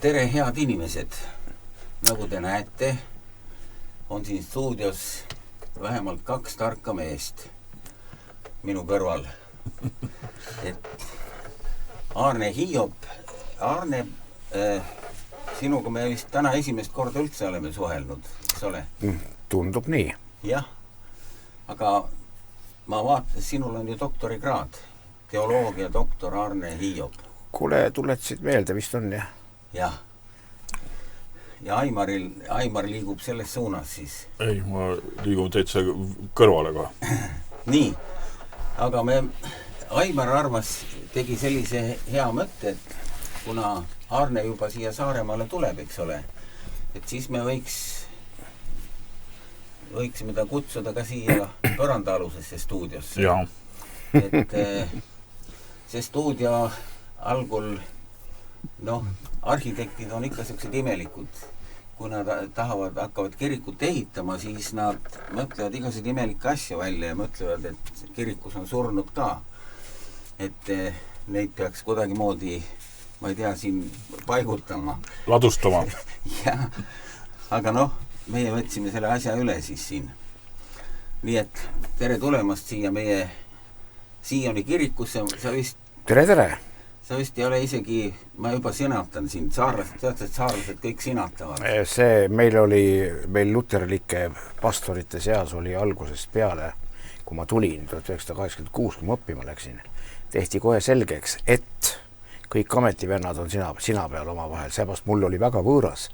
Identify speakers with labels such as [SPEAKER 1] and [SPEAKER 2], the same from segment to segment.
[SPEAKER 1] Tere, head inimesed! Nagu te näete, on siin stuudios vähemalt 2 tarka meest minu kõrval. Et Aarne Hiiop, Aarne, sinuga me vist täna esimest korda üldse oleme suhelnud, eks ole?
[SPEAKER 2] Tundub nii.
[SPEAKER 1] Jah, aga ma vaatan, sinul on ju doktorikraad, teoloogia doktor Aarne Hiiop.
[SPEAKER 2] Kuule, tuletsid meelde, vist on, jah?
[SPEAKER 1] Jah. Ja Aimar liigub selles suunas siis.
[SPEAKER 3] Ei, ma liigun täitsa kõrvale ka.
[SPEAKER 1] Nii, aga Aimar arvas, tegi sellise hea mõtte, et kuna Aarne juba siia Saaremaale tuleb, eks ole, et siis me võiksime ta kutsuda ka siia põrandaalusesse stuudiosse.
[SPEAKER 3] Jaa.
[SPEAKER 1] Et see stuudio algul, arhitektid on ikka sellised imelikud. Kui nad hakkavad kirikut ehitama, siis nad mõtlevad igasuguseid imelikke asju välja ja mõtlevad, et kirikus on surnud ka. Et neid peaks kuidagi moodi, ma ei tea, siin paigutama.
[SPEAKER 3] Ladustama.
[SPEAKER 1] Jah, aga meie võtsime selle asja üle siis siin. Nii et tere tulemast siia meie Sioni kirikusse.
[SPEAKER 2] Tere!
[SPEAKER 1] Sa vist ei ole isegi, ma juba sinatan siin, saarlased kõik sinatavad.
[SPEAKER 2] Meil luterlike pastorite seas oli algusest peale, kui ma tulin 1986, kui ma õppima läksin, tehti kohe selgeks, et kõik ametivennad on sina peal oma vahel. Seepärast mul oli väga võõras,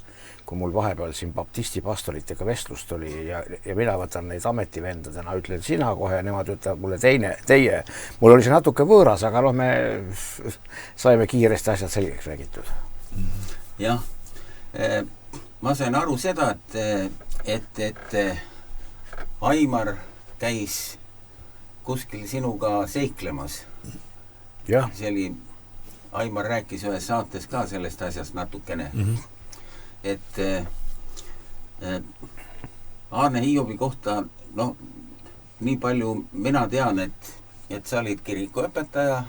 [SPEAKER 2] kui mul vahepeal siin baptisti pastoritega vestlust oli ja mina võtan neid ametivendadena, ütlen sina kohe ja nemad ütlevad mulle teie. Mul oli see natuke võõras, aga me saime kiiresti asjad selgeks räägitud.
[SPEAKER 1] Jah, ma sain aru seda, et Aimar käis kuskil sinuga seiklemas.
[SPEAKER 2] Jah.
[SPEAKER 1] Aimar rääkis ühes saates ka sellest asjast natukene. Et Aarne Hiiobi kohta, nii palju mina tean, et sa olid kirikuõpetaja,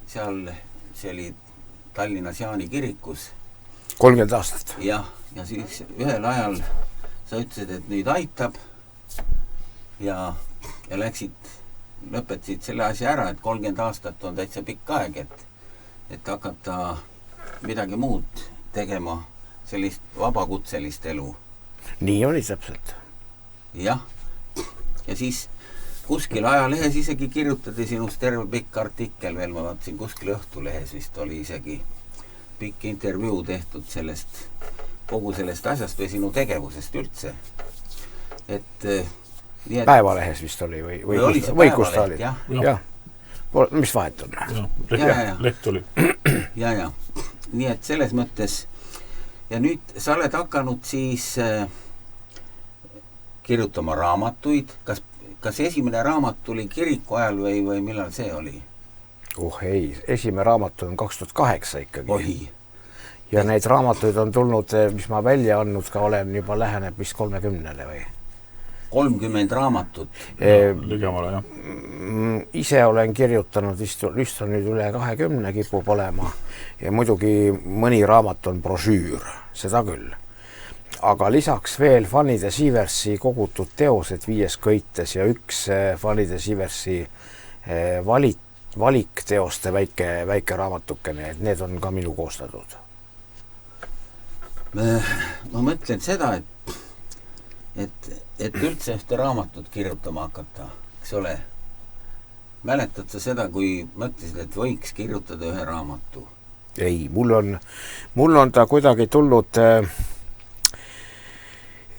[SPEAKER 1] see oli Tallinnas Jaani kirikus.
[SPEAKER 2] 30 aastat.
[SPEAKER 1] Ja siis ühel ajal sa ütlesid, et nüüd aitab ja lõpetasid selle asja ära, et 30 aastat on täitsa pikk aeg, et hakata midagi muud tegema, sellist vabakutselist elu.
[SPEAKER 2] Nii oli täpselt.
[SPEAKER 1] Jah. Ja siis kuskil ajalehes isegi kirjutati sinust terve pikk artikkel veel, ma vaatasin kuskil Õhtulehes vist oli isegi pikk intervjuu tehtud kogu sellest asjast või sinu tegevusest üldse.
[SPEAKER 2] Päevalehes vist oli või kus ta oli?
[SPEAKER 1] Jah.
[SPEAKER 2] Mis vahet on?
[SPEAKER 3] Leht oli.
[SPEAKER 1] Ja. Nii et selles mõttes. Ja nüüd sa oled hakanud siis kirjutama raamatuid. Kas esimene raamat tuli kiriku ajal või millal see oli?
[SPEAKER 2] Ei, esimene raamat on 2008 ikkagi.
[SPEAKER 1] Ohi.
[SPEAKER 2] Ja neid raamatuid on tulnud, mis ma välja andnud ka olen, juba läheneb vist 30 või? 30 raamatut.
[SPEAKER 3] Ligemale, jah.
[SPEAKER 2] Ise olen kirjutanud, vist on nüüd üle 20 kipub olema ja muidugi mõni raamat on brošüür, seda küll. Aga lisaks veel Fanny de Sieversi kogutud teosed 5 köites ja üks Fanny de Sieversi valikteoste väike raamatukene, et need on ka minu koostatud.
[SPEAKER 1] Ma mõtlen seda, et üldse ühte raamatut kirjutama hakata, eks ole. Mäletad sa seda, kui mõtlesid, et võiks kirjutada ühe raamatu?
[SPEAKER 2] Ei, mul on ta kuidagi tulnud,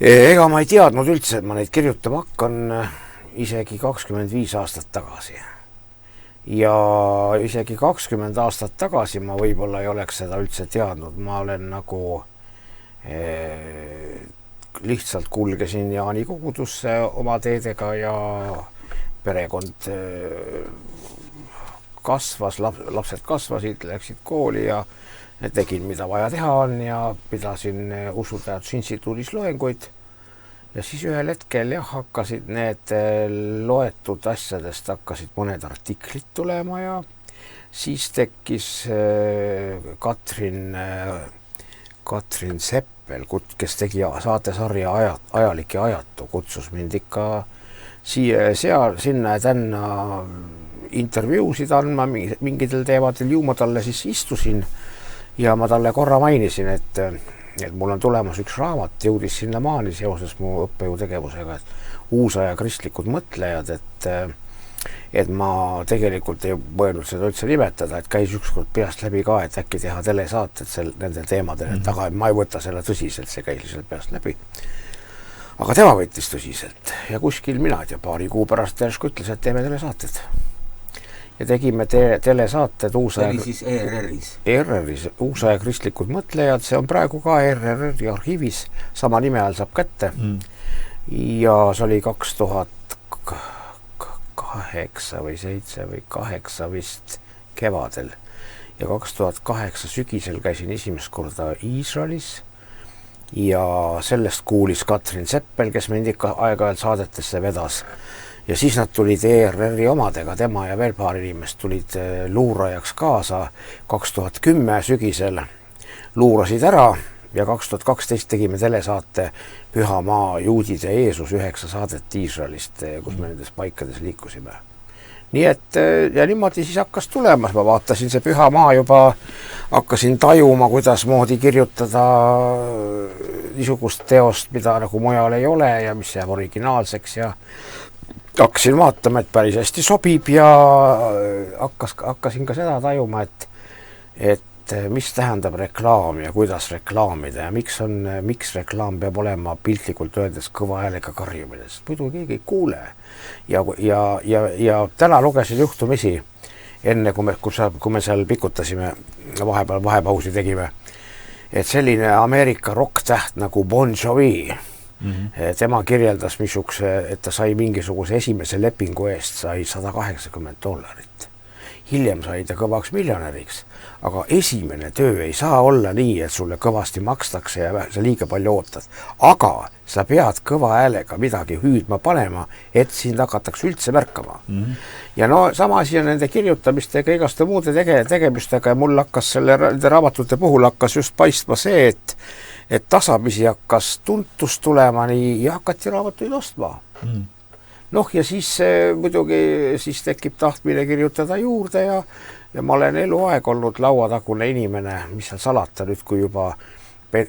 [SPEAKER 2] ega ma ei teadnud üldse, et ma neid kirjutama hakkan isegi 25 aastat tagasi. Ja isegi 20 aastat tagasi ma võib-olla ei oleks seda üldse teadnud. Ma olen nagu lihtsalt kulgesin Jaani kogudusse oma teedega ja perekond kasvas, lapsed kasvasid, läksid kooli ja tegin, mida vaja teha on ja pidasin Usuteaduse Instituudis loenguid. Ja siis ühel hetkel hakkasid need loetud asjadest hakkasid mõned artiklid tulema ja siis tekkis Katrin Katrin Seppel, kes tegi saatesarja Ajalik ja ajatu, kutsus mind ikka sinna ja tänna intervjuusid andma mingitel teemadel. Ju ma talle siis istusin ja ma talle korra mainisin, et mul on tulemas üks raamat, jõudis sinna maani seoses mu õppejõutegevusega, et uusaja kristlikud mõtlejad, et ma tegelikult ei mõelnud seda üldse nimetada, et käis ükskord peast läbi ka, et äkki teha telesaated nendel teemadel, et aga ma ei võta selle tõsiselt, see käis lihtsalt peast läbi. Aga tema võttis tõsiselt ja kuskil mina ja paari kuu pärast järsku ütles, et teeme telesaated. Ja tegime telesaated uusaja...
[SPEAKER 1] See oli siis ERR-is?
[SPEAKER 2] ERR-is, uusaja kristlikud mõtlejad, see on praegu ka ERR-i arhiivis, sama nime all saab kätte. Ja see oli 2008 või 7 või 8 vist kevadel. Ja 2008 sügisel käisin esimest korda Iisraelis ja sellest kuulis Katrin Seppel, kes mind ikka aeg-ajalt saadetesse vedas. Ja siis nad tulid ERR-i omadega, tema ja veel paar inimest tulid luurajaks kaasa 2010 sügisel, luurasid ära ja 2012 tegime telesaate Püha maa, juudid ja Jeesus 9 saadet Iisraelist, kus me nendes paikades liikusime. Nii et ja niimoodi siis hakkas tulemas, ma vaatasin see Püha maa juba, hakkasin tajuma, kuidas moodi kirjutada niisugust teost, mida nagu mujal ei ole ja mis jääb originaalseks ja hakkasin vaatama, et päris hästi sobib ja hakkasin ka seda tajuma, et mis tähendab reklaam ja kuidas reklaamida ja miks reklaam peab olema piltlikult öeldes kõva häälega karjumine, sest muidu keegi ei kuule. Ja täna lugesin juhtumisi, enne kui me seal pikutasime, vahepausi tegime, et selline Ameerika rock-täht nagu Bon Jovi, tema kirjeldas missuguse, et ta sai mingisuguse esimese lepingu eest sai $180. Hiljem sai ta kõvaks miljonäriks, aga esimene töö ei saa olla nii, et sulle kõvasti makstakse ja sa liiga palju ootad. Aga sa pead kõva häälega midagi hüüdma panema, et sind hakatakse üldse märkama. Ja no sama asi on nende kirjutamistega, igaste muude tegemistega ja mul hakkas nende raamatute puhul hakkas just paistma see, et tasapisi hakkas tuntus tulema nii ja hakati raamatuid ostma. Noh, ja siis muidugi siis tekib tahtmine kirjutada juurde ja ma olen eluaeg olnud lauatagune inimene, mis seal salata nüüd, kui juba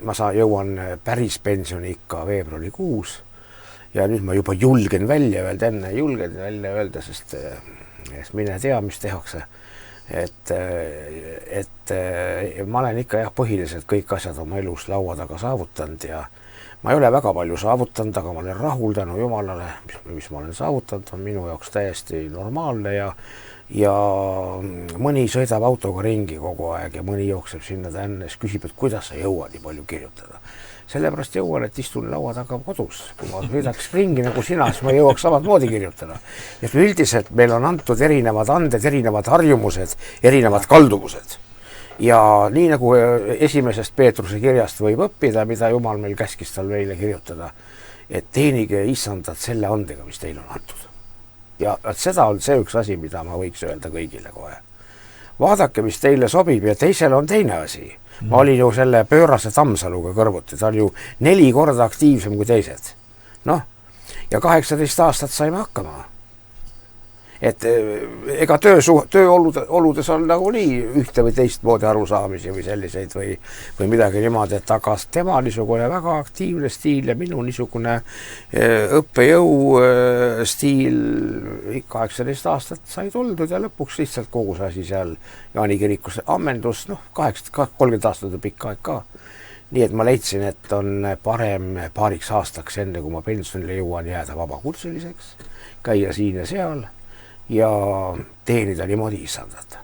[SPEAKER 2] ma jõuan päris pensioni ikka veebruarikuus ja nüüd ma juba julgen välja öelda, sest mine tea, mis tehakse. Et ma olen ikka põhiliselt kõik asjad oma elus laua taga saavutanud ja ma ei ole väga palju saavutanud, aga ma olen rahul tänu Jumalale, mis ma olen saavutanud, on minu jaoks täiesti normaalne ja mõni sõidab autoga ringi kogu aeg ja mõni jookseb sinna tänne, küsib, et kuidas sa jõuad nii palju kirjutada. Sellepärast jõuan, et istun laua taga kodus. Kui ma sõidaks ringi nagu sina, siis ma jõuaks samad moodi kirjutada. Ja üldiselt meil on antud erinevad anded, erinevad harjumused, erinevad kaldumused. Ja nii nagu esimesest Peetruse kirjast võib õppida, mida Jumal meil käskis tal meile kirjutada, et teenige isandat selle andega, mis teil on antud. Ja seda on see üks asi, mida ma võiks öelda kõigile kohe. Vaadake, mis teile sobib ja teisel on teine asi. Ma olin ju selle Pöörase Tammsaluga kõrvuti, ta oli ju 4 korda aktiivsem kui teised. Noh, ja 18 aastat saime hakkama. Et ega tööoludes on nagu nii ühte või teist moodi arusaamisi või selliseid või midagi niimoodi, et aga tema niisugune väga aktiivne stiil ja minu niisugune õppejõu stiil 18 aastat said oldud ja lõpuks lihtsalt kogu see asi seal Jaani kirikus ammendus, 30 aastat on pikk aeg ka. Nii et ma leidsin, et on parem paariks aastaks enne, kui ma pensionile jõuan jääda vabakutseliseks, käia siin ja seal ja teenida niimoodi isandat.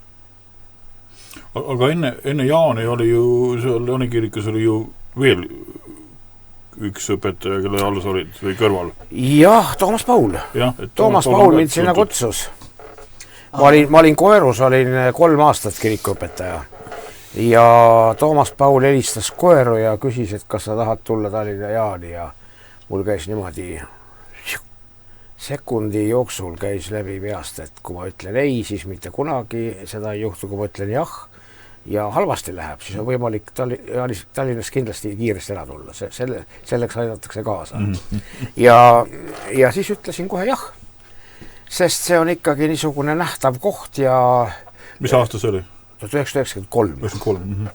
[SPEAKER 3] Aga enne Jaani oli ju, seal Jaani kirikus oli ju veel üks õpetaja, kelle alles olid või kõrval. Jah,
[SPEAKER 2] Toomas Paul. Toomas Paul mind sinna kutsus. Ma olin Koerus, olin 3 aastat kirikuõpetaja. Ja Toomas Paul helistas Koeru ja küsis, et kas sa tahad tulla Tallinna Jaani ja mul käis niimoodi sekundi jooksul käis läbi peast, et kui ma ütlen ei, siis mitte kunagi seda ei juhtu, kui ma ütlen jah, ja halvasti läheb, siis on võimalik Tallinnas kindlasti kiiresti ära tulla, selleks aidatakse kaasa. Ja siis ütlesin kohe jah, sest see on ikkagi niisugune nähtav koht ja
[SPEAKER 3] mis aasta see oli?
[SPEAKER 2] 1993.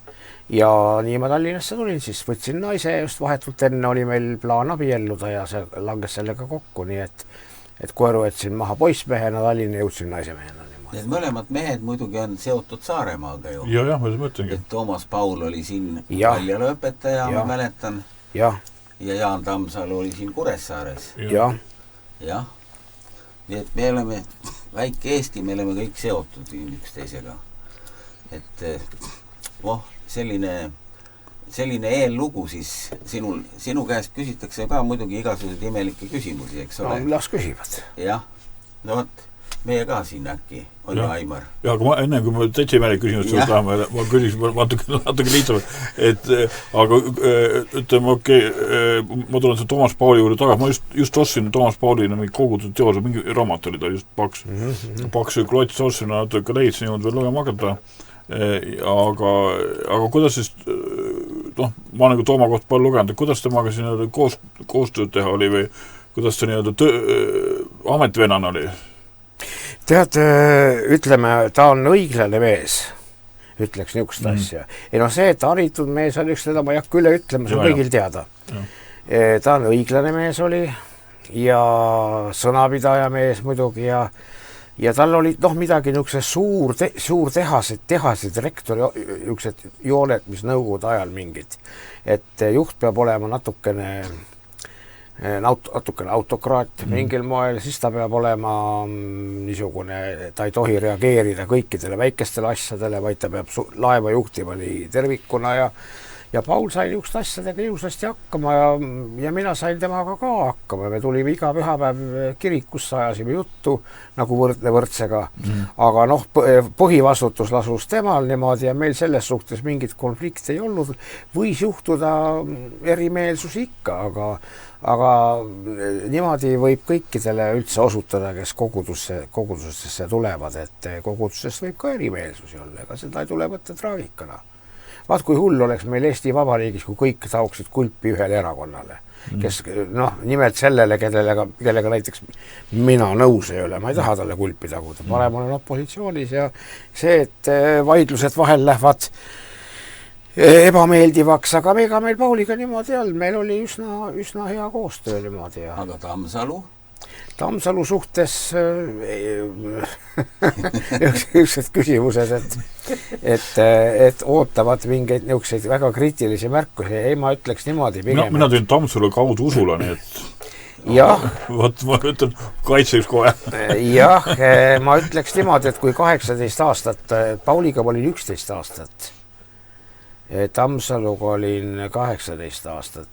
[SPEAKER 2] Ja nii ma Tallinnasse tulin, siis võtsin naise, just vahetult enne oli meil plaan abielluda ja see langes sellega kokku, nii et koeru jätsin maha poissmehena, Tallinna jõudsin naisemehena.
[SPEAKER 1] Need mõlemad mehed muidugi on seotud Saaremaaga ju.
[SPEAKER 3] Ja, ma mõtlengi.
[SPEAKER 1] Et Toomas Paul oli siin Kaljalõpetaja, ma mäletan. Ja Jaan Tammsalu oli siin Kuressaares.
[SPEAKER 2] Ja.
[SPEAKER 1] Nii et me oleme väike Eesti, me oleme kõik seotud üksteisega. Et selline eellugu siis sinu käest küsitakse ka muidugi igasuguseid imelikke küsimusi, eks ole?
[SPEAKER 2] No, las küsivad.
[SPEAKER 1] Jah, no võt. Meie ka siin äkki, on ju Aimar.
[SPEAKER 3] Ja, aga enne kui ma täitsa imelik küsimust tahame, ma küsiks natuke lihtsamalt, aga ütleme, ma tulen Toomas Pauli juurde tagasi, ma just ostsin Toomas Pauli mingi kogutud teose, mingi raamat oli ta just paks klots ostsin, natuke leidsin, ei olnud veel lugema hakata, aga kuidas siis, ma nagu Tooma kohta palju lugenud, kuidas temaga siin koostööd teha oli või kuidas ta ametivenana oli?
[SPEAKER 2] Tead, ütleme, ta on õiglane mees, ütleks niisugust asja. Ei see, et haritud mees on üks, teda ma ei hakka üle ütlema, see on kõigil teada. Ta on õiglane mees oli ja sõnapidaja mees muidugi ja tal oli midagi niisuguse suur tehase direktori niisugused jooned, mis nõukogude ajal mingid. Et juht peab olema natukene autokraat mingil moel, siis ta peab olema niisugune, ta ei tohi reageerida kõikidele väikestele asjadele, vaid ta peab laeva juhtima nii tervikuna ja Paul sai niisugust asjadega ilusasti hakkama ja mina sain temaga ka hakkama. Me tulime iga pühapäev kirikusse, ajasime juttu nagu võrdne võrdsega, aga põhivastutus lasus temal niimoodi ja meil selles suhtes mingit konflikti ei olnud. Võis juhtuda erimeelsusi ikka, aga niimoodi võib kõikidele üldse osutada, kes kogudusesse tulevad, et kogudusest võib ka erimeelsusi olla, ega seda ei tule võtta traagikana. Vaat kui hull oleks meil Eesti Vabariigis, kui kõik tauksid kulpi ühele erakonnale, kes nimelt sellele, kellega näiteks mina nõus ei ole, ma ei taha talle kulpi taguda, parem olen opositsioonis ja see, et vaidlused vahel lähevad ebameeldivaks, aga ega meil Pauliga niimoodi all, meil oli üsna hea koostöö niimoodi.
[SPEAKER 1] Aga
[SPEAKER 2] Tammsalu suhtes üksed küsimused, et ootavad mingeid niisuguseid väga kriitilisi märkusi. Ei, ma ütleks niimoodi pigem.
[SPEAKER 3] Mina tõin Tammsalu kaudu usula, nii et võt, ma ütlen kaitseks kohe.
[SPEAKER 2] Jah, ma ütleks niimoodi, et kui 18 aastat, Pauliga olin 11 aastat, Tammsaluga olin 18 aastat,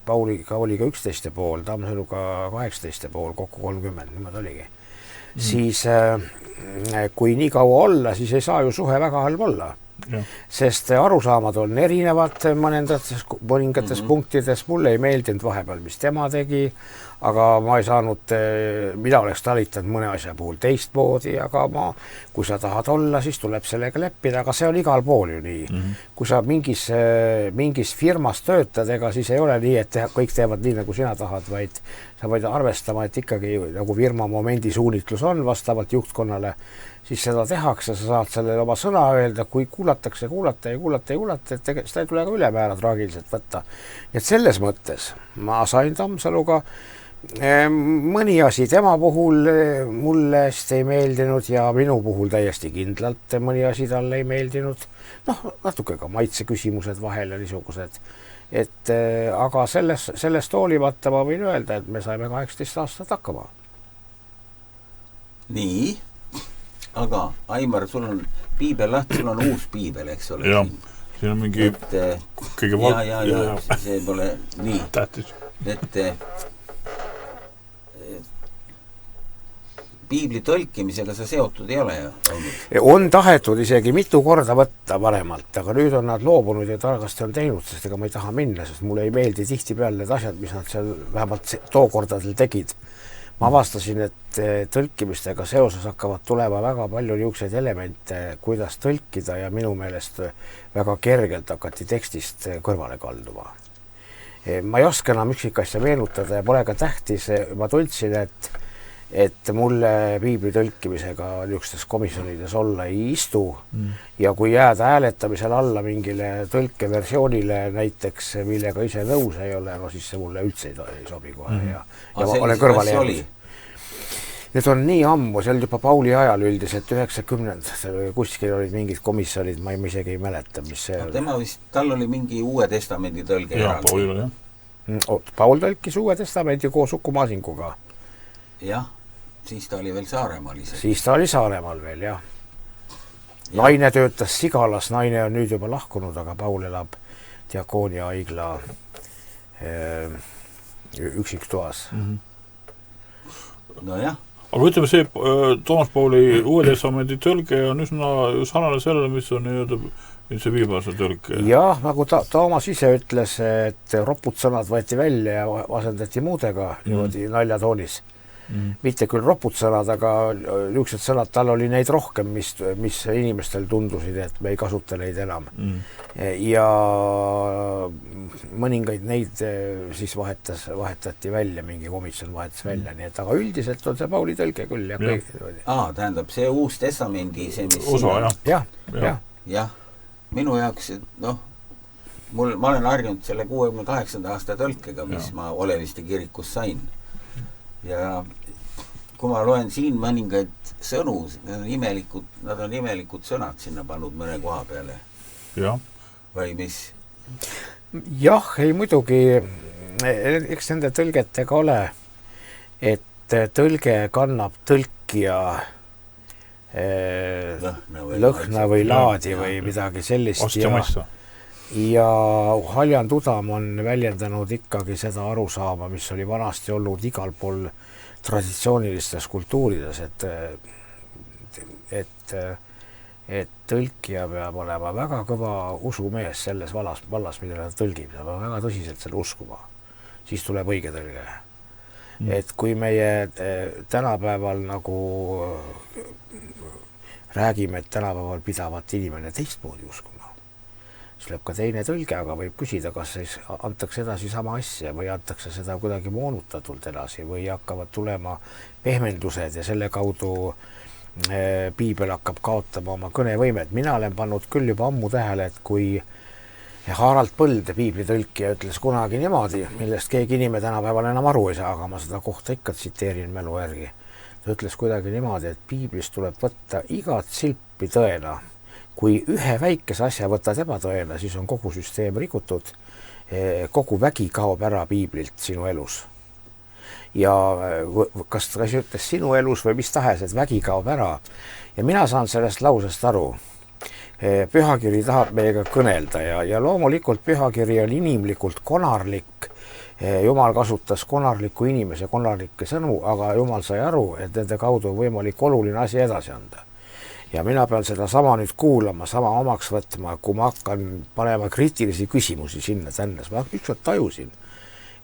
[SPEAKER 2] Pauliga 11,5, Tammsaluga 18,5, kokku 30, niimoodi oligi. Siis kui nii kaua olla, siis ei saa ju suhe väga halb olla. Sest arusaamad on erinevad mõningates punktides, mulle ei meeldinud vahepeal, mis tema tegi, aga ma ei saanud, mina oleks talitanud mõne asja puhul teistmoodi, aga kui sa tahad olla, siis tuleb sellega leppida, aga see on igal pool ju nii. Kui sa mingis firmas töötad, ega siis ei ole nii, et kõik teevad nii, nagu sina tahad, vaid sa võid arvestama, et ikkagi nagu firma momendi suunitlus on vastavalt juhtkonnale, siis seda tehakse, sa saad sellele oma sõna öelda, kui kuulata, et seda ei tule ka ülemäära traagiliselt võtta. Et selles mõttes ma sain Tammsaluga mõni asi tema puhul mulle ei meeldinud ja minu puhul täiesti kindlalt mõni asi talle ei meeldinud. Natuke ka maitse küsimused vahel ja niisugused. Aga sellest hoolimata ma võin öelda, et me saime 18 aastat hakkama.
[SPEAKER 1] Nii, aga Aimar, sul on piibel lahti, sul on uus piibel, eks ole?
[SPEAKER 3] Jah, siin on mingi kõige
[SPEAKER 1] see pole nii.
[SPEAKER 3] Tähtis.
[SPEAKER 1] Piibli tõlkimisega sa seotud ei ole olnud?
[SPEAKER 2] On tahetud isegi mitu korda võtta varemalt, aga nüüd on nad loobunud ja targasti on teinud, sest ega ma ei taha minna, sest mulle ei meeldi tihti peale need asjad, mis nad seal vähemalt tookordadel tegid. ma avastasin, et tõlkimistega seoses hakkavad tulema väga palju niisuguseid elemente, kuidas tõlkida ja minu meelest väga kergelt hakati tekstist kõrvale kalduma. Ma ei oska enam üksikasja meenutada ja pole ka tähtis, ma tundsin, et mulle piibli tõlkimisega niisugustes komisjonides olla ei istu ja kui jääda hääletamisel alla mingile tõlkeversioonile näiteks, millega ise nõus ei ole, no siis see mulle üldse ei sobi kohe ja ma olen kõrvale jäänud. Need on nii ammu, see oli juba Pauli ajal üldiselt 90, kuskil olid mingid komisjonid, ma isegi ei mäleta, mis see
[SPEAKER 1] oli. Tema vist, tal oli mingi Uue Testamendi tõlge.
[SPEAKER 3] Jah, Paulil oli, jah.
[SPEAKER 2] Paul tõlkis Uue Testamendi koos Uku Masinguga.
[SPEAKER 1] Jah, siis ta oli veel Saaremaal ise.
[SPEAKER 2] Siis ta oli Saaremaal veel, jah. Naine töötas Sigalas, naine on nüüd juba lahkunud, aga Paul elab Diakoonia haigla üksiktoas.
[SPEAKER 1] No jah.
[SPEAKER 3] Aga ütleme, see Toomas Pauli Uue Testamendi tõlge on üsna sarnane sellele, mis on see viimase tõlge.
[SPEAKER 2] Jah, nagu Toomas ise ütles, et ropud sõnad võeti välja ja asendati muudega niimoodi naljatoonis. Mitte küll ropud sõnad, aga niisugused sõnad, tal oli neid rohkem, mis inimestel tundusid, et me ei kasuta neid enam. Ja mõningaid neid siis vahetati välja, mingi komisjon vahetas välja, nii et aga üldiselt on see Pauli tõlge küll.
[SPEAKER 1] Tähendab, see Uus Testamendi, see mis
[SPEAKER 3] osa,
[SPEAKER 1] jah. Minu jaoks, ma olen harjunud selle 68. aasta tõlkega, mis ma Oleviste kirikus sain. Ja kui ma loen siin mõningaid sõnu, nad on imelikud sõnad sinna pannud mõne koha peale.
[SPEAKER 3] Jah.
[SPEAKER 1] Või mis?
[SPEAKER 2] Jah, ei muidugi, eks nende tõlgetega ole, et tõlge kannab tõlkija lõhna või laadi või midagi sellist. Ja Haljan Tudam on väljendanud ikkagi seda arusaama, mis oli vanasti olnud igal pool traditsioonilistes kultuurides, et tõlkija peab olema väga kõva usumees selles vallas, mida ta tõlgib, ta peab väga tõsiselt selle uskuma. Siis tuleb õige tõlge. Et kui meie tänapäeval nagu räägime, et tänapäeval pidavat inimene teistmoodi uskuma, siis läheb ka teine tõlge, aga võib küsida, kas siis antakse edasi sama asja või antakse seda kuidagi moonutatult edasi või hakkavad tulema pehmendused ja selle kaudu piibel hakkab kaotama oma kõnevõimet. Mina olen pannud küll juba ammu tähele, et kui Harald Põld, piiblitõlkija, ütles kunagi niimoodi, millest keegi inimene tänapäeval enam aru ei saa, aga ma seda kohta ikka tsiteerin mälu järgi. Ta ütles kuidagi niimoodi, et piiblist tuleb võtta igat silpi tõena. Kui ühe väikese asja võtad ebatõena, siis on kogu süsteem rikutud, kogu vägi kaob ära piiblilt sinu elus. Ja kas ta ütles sinu elus või mis tahes, et vägi kaob ära. Ja mina saan sellest lausest aru. Pühakiri tahab meiega kõnelda ja loomulikult pühakiri on inimlikult konarlik. Jumal kasutas konarliku inimese konarlikke sõnu, aga Jumal sai aru, et nende kaudu on võimalik oluline asi edasi anda. Ja mina pean seda sama nüüd kuulama, sama omaks võtma, kui ma hakkan panema kriitilisi küsimusi sinna tännes. Ma ükskord tajusin,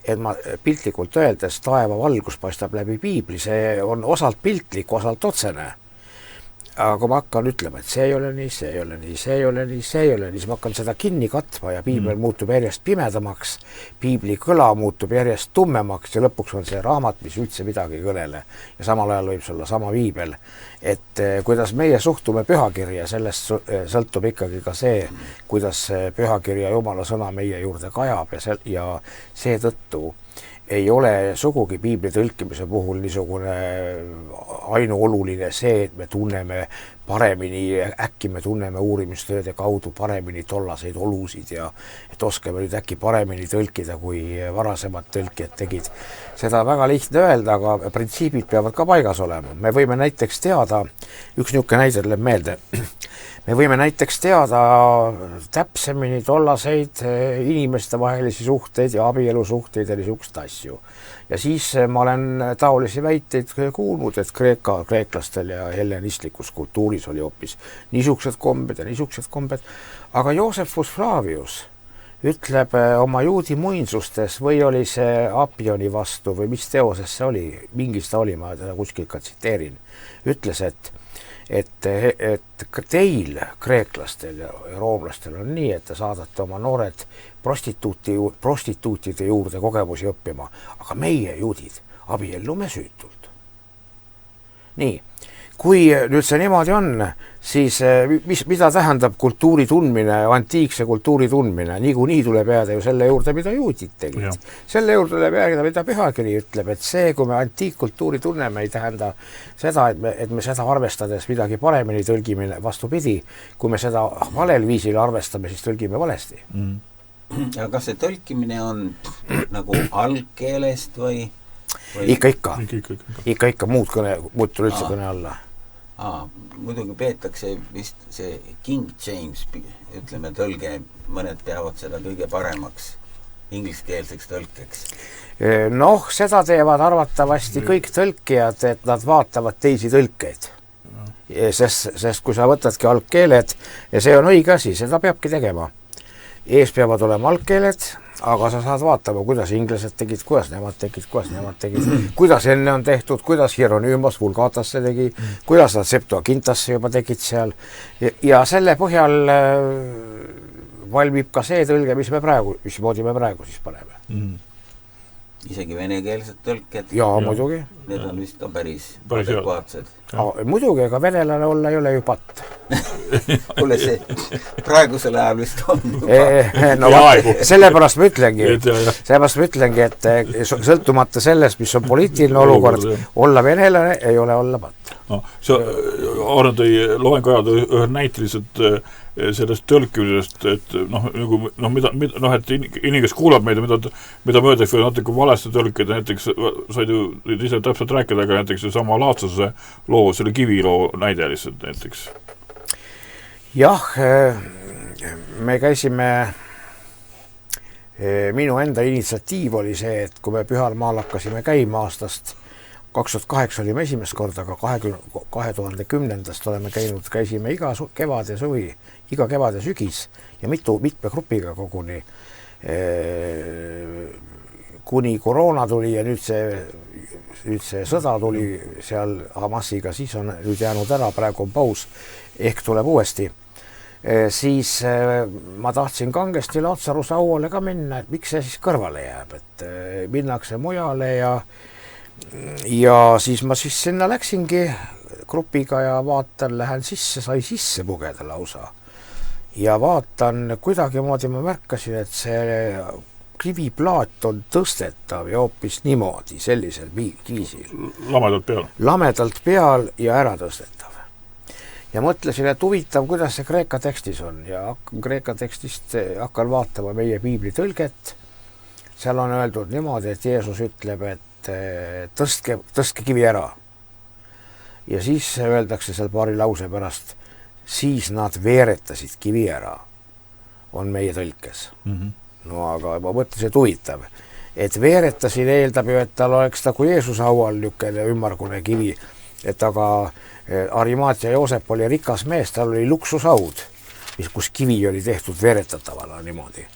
[SPEAKER 2] et ma piltlikult öeldes taeva valgus paistab läbi piibli, see on osalt piltlik, osalt otsene. Aga kui ma hakkan ütlema, et see ei ole nii, see ei ole nii, see ei ole nii, see ei ole nii, siis ma hakkan seda kinni katma ja piibel muutub järjest pimedamaks, piibli kõla muutub järjest tummemaks ja lõpuks on see raamat, mis üldse midagi kõnele. Ja samal ajal võib see olla sama piibel. Et kuidas meie suhtume pühakirja, sellest sõltub ikkagi ka see, kuidas pühakirja Jumala sõna meie juurde kajab ja seetõttu ei ole sugugi piibli tõlkimise puhul niisugune ainuoluline see, et me tunneme paremini, äkki me tunneme uurimistööde kaudu paremini tollaseid olusid ja et oskame nüüd äkki paremini tõlkida, kui varasemad tõlkijad tegid. Seda väga lihtne öelda, aga printsiibid peavad ka paigas olema. Me võime näiteks teada, üks niisugune näide tuleb meelde, me võime näiteks teada täpsemini tollaseid inimeste vahelisi suhteid ja abielusuhteid ja niisugust asju. Ja siis ma olen taolisi väiteid kuulnud, et kreeklastel ja hellenistlikus kultuuris oli hoopis niisugused kombed ja niisugused kombed. Aga Josephus Flavius ütleb oma juudi muinsustes või oli see Apioni vastu või mis teoses see oli, mingis ta oli, ma teda kuskilt ka tsiteerin, ütles, et teil, kreeklastel ja roomlastel on nii, et te saadate oma noored prostituutide juurde kogemusi õppima, aga meie juudid abiellume süütult. Nii, kui nüüd see niimoodi on, siis mida tähendab kultuuri tundmine, antiikse kultuuri tundmine? Niikuinii tuleb jääda ju selle juurde, mida juudid tegid. Selle juurde tuleb jääda, mida pühakiri ütleb, et see, kui me antiikkultuuri tunneme, ei tähenda seda, et me seda arvestades midagi paremini tõlgime vastupidi. Kui me seda valel viisil arvestame, siis tõlgime valesti.
[SPEAKER 1] Ja kas see tõlkimine on nagu algkeelest või?
[SPEAKER 2] Ikka muud tule üldse kõne alla.
[SPEAKER 1] Muidugi peetakse vist see King James, ütleme tõlge, mõned peavad seda kõige paremaks ingliskeelseks tõlkeks.
[SPEAKER 2] Noh, seda teevad arvatavasti kõik tõlkijad, et nad vaatavad teisi tõlkeid. Sest kui sa võtadki algkeeled, ja see on õige asi, seda peabki tegema. Ees peavad olema algkeeled, aga sa saad vaatama, kuidas inglased tegid, kuidas nemad tegid, kuidas enne on tehtud, kuidas Hieronymos Vulgatasse tegi, kuidas nad Septuagintasse juba tegid seal. Ja selle põhjal valmib ka see tõlge, mismoodi me praegu siis paneme.
[SPEAKER 1] Isegi venekeelsed tõlked.
[SPEAKER 2] Jaa, muidugi.
[SPEAKER 1] Need on vist ka päris adekvaatsed.
[SPEAKER 2] Muidugi, ega venelane olla ei ole ju patt.
[SPEAKER 1] Kuule, see praegusel ajal vist on.
[SPEAKER 2] Sellepärast ma ütlengi, et sõltumata sellest, mis on poliitiline olukord, olla venelane ei ole olla patt.
[SPEAKER 3] Arne tõi loengu ajal ühe näiteliselt sellest tõlkimisest, et et inimene, kes kuulab meid, mida mööda või natuke valesti tõlkida, näiteks said ju ise täpselt rääkida, aga näiteks sama Laatsase loo, selle kiviloo näide lihtsalt näiteks.
[SPEAKER 2] Jah, me käisime, minu enda initsiatiiv oli see, et kui me Pühal maal hakkasime käima aastast 2008 olime esimest korda, aga 2010. käisime iga kevad ja suvi, iga kevad ja sügis ja mitme grupiga koguni, kuni koroona tuli ja nüüd see sõda tuli seal Hamasiga, siis on nüüd jäänud ära, praegu on paus, ehk tuleb uuesti. Siis ma tahtsin kangesti Laatsaruse auale ka minna, et miks see siis kõrvale jääb, et minnakse mujale ja siis ma siis sinna läksingi grupiga ja vaatan, lähen sisse, sai sisse pugeda lausa. Ja vaatan, kuidagimoodi ma märkasin, et see kiviplaat on tõstetav ja hoopis niimoodi, sellisel viisil. Lamedalt peal ja ära tõstetav. Ja mõtlesin, et huvitav, kuidas see kreeka tekstis on ja kreeka tekstist hakkan vaatama meie piibli tõlget. Seal on öeldud niimoodi, et Jeesus ütleb, et tõstke kivi ära. Ja siis öeldakse seal paari lause pärast, siis nad veeretasid kivi ära, on meie tõlkes. No aga ma mõtlesin, et huvitav, et veeretasid eeldab ju, et tal oleks nagu Jeesuse haual niisugune ümmargune kivi, et aga Arimatia Joosep oli rikas mees, tal oli luksushaud, kus kivi oli tehtud veeretatavana niimoodi.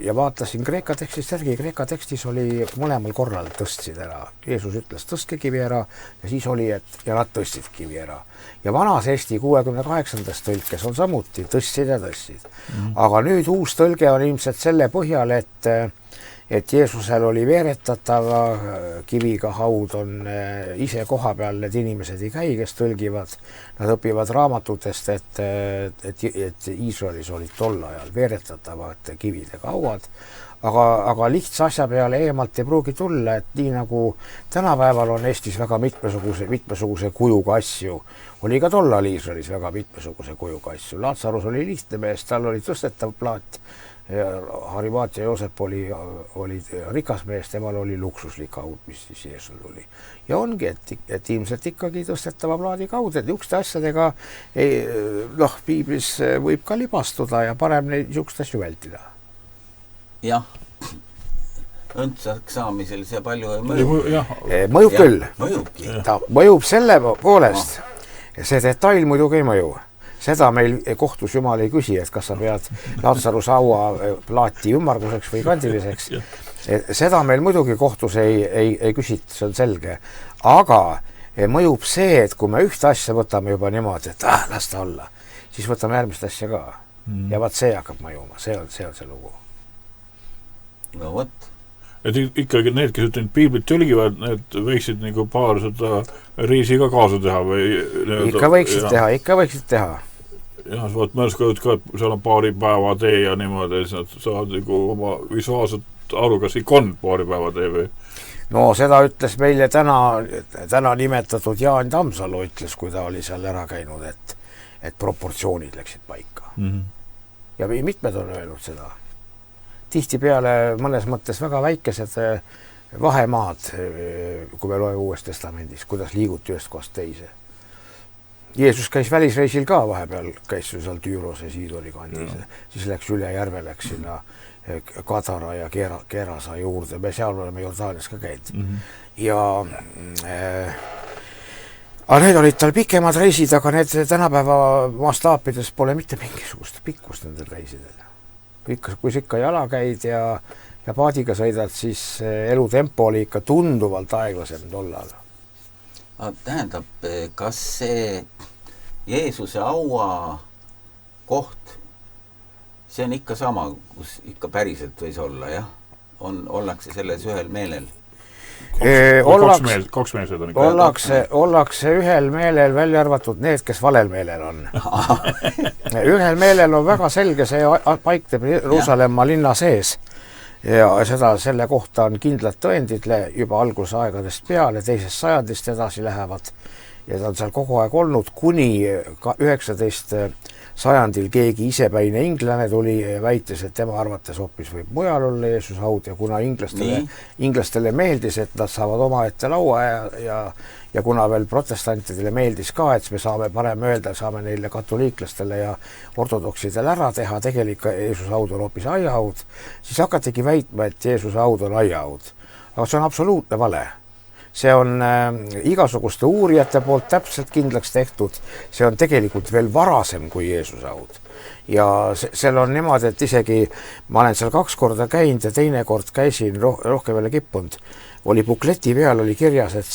[SPEAKER 2] Ja vaatasin kreeka tekstist järgi, kreeka tekstis oli mõlemal korral tõstsid ära. Jeesus ütles, tõstke kivi ära ja siis oli, ja nad tõstsid kivi ära. Ja vanas Eesti 68. tõlkes on samuti tõstsid ja tõstsid. Aga nüüd uus tõlge on ilmselt selle põhjal, et Jeesusel oli veeretatava kiviga haud, on ise koha peal, need inimesed ei käi, kes tõlgivad. Nad õpivad raamatutest, et Iisraelis olid tol ajal veeretatavad kividega hauad, aga lihtsa asja peale eemalt ei pruugi tulla, et nii nagu tänapäeval on Eestis väga mitmesuguse kujuga asju, oli ka tollal Iisraelis väga mitmesuguse kujuga asju. Laatsarus oli lihtne mees, tal oli tõstetav plaat, Arimatia Joosep oli rikas mees, temal oli luksuslik haud, mis siis Jeesul tuli. Ja ongi, et ilmselt ikkagi tõstetava plaadi kaud, et niisuguste asjadega piiblis võib ka libastuda ja parem neid niisugust asju vältida.
[SPEAKER 1] Jah, õndsaks saamisel see palju ei mõju.
[SPEAKER 2] Mõjub küll.
[SPEAKER 1] Mõjubki.
[SPEAKER 2] Ta mõjub selle poolest, see detail muidugi ei mõju. seda meil kohtus Jumal ei küsi, et kas sa pead Lazaruse haua plaati ümmarguseks või kandiliseks. Seda meil muidugi kohtus ei küsita, see on selge. Aga mõjub see, et kui me ühte asja võtame juba niimoodi, et las ta olla, siis võtame järgmist asja ka. Ja vaat see hakkab mõjuma, see on see lugu.
[SPEAKER 1] No võt.
[SPEAKER 3] Et ikkagi need, kes nüüd piiblit tõlgivad, need võiksid nagu paar seda reisi ka kaasa teha või...
[SPEAKER 2] Ikka võiksid teha.
[SPEAKER 3] Jah, vaat ma õskajad ka, et seal on paari päeva tee ja niimoodi, siis nad saavad nagu oma visuaalselt aru, kas ikka on paari päeva tee või?
[SPEAKER 2] No seda ütles meile täna nimetatud Jaan Tamsalu ütles, kui ta oli seal ära käinud, et proportsioonid läksid paika. Ja mitmed on öelnud seda. Tihtipeale mõnes mõttes väga väikesed vahemaad, kui me loeme Uues Testamendis, kuidas liiguti ühest kohast teise. Jeesus käis välisreisil ka vahepeal, käis seal Tüüros ja Siidoni kandis, siis läks üle järve, läks sinna Kadara ja Kerasa juurde, me seal oleme Jordaanias ka käinud. Ja need olid tal pikemad reisid, aga need tänapäeva mastaapides pole mitte mingisugust pikkust nendel reisidel. Kui sa ikka jala käid ja paadiga sõidad, siis elutempo oli ikka tunduvalt aeglasem tollal.
[SPEAKER 1] Tähendab, kas see Jeesuse haua koht, see on ikka sama, kus ikka päriselt võis olla, jah? Ollakse selles ühel meelel?
[SPEAKER 3] Kaks meelsed on ikka.
[SPEAKER 2] Ollakse ühel meelel, välja arvatud need, kes valel meelel on. Ühel meelel on väga selge, see paikneb Jeruusalemma linna sees. Ja selle kohta on kindlad tõendid juba algusaegadest peale, 2. sajandist edasi lähevad. Ja ta on seal kogu aeg olnud, kuni 19. sajandil keegi isepäine inglane tuli ja väites, et tema arvates hoopis võib mujal olla Jeesus haud ja kuna inglastele meeldis, et nad saavad oma ette laua ja kuna veel protestantidele meeldis ka, et me saame parem öelda, saame neile katoliiklastele ja ortodoksidele ära teha, tegelikult Jeesus haud on hoopis aiahaud, siis hakatigi väitma, et Jeesuse haud on aiahaud. Aga see on absoluutne vale. See on igasuguste uurijate poolt täpselt kindlaks tehtud. See on tegelikult veel varasem kui Jeesuse haud. Ja seal on niimoodi, et isegi ma olen seal 2 korda käinud ja teine kord käisin rohkem veel kippunud. Oli bukleti peal oli kirjas, et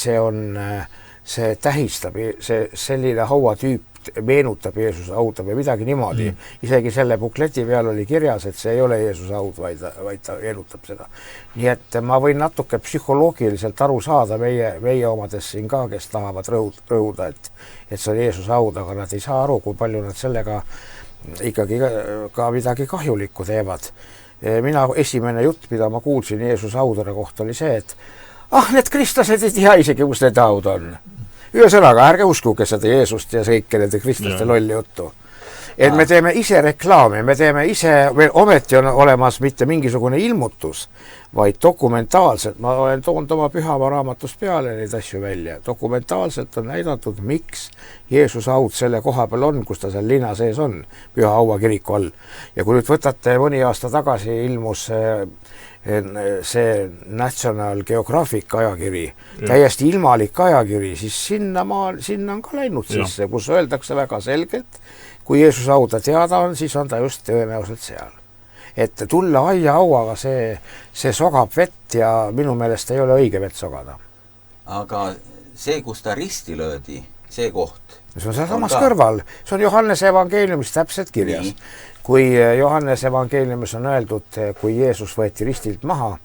[SPEAKER 2] see tähistab, see selline hauatüüp meenutab Jeesuse hauda või midagi niimoodi. Isegi selle bukleti peal oli kirjas, et see ei ole Jeesuse haud, vaid ta meenutab seda. Nii et ma võin natuke psühholoogiliselt aru saada meie omades siin ka, kes tahavad rõhuda, et see on Jeesuse haud, aga nad ei saa aru, kui palju nad sellega ikkagi ka midagi kahjulikku teevad. Mina esimene jutt, mida ma kuulsin Jeesuse haudade kohta, oli see, et need kristlased ei tea isegi, kus need haud on. Ühesõnaga, ärge uskuge seda Jeesust ja kõike nende kristlaste lolli juttu. Et me teeme ise reklaami, me teeme ise, ometi on olemas mitte mingisugune ilmutus, vaid dokumentaalselt, ma olen toonud oma Pühama raamatust peale neid asju välja, dokumentaalselt on näidatud, miks Jeesuse haud selle koha peal on, kus ta seal linna sees on, Püha Haua kiriku all. Ja kui nüüd võtate mõni aasta tagasi ilmus see National Geographic ajakiri, täiesti ilmalik ajakiri, siis sinna on ka läinud sisse, kus öeldakse väga selgelt, kui Jeesuse hauda teada on, siis on ta just tõenäoliselt seal. Et tulla aiahauaga, see sogab vett ja minu meelest ei ole õige vett sogada.
[SPEAKER 1] Aga see, kus ta risti löödi, see koht.
[SPEAKER 2] See on samas kõrval. See on Johannese evangeeliumis täpselt kirjas. Kui Johannese evangeeliumis on öeldud, kui Jeesus võeti ristilt maha,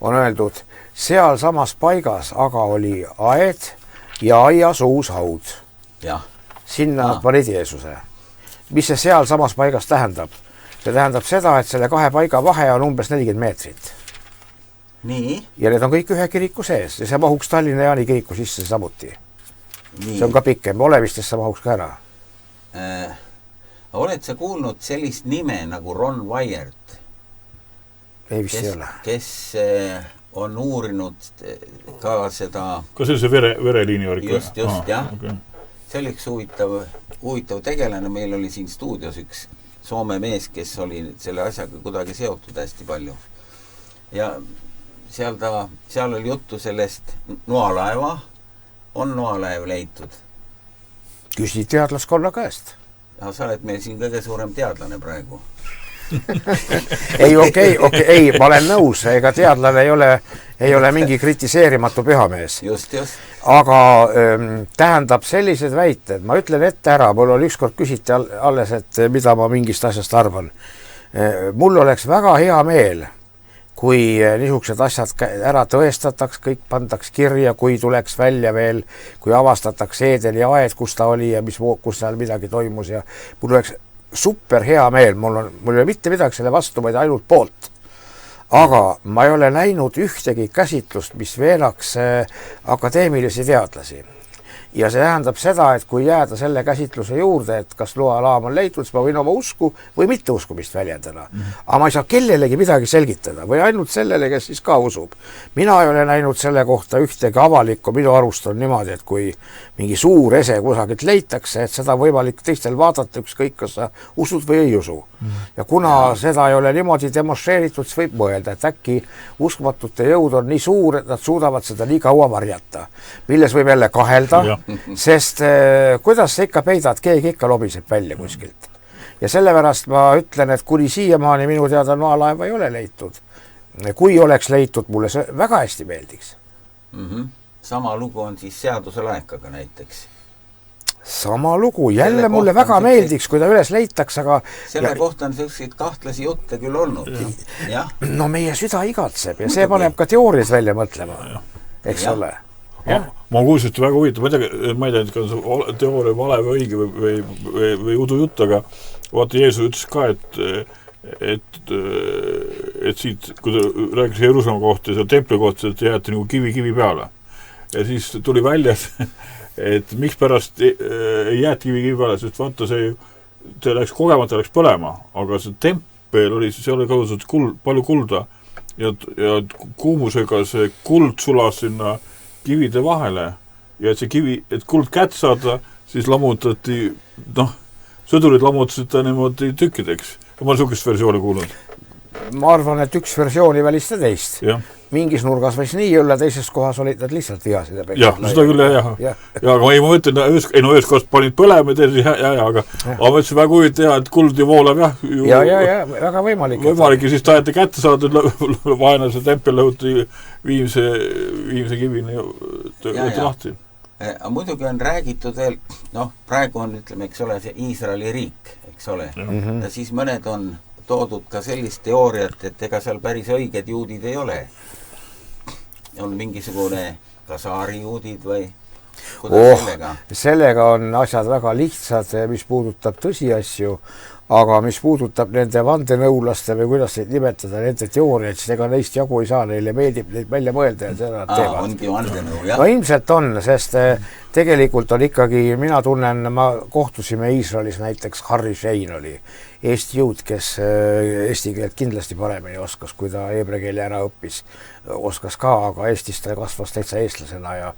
[SPEAKER 2] on öeldud, seal samas paigas aga oli aed ja aias uus haud. Sinna panid Jeesuse. Mis see seal samas paigas tähendab? See tähendab seda, et selle 2 paiga vahe on umbes 40 meetrit.
[SPEAKER 1] Nii?
[SPEAKER 2] Ja need on kõik ühe kiriku sees ja see mahuks Tallinna Jaani kiriku sisse samuti. Nii. See on ka pikem, olevistesse mahuks ka ära.
[SPEAKER 1] Oled sa kuulnud sellist nime nagu Ron Wyatt?
[SPEAKER 2] Ei vist ei ole.
[SPEAKER 1] Kes on uurinud ka seda...
[SPEAKER 3] Kas see vereliini värk?
[SPEAKER 1] Just, jah. Okay. See oli üks huvitav tegelane, meil oli siin stuudios üks Soome mees, kes oli selle asjaga kuidagi seotud hästi palju. Ja seal oli juttu sellest noalaeva, on noalaev leitud.
[SPEAKER 2] Küsi teadlaskonna käest.
[SPEAKER 1] sa oled meil siin kõige suurem teadlane praegu.
[SPEAKER 2] ei, ma olen nõus, ega teadlane ei ole mingi kritiseerimatu pühamees.
[SPEAKER 1] Just.
[SPEAKER 2] Aga tähendab sellised väited, ma ütlen ette ära, mul oli ükskord küsiti alles, et mida ma mingist asjast arvan. Mul oleks väga hea meel, kui niisugused asjad ära tõestataks, kõik pandaks kirja, kui tuleks välja veel, kui avastataks Eedeni aed, kus ta oli ja kus seal midagi toimus ja mul oleks super hea meel, mul ei ole mitte midagi selle vastu, vaid ainult poolt. Aga ma ei ole näinud ühtegi käsitlust, mis veenaks akadeemilisi teadlasi. Ja see tähendab seda, et kui jääda selle käsitluse juurde, et kas loalaam on leitud, siis ma võin oma usku või mitte uskumist väljendada. Aga ma ei saa kellelegi midagi selgitada või ainult sellele, kes siis ka usub. Mina ei ole näinud selle kohta ühtegi avalikku, minu arust on niimoodi, et kui mingi suur ese kusagilt leitakse, et seda võimalik teistel vaadata, ükskõik kas sa usud või ei usu. Ja kuna seda ei ole niimoodi demonstreeritud, siis võib mõelda, et äkki uskmatute jõud on nii suur, et nad suudavad seda nii kaua varjata, milles võib jälle kahelda, sest kuidas sa ikka peidad, keegi ikka lobiseb välja kuskilt. Ja sellepärast ma ütlen, et kuni siiamaani minu teada maalaeva ei ole leitud. Kui oleks leitud, mulle see väga hästi meeldiks.
[SPEAKER 1] Sama lugu on siis seaduse laekaga näiteks.
[SPEAKER 2] Sama lugu, jälle mulle väga meeldiks, kui ta üles leitaks, aga
[SPEAKER 1] selle kohta on selliseid kahtlasi jutte küll olnud. Ja.
[SPEAKER 2] No meie süda igatseb ja see paneb ka teoorias välja mõtlema, eks ole.
[SPEAKER 3] Ma kuulsin, et väga huvitav, ma ei tea, kas teooria vale või õige või udu jutt, aga vaata, Jeesus ütles ka, et siit, kui ta rääkis Jeruusalemma kohta ja seal templi kohta, et jäeti nagu kivi peale. Ja siis tuli välja, et miks pärast ei jäeti kivi peale, sest vaata, see läks kogemata, läks põlema, aga see tempel oli, see oli kaudselt palju kulda ja kuumusega see kuld sulas sinna kivide vahele ja et see kivi, et kuld kätt saada, siis lammutati, sõdurid lammutasid ta niimoodi tükkideks. Ma olen sukest versiooni kuulnud.
[SPEAKER 2] Ma arvan, et üks versiooni välista teist.
[SPEAKER 3] Ja.
[SPEAKER 2] Mingis nurgas võis nii olla, teises kohas olid nad lihtsalt vihasid.
[SPEAKER 3] Jah, seda küll, jah. Ja, aga ma mõtlen, ühes kohas panid põlema aga ma mõtlesin väga huvitav, et kuld ju voolab,
[SPEAKER 2] Ja, väga võimalik.
[SPEAKER 3] Võimalik, ja siis ta jäeti kätte saadud vaenlase tempel lõhuti viimse kivini lahti.
[SPEAKER 1] Muidugi on räägitud veel, praegu on, ütleme, eks ole, see Iisraeli riik, eks ole. Ja siis mõned on toodud ka sellist teooriat, et ega seal päris õiged juudid ei ole. On mingisugune kasaari juudid või kuidas sellega?
[SPEAKER 2] Sellega on asjad väga lihtsad, mis puudutab tõsiasju, aga mis puudutab nende vandenõulaste või kuidas neid nimetada, nende teooriaid, siis ega neist jagu ei saa, neile meeldib neid välja mõelda ja seda nad teevad.
[SPEAKER 1] Ongi vandenõu, jah?
[SPEAKER 2] No ilmselt on, sest tegelikult on ikkagi, mina tunnen, ma kohtusime Iisraelis näiteks Harry Shane oli Eesti jõud, kes eesti keelt kindlasti paremini oskas, kui ta heebrea keele ära õppis, oskas ka, aga Eestis ta kasvas täitsa eestlasena ja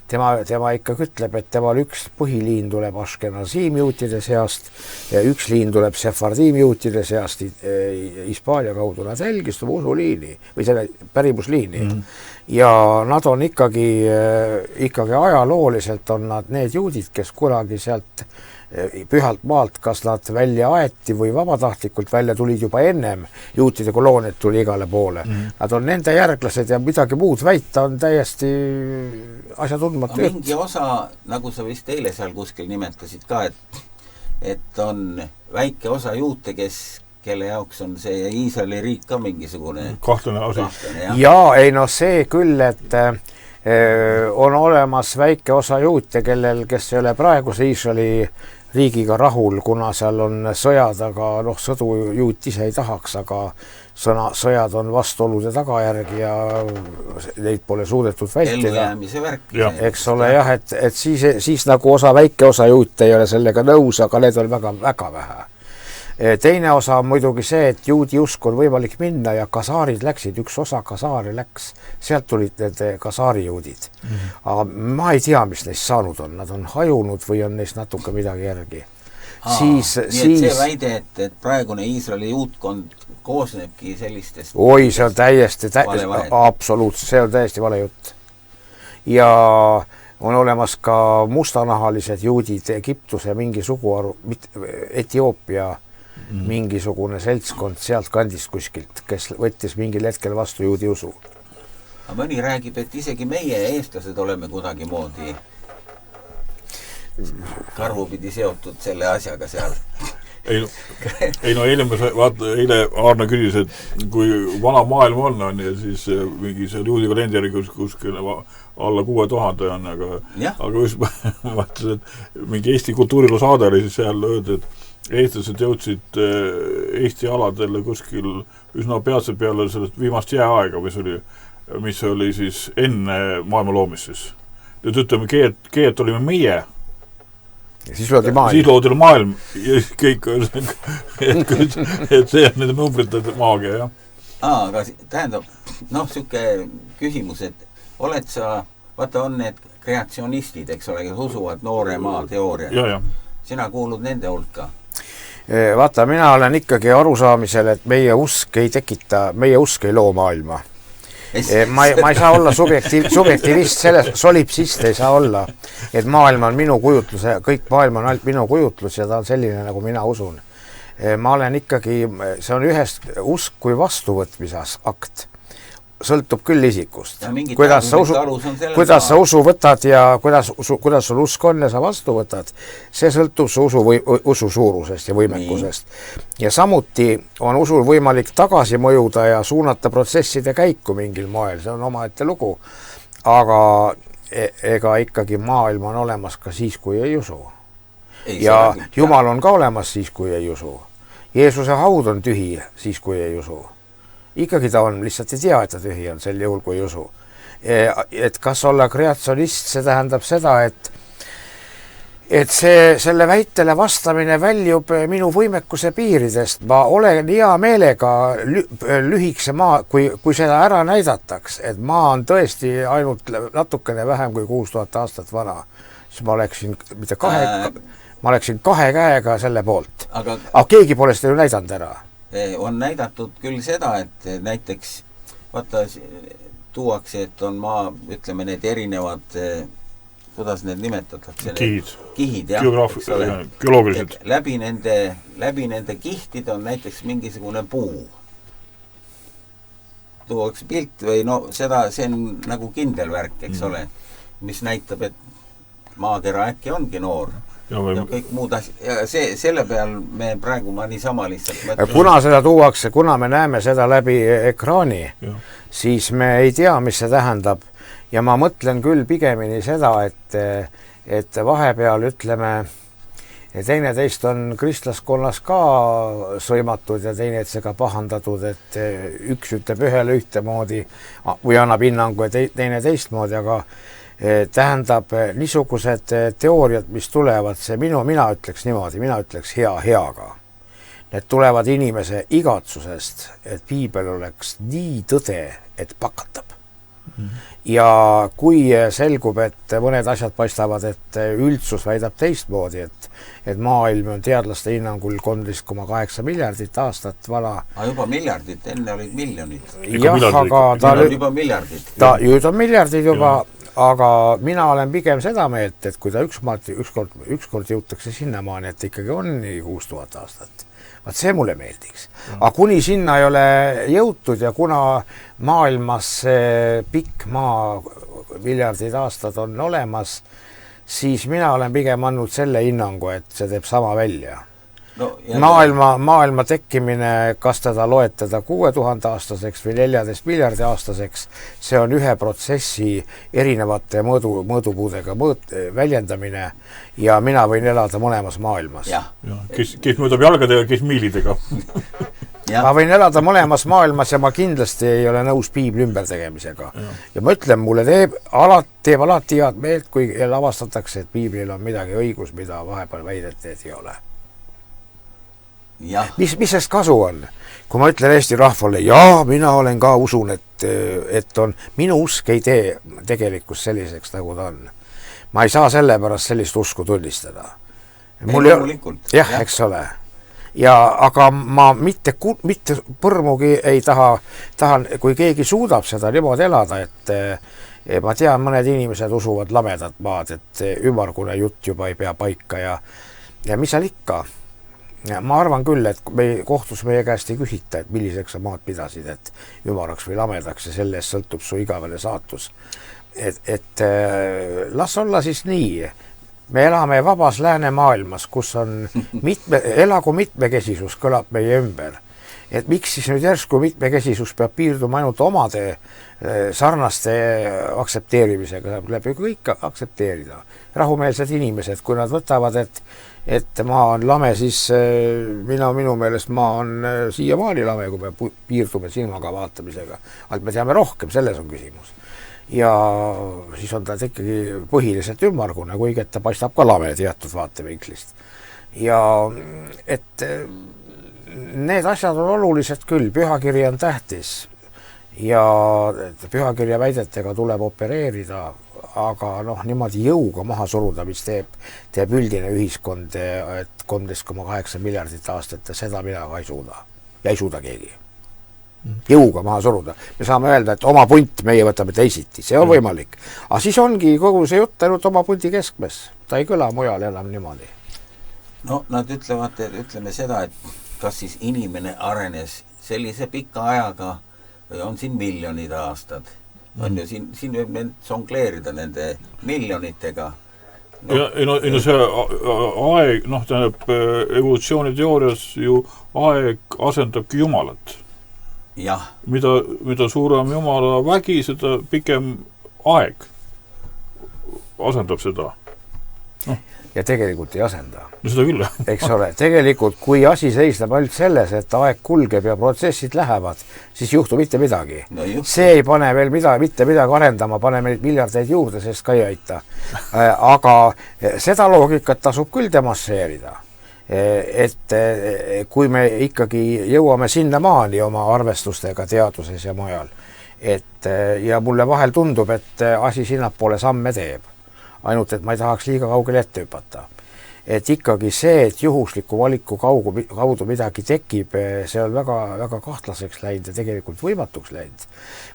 [SPEAKER 2] tema ikkagi ütleb, et temal üks põhiliin tuleb Ashkenazim juutide seast ja üks liin tuleb Sephardim juutide seast Hispaania kaudu. Nad jälgis oma usuliini või selle pärimusliini. Ja nad on ikkagi ajalooliselt on nad need juudid, kes kunagi sealt pühalt maalt, kas nad välja aeti või vabatahtlikult välja tulid juba ennem, juutide kolooniad tuli igale poole. Nad on nende järglased ja midagi muud väita on täiesti asja tundmatu.
[SPEAKER 1] Mingi osa, nagu sa vist eile seal kuskil nimetasid ka, et on väike osa juute, kelle jaoks on see Iisraeli riik ka mingisugune
[SPEAKER 3] kahtlane asi.
[SPEAKER 2] See küll, et on olemas väike osa juute, kes ei ole praeguse Iisraeli riigiga rahul, kuna seal on sõjad, aga sõdu juut ise ei tahaks, aga sõjad on vastuolude tagajärg ja neid pole suudetud vältida.
[SPEAKER 1] Ellujäämise värk.
[SPEAKER 2] Eks ole jah, et siis nagu väike osa juute ei ole sellega nõus, aga need on väga, väga vähe. Teine osa on muidugi see, et juudi usk on võimalik minna ja kasaarid läksid, üks osa kasaari läks, sealt tulid need kasaari juudid. Aga ma ei tea, mis neist saanud on, nad on hajunud või on neist natuke midagi järgi.
[SPEAKER 1] Nii et see väide, et praegune Iisraeli juutkond koosnebki sellistest
[SPEAKER 2] see on täiesti absoluutselt, see on täiesti vale jutt. Ja on olemas ka mustanahalised juudid, Egiptuse mingi suguharu, Etioopia mingisugune seltskond sealt kandist kuskilt, kes võttis mingil hetkel vastu juudi usu.
[SPEAKER 1] Aga mõni räägib, et isegi meie eestlased oleme kuidagi moodi karvupidi seotud selle asjaga seal.
[SPEAKER 3] Eile Aarne küsis, et kui vana maailm on ja siis mingi seal juudi kalenderi kuskil alla 6000 on, aga just vaatasin, et mingi Eesti kultuuriloo saade oli siis seal öeldi, et eestlased jõudsid Eesti aladele kuskil üsna peatselt peale sellest viimast jääaega, mis oli siis enne maailma loomist siis. Nüüd ütleme, keelt olime meie,
[SPEAKER 2] siis loodi maailm.
[SPEAKER 3] Siis loodi maailm ja kõik, et see on nende numbrite maagia, jah.
[SPEAKER 1] Aga tähendab, siuke küsimus, et oled sa, vaata on need kreatsionistid, eks ole, kes usuvad noore maa teooria.
[SPEAKER 3] Ja.
[SPEAKER 1] Sina kuulud nende hulka.
[SPEAKER 2] Vaata, mina olen ikkagi arusaamisel, et meie usk ei loo maailma. Ma ei saa olla subjektivist, solipsist ei saa olla, et maailm on minu kujutlus, kõik maailm on ainult minu kujutlus ja ta on selline, nagu mina usun. Ma olen ikkagi, see on ühest usk kui vastuvõtmise akt. Sõltub küll isikust. Kuidas sa usu võtad ja kuidas sul usk on ja sa vastu võtad, see sõltub su usu suurusest ja võimekusest. Ja samuti on usul võimalik tagasi mõjuda ja suunata protsesside käiku mingil moel, see on omaette lugu. Aga ega ikkagi maailm on olemas ka siis, kui ei usu. Ja Jumal on ka olemas siis, kui ei usu. Jeesuse haud on tühi siis, kui ei usu. Ikkagi ta on, lihtsalt ei tea, et ta tühi on sel juhul, kui ei usu. Et kas olla kreatsionist, see tähendab seda, et selle väitele vastamine väljub minu võimekuse piiridest. Ma olen hea meelega lühikse maa, kui seda ära näidataks, et maa on tõesti ainult natukene vähem kui 6000 aastat vana, siis ma oleksin kahe käega selle poolt. Aga keegi pole seda ju näidanud ära.
[SPEAKER 1] On näidatud küll seda, et näiteks vaata, tuuakse, et on maa, ütleme, need erinevad, kuidas need nimetatakse? Kihid, jah.
[SPEAKER 3] Geoloogiliselt.
[SPEAKER 1] Läbi nende kihtid on näiteks mingisugune puu. Tuuakse pilt või see on nagu kindel värk, eks ole, mis näitab, et maakera äkki ongi noor. Ja kõik muud asjad. Selle peal me praegu niisama lihtsalt mõtleme.
[SPEAKER 2] Kuna seda tuuakse, kuna me näeme seda läbi ekraani, siis me ei tea, mis see tähendab. Ja ma mõtlen küll pigemini seda, et vahepeal ütleme, teineteist on kristlaskonnas ka sõimatud ja teineteisega pahandatud, et üks ütleb ühele ühtemoodi või annab hinnangu ja teine teistmoodi, aga tähendab niisugused teooriad, mis tulevad, mina ütleks niimoodi, mina ütleks heaga. Need tulevad inimese igatsusest, et piibel oleks nii tõde, et pakatab. Ja kui selgub, et mõned asjad paistavad, et üldsus väidab teistmoodi, et maailm on teadlaste hinnangul 13,8 miljardit aastat vana.
[SPEAKER 1] Juba miljardit, enne olid miljonid.
[SPEAKER 2] Jah, aga ta
[SPEAKER 1] juba miljardid.
[SPEAKER 2] Nüüd on miljardid juba. Aga mina olen pigem seda meelt, et kui ta ükskord jõutakse sinnamaani, et ikkagi on 6000 aastat, vaat see mulle meeldiks. Aga kuni sinna ei ole jõutud ja kuna maailmas pikk maa miljardid aastad on olemas, siis mina olen pigem andnud selle hinnangu, et see teeb sama välja. Maailma tekkimine, kas teda loetada 6000 aastaseks või 14 miljardi aastaseks, see on ühe protsessi erinevate mõõdupuudega väljendamine ja mina võin elada mõlemas maailmas.
[SPEAKER 3] Kes mõõdab jalgadega, kes miilidega.
[SPEAKER 2] Ma võin elada mõlemas maailmas ja ma kindlasti ei ole nõus piibli ümbertegemisega. Ja ma ütlen, mulle teeb alati head meelt, kui avastatakse, et piiblil on midagi õigus, mida vahepeal väideti, et ei ole. Mis sest kasu on? Kui ma ütlen Eesti rahvale, mina olen ka usun, et on, minu usk ei tee tegelikult selliseks, nagu ta on. Ma ei saa selle pärast sellist usku tunnistada. Jah, eks ole. Aga ma mitte põrmugi ei tahan, kui keegi suudab seda niimoodi elada, ma tean, mõned inimesed usuvad lamedat maad, et ümmargune jutt juba ei pea paika ja mis seal ikka. Ma arvan küll, et kohtus meie käest ei küsita, et milliseks sa maad pidasid, et ümaraks või lamedaks ja selle eest sõltub su igavene saatus. Et las olla siis nii. Me elame vabas läänemaailmas, kus on elagu mitmekesisus kõlab meie ümber. Et miks siis nüüd järsku mitmekesisus peab piirduma ainult omade sarnaste aktsepteerimisega, läbi kõik aktsepteerida. Rahumeelsed inimesed, kui nad võtavad, et maa on lame, siis minu meelest maa on siiamaani lame, kui me piirdume silmaga vaatamisega. Aga me teame rohkem, selles on küsimus. Ja siis on ta ikkagi põhiliselt ümmargune, kuigi et ta paistab ka lame teatud vaatevinklist. Ja et need asjad on olulised küll, pühakiri on tähtis ja pühakirja väidetega tuleb opereerida, aga niimoodi jõuga maha suruda, mis teeb üldine ühiskond, et 13,8 miljardit aastat ja seda mina ka ei suuda. Ja ei suuda keegi. Jõuga maha suruda. Me saame öelda, et oma punt meie võtame teisiti, see on võimalik. Aga siis ongi kogu see jutt ainult oma punti keskmes. Ta ei kõla mujal enam niimoodi.
[SPEAKER 1] No nad ütleme seda, et kas siis inimene arenes sellise pika ajaga või on siin miljonid aastad. On ju, siin võib songleerida nende miljonitega.
[SPEAKER 3] No see aeg, tähendab evolutsiooniteoorias ju aeg asendabki Jumalat.
[SPEAKER 1] Jah.
[SPEAKER 3] Mida suurem Jumala vägi, seda pikem aeg asendab seda.
[SPEAKER 2] Ja tegelikult ei asenda.
[SPEAKER 3] No seda küll.
[SPEAKER 2] Eks ole, tegelikult kui asi seisneb ainult selles, et aeg kulgeb ja protsessid lähevad, siis juhtub mitte midagi.
[SPEAKER 1] No
[SPEAKER 2] see ei pane veel mitte midagi arendama, paneme neid miljardeid juurde, sest ka ei aita. Aga seda loogikat tasub küll demonstreerida. Et kui me ikkagi jõuame sinna maani oma arvestustega teaduses ja mujal, ja mulle vahel tundub, et asi sinnapoole samme teeb. Ainult, et ma ei tahaks liiga kaugele ette hüpata. Et ikkagi see, et juhusliku valiku kaudu midagi tekib, see on väga, väga kahtlaseks läinud ja tegelikult võimatuks läinud.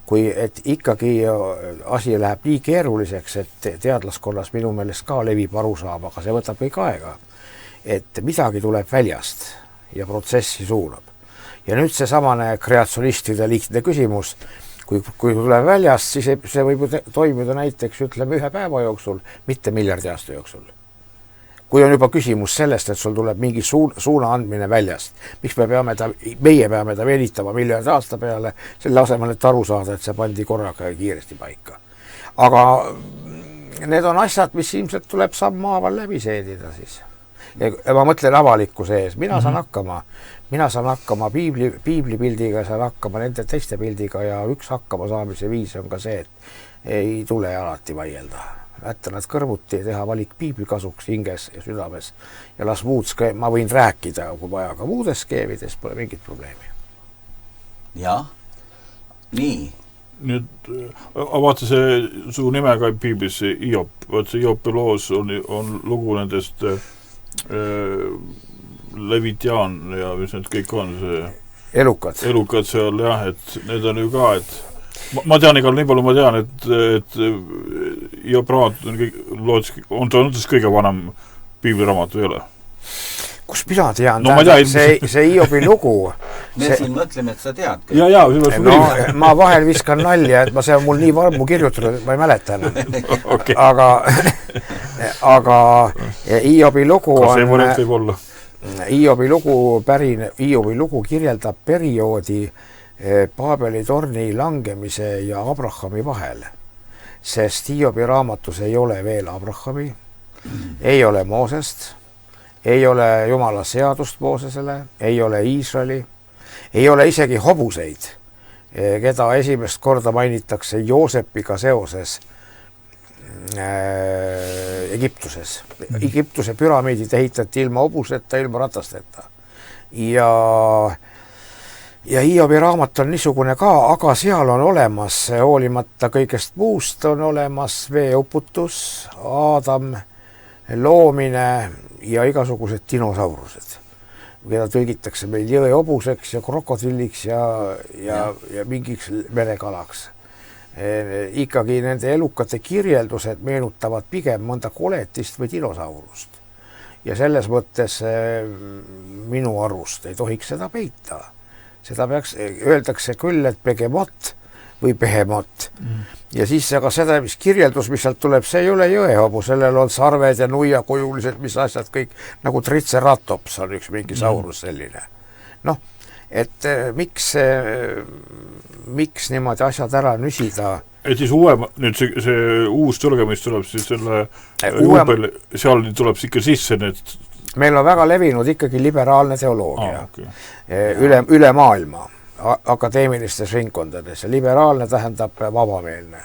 [SPEAKER 2] Kui et ikkagi asi läheb nii keeruliseks, et teadlaskonnas minu meelest ka levib arusaam, aga see võtab kõik aega. Et midagi tuleb väljast ja protsessi suunab. Ja nüüd see samane kreatsionistide lihtne küsimus, kui tuleb väljast, siis see võib toimida näiteks, ütleme, 1 päeva jooksul, mitte miljardi aasta jooksul. Kui on juba küsimus sellest, et sul tuleb mingi suuna andmine väljast, miks meie peame ta venitama miljardi aasta peale, selle asemel, et aru saada, et see pandi korraga kiiresti paika. Aga need on asjad, mis ilmselt tuleb sammhaaval läbi seedida siis. Ja ma mõtlen avalikkuse ees, mina saan hakkama piiblipildiga, saan hakkama nende teiste pildiga ja üks hakkama saamise viis on ka see, et ei tule alati vaielda. Jätta nad kõrvuti ja teha valik piibli kasuks hinges ja südames ja las ma võin rääkida, kui vaja, aga muudes skeemides pole mingit probleemi.
[SPEAKER 1] Jah, nii.
[SPEAKER 3] Nüüd, vaata see su nime ka piiblis Iop, vaata see Iopi loos on lugu nendest Levitiaan ja mis need kõik on see elukad seal jah, et need on ju ka, et ma tean igal nii palju, ma tean, et Iop raamat on ta kõige vanem piibliraamat või ole?
[SPEAKER 2] Kus mina tean, see Iobi lugu.
[SPEAKER 1] Me siin mõtleme, et sa tead.
[SPEAKER 3] Ja,
[SPEAKER 2] ma vahel viskan nalja, et see on mul nii varmu kirjutatud, et ma ei mäleta enam. Okay. Aga Iobi lugu on... Iobi lugu kirjeldab perioodi Paabeli torni langemise ja Abrahami vahel. Sest Iobi raamatus ei ole veel Abrahami, ei ole Moosest, ei ole Jumala seadust Moosesele, ei ole Iisraeli, ei ole isegi hobuseid, keda esimest korda mainitakse Joosepiga seoses Egiptuses. Egiptuse püramiidid ehitati ilma hobuseta, ilma ratasteta. Ja Iobi raamat on niisugune ka, aga seal on olemas, hoolimata kõigest muust, on olemas veeuputus, Aadam, loomine ja igasugused dinosaurused, keda tõlgitakse meil jõe hobuseks ja krokodilliks ja mingiks merekalaks. ikkagi nende elukate kirjeldused meenutavad pigem mõnda koletist või dinosaurust. Ja selles mõttes minu arust ei tohiks seda peita. Seda peaks, öeldakse küll, et begemot või behemot. Ja siis aga seda, mis kirjeldus, mis sealt tuleb, see ei ole jõehobu, sellel on sarved ja nuiakujulised, mis asjad kõik, nagu Triceratops on üks mingi saurus selline. Noh, et miks niimoodi asjad ära nüsida?
[SPEAKER 3] Et siis nüüd see uus tõlge, mis tuleb siis selle juubel, seal tuleb ikka sisse need...
[SPEAKER 2] Meil on väga levinud ikkagi liberaalne teoloogia üle maailma akadeemilistes ringkondades. Liberaalne tähendab vabameelne.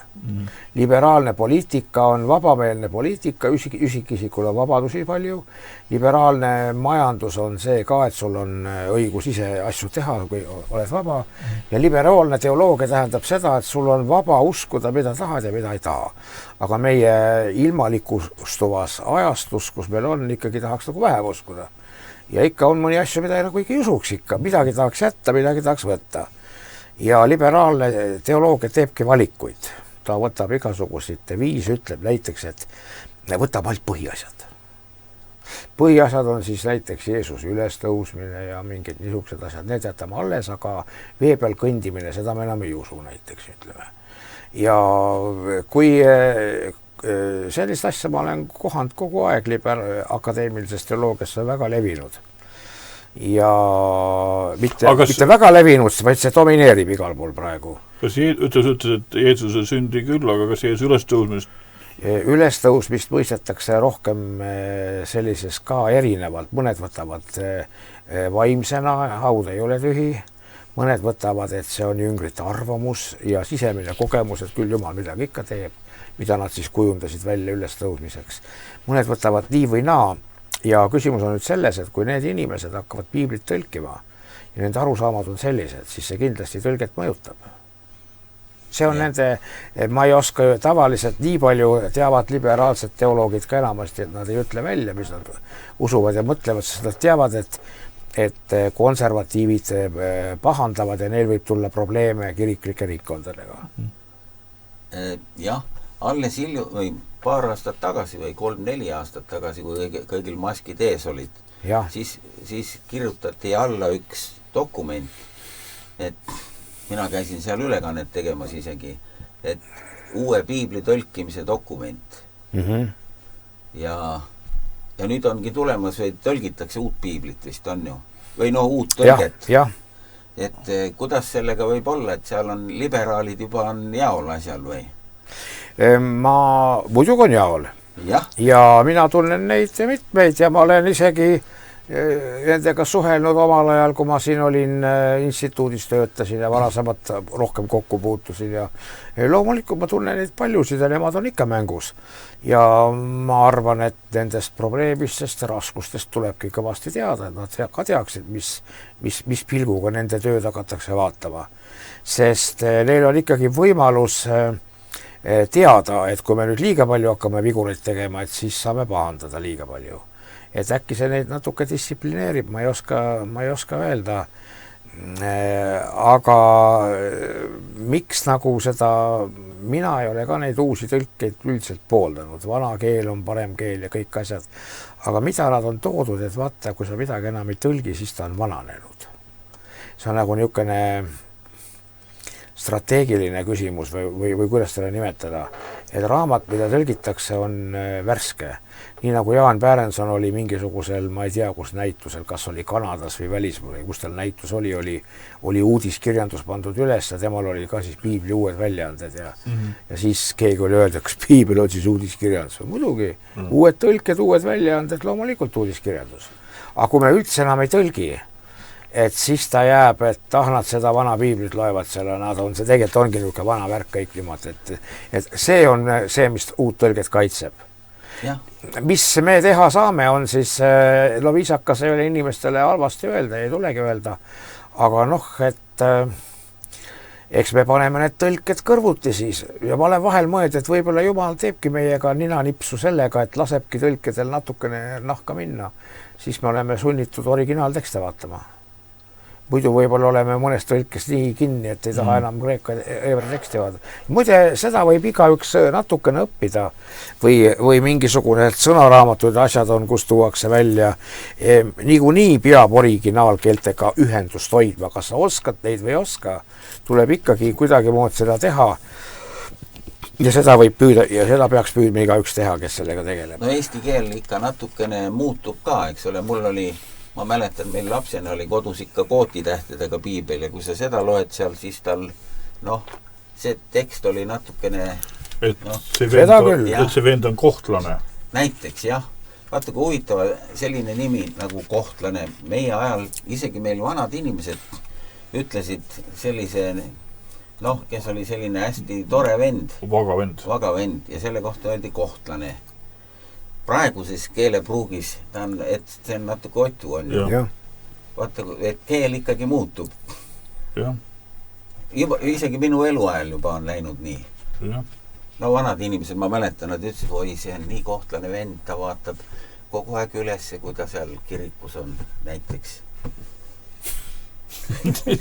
[SPEAKER 2] Liberaalne poliitika on vabameelne poliitika, üksikisikul on vabadusi palju. Liberaalne majandus on see ka, et sul on õigus ise asju teha, kui oled vaba. Ja liberaalne teoloogia tähendab seda, et sul on vaba uskuda, mida tahad ja mida ei taha. Aga meie ilmalikustuvas ajastus, kus meil on, ikkagi tahaks nagu vähe uskuda. Ja ikka on mõni asju, mida nagu ikka ei usuks ikka. Midagi tahaks jätta, midagi tahaks võtta. Ja liberaalne teoloogia teebki valikuid. Ta võtab igasuguseid viis, ütleb näiteks, et võtab ainult põhiasjad. Põhiasjad on siis näiteks Jeesuse ülestõusmine ja mingid niisugused asjad. Need jätame alles, aga vee peal kõndimine, seda me enam ei usu näiteks, ütleme. Ja kui... sellist asja ma olen kohanud kogu aeg akadeemilisest teoloogiast, on väga levinud. Ja mitte väga levinud, vaid see domineerib igal pool praegu.
[SPEAKER 3] Kas ütles, et Jeesuse sündi küll, aga kas Jeesuse ülestõusmist?
[SPEAKER 2] Ülestõusmist mõistetakse rohkem sellises ka erinevalt. Mõned võtavad vaimsena, haud ei ole tühi. Mõned võtavad, et see on jüngrite arvamus ja sisemine kogemus, et küll Jumal midagi ikka teeb, mida nad siis kujundasid välja ülestõusmiseks. Mõned võtavad nii või naa ja küsimus on nüüd selles, et kui need inimesed hakkavad piiblit tõlkima ja nende arusaamad on sellised, siis see kindlasti tõlget mõjutab. See on nende, ma ei oska tavaliselt nii palju teavad liberaalsed teoloogid ka enamasti, et nad ei ütle välja, mis nad usuvad ja mõtlevad, sest nad teavad, et konservatiivid pahandavad ja neil võib tulla probleeme kiriklike ringkondadega.
[SPEAKER 1] Jah, alles või paar aastat tagasi või 3-4 aastat tagasi, kui kõigil maskid ees olid, siis kirjutati alla üks dokument, et mina käisin seal ülekannet tegemas isegi, et uue piibli tõlkimise dokument. Ja nüüd ongi tulemas või tõlgitakse uut piiblit vist on ju, või uut tõlget. Et kuidas sellega võib olla, et seal on liberaalid juba on jaol asjal või?
[SPEAKER 2] Muidugi on jaol. Ja mina tunnen neid mitmeid ja ma olen isegi nendega suhelnud omal ajal, kui ma siin olin instituudis töötasin ja varasemat rohkem kokku puutusin ja loomulikult ma tunnen neid paljusid ja nemad on ikka mängus. Ja ma arvan, et nendest probleemistest ja raskustest tulebki kõvasti teada, et nad ka teaksid, mis pilguga nende tööd hakatakse vaatama. Sest neil on ikkagi võimalus teada, et kui me nüüd liiga palju hakkame vigureid tegema, et siis saame pahandada liiga palju. Et äkki see neid natuke distsiplineerib, ma ei oska öelda. Aga miks nagu seda, mina ei ole ka neid uusi tõlkeid üldiselt pooldanud. Vana keel on parem keel ja kõik asjad. Aga mida nad on toodud, et vaata, kui sa midagi enam ei tõlgi, siis ta on vananenud. See on nagu niisugune strateegiline küsimus või kuidas seda nimetada, et raamat, mida tõlgitakse, on värske. Nii nagu Jaan Pärenson oli mingisugusel, ma ei tea, kus näitusel, kas oli Kanadas või välismaal, kus tal näitus oli uudiskirjandus pandud üles ja temal oli ka siis piibli uued väljaanded ja siis keegi oli öelda, kas piibel on siis uudiskirjandus. Muidugi, uued tõlked, uued väljaanded, loomulikult uudiskirjandus. Aga kui me üldse enam ei tõlgi, et siis ta jääb, et nad seda vana piiblit loevad selle, see tegelikult ongi niisugune vana värk kõik niimoodi, et see on see, mis uut tõlget kaitseb. Mis me teha saame, on siis, viisakas ei ole inimestele halvasti öelda, ei tulegi öelda, aga et eks me paneme need tõlked kõrvuti siis ja ma olen vahel mõelnud, et võib-olla Jumal teebki meiega ninanipsu sellega, et lasebki tõlkedel natukene nahka minna, siis me oleme sunnitud originaaltekste vaatama. muidu võib-olla oleme mõnest tõlkest nii kinni, et ei taha enam kreeka heebrea teksti vaadata. Muide, seda võib igaüks natukene õppida või mingisugune sõnaraamatud asjad on, kus tuuakse välja. Niikuinii peab originaalkeeltega ühendust hoidma, kas sa oskad neid või oska, tuleb ikkagi kuidagi mood seda teha. Ja seda võib püüda ja seda peaks püüdma igaüks teha, kes sellega tegeleb.
[SPEAKER 1] No eesti keel ikka natukene muutub ka, eks ole, mul oli ma mäletan, meil lapsena oli kodus ikka kootitähtedega piibel ja kui sa seda loed seal, siis tal, see tekst oli natukene...
[SPEAKER 3] Et see vend on kohtlane.
[SPEAKER 1] Näiteks, jah. Vaata, kui huvitava selline nimi nagu kohtlane. Meie ajal, isegi meil vanad inimesed ütlesid sellise, kes oli selline hästi tore vend. Vaga vend. Ja selle kohta öeldi kohtlane. Praeguses keelepruugis et see on natuke otu on ju. Vaata, et keel ikkagi muutub. Isegi minu eluajal juba on läinud nii. No vanad inimesed, ma mäletan, nad ütlesid, oi, see on nii kohtlane vend, ta vaatab kogu aeg üles, kui ta seal kirikus on näiteks.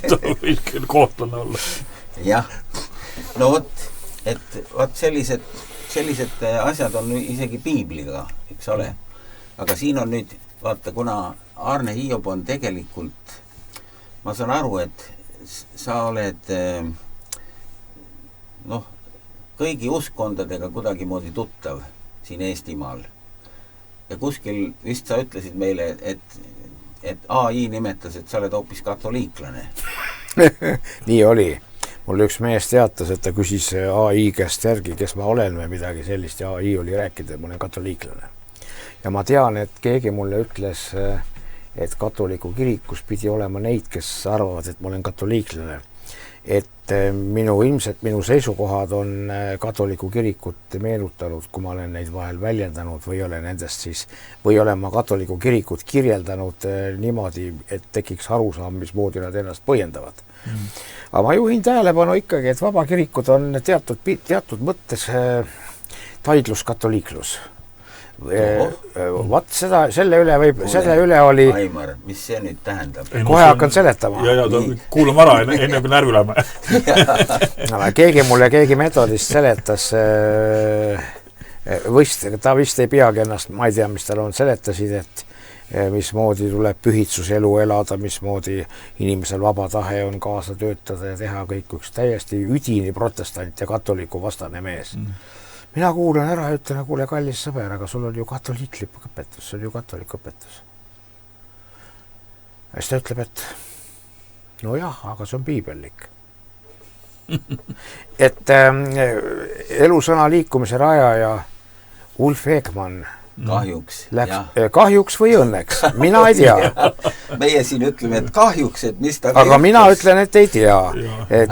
[SPEAKER 3] Ta võis küll kohtlane olla.
[SPEAKER 1] Jah. No vot sellised asjad on isegi piibliga, eks ole. Aga siin on nüüd, vaata, kuna Arne Hiob on tegelikult, ma saan aru, et sa oled kõigi uskondadega kuidagi moodi tuttav siin Eestimaal. Ja kuskil vist sa ütlesid meile, et AI nimetas, et sa oled hoopis katoliiklane.
[SPEAKER 2] Nii oli. Mul üks mees teatas, et ta küsis AI käest järgi, kes ma olen või midagi sellist ja AI oli rääkida, et ma olen katoliiklane. Ja ma tean, et keegi mulle ütles, et katoliku kirikus pidi olema neid, kes arvavad, et ma olen katoliiklane. Et minu seisukohad on katoliku kirikut meenutanud, kui ma olen neid vahel väljendanud või olen ma katoliku kirikut kirjeldanud niimoodi, et tekiks arusaam, mismoodi nad ennast põhjendavad. Aga ma juhin tähelepanu ikkagi, et vabakirikud on teatud mõttes taidluskatoliiklus. Vaat selle üle oli...
[SPEAKER 1] Aimar, mis see nüüd tähendab?
[SPEAKER 2] Kohe hakkan seletama.
[SPEAKER 3] Kuulame ära, enne kui närvi läheme.
[SPEAKER 2] Keegi metodist seletas, ta vist ei peagi ennast, ma ei tea, mis tal on, seletasid, et mismoodi tuleb pühitsuselu elada, mismoodi inimesel vaba tahe on kaasa töötada ja teha kõik üks täiesti üdini protestant ja katoliku vastane mees. Mina kuulan ära ja ütlen, kuule kallis sõber, aga sul on ju katoliiklik õpetus, see on ju katolik õpetus. Ja siis ta ütleb, et nojah, aga see on piibellik. Et elusõna liikumise rajaja Ulf Ekman kahjuks või õnneks, mina ei tea.
[SPEAKER 1] Meie siin ütleme, et kahjuks, et mis ta
[SPEAKER 2] aga mina ütlen, et ei tea.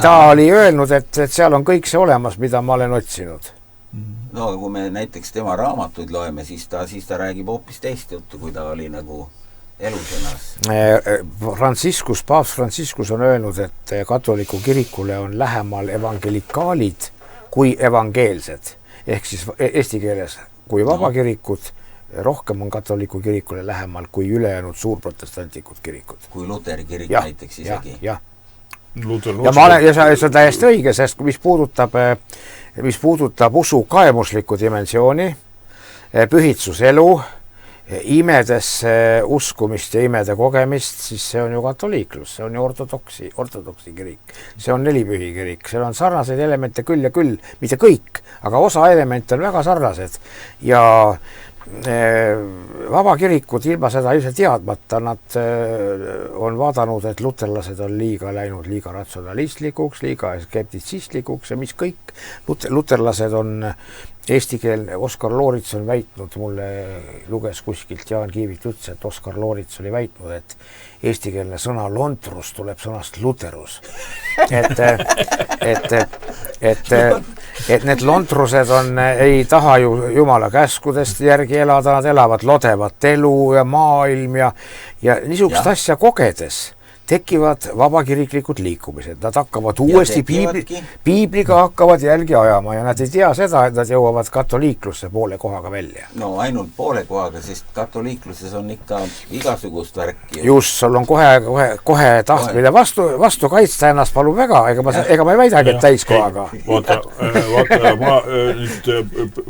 [SPEAKER 2] Ta oli öelnud, et seal on kõik see olemas, mida ma olen otsinud.
[SPEAKER 1] No aga kui me näiteks tema raamatuid loeme, siis ta räägib hoopis teist juttu, kui ta oli nagu elusõnas.
[SPEAKER 2] Paavst Franciscus on öelnud, et katoliku kirikule on lähemal evangelikaalid kui evangeelsed. Ehk siis eesti keeles kui vabakirikud, rohkem on katoliku kirikule lähemal kui ülejäänud suurprotestantlikud kirikud.
[SPEAKER 1] Kui Luteri kirik näiteks isegi.
[SPEAKER 2] Ja see on täiesti õige, sest mis puudutab usu kaemuslikku dimensiooni, pühitsuselu, imedesse uskumist ja imede kogemist, siis see on ju katoliiklus, see on ju ortodoksi kirik. See on nelipühi kirik, seal on sarnaseid elemente küll ja küll, mitte kõik, aga osa elemente on väga sarnased ja vabakirikud ilma seda ise teadmata, nad on vaadanud, et luterlased on läinud liiga ratsionalistlikuks, liiga skeptitsistlikuks ja mis kõik. Luterlased on eestikeelne, Oskar Loorits on väitnud, mulle luges kuskilt Jaan Kiivit ütles, et Oskar Loorits oli väitnud, et eestikeelne sõna lontrus tuleb sõnast luterus. Et need lontrused ei taha ju Jumala käskudest järgi elada, nad elavad lodevat elu ja maailm ja niisugust asja kogedes tekivad vabakiriklikud liikumised, nad hakkavad uuesti piibliga hakkavad jälgi ajama ja nad ei tea seda, et nad jõuavad katoliiklusse poole kohaga välja.
[SPEAKER 1] No ainult poole kohaga, sest katoliikluses on ikka igasugust värki.
[SPEAKER 2] Just, sul on kohe tahtmine vastu kaitsta ennast, palun väga, ega ma ei väidagi, et täiskohaga.
[SPEAKER 3] Vaata, ma nüüd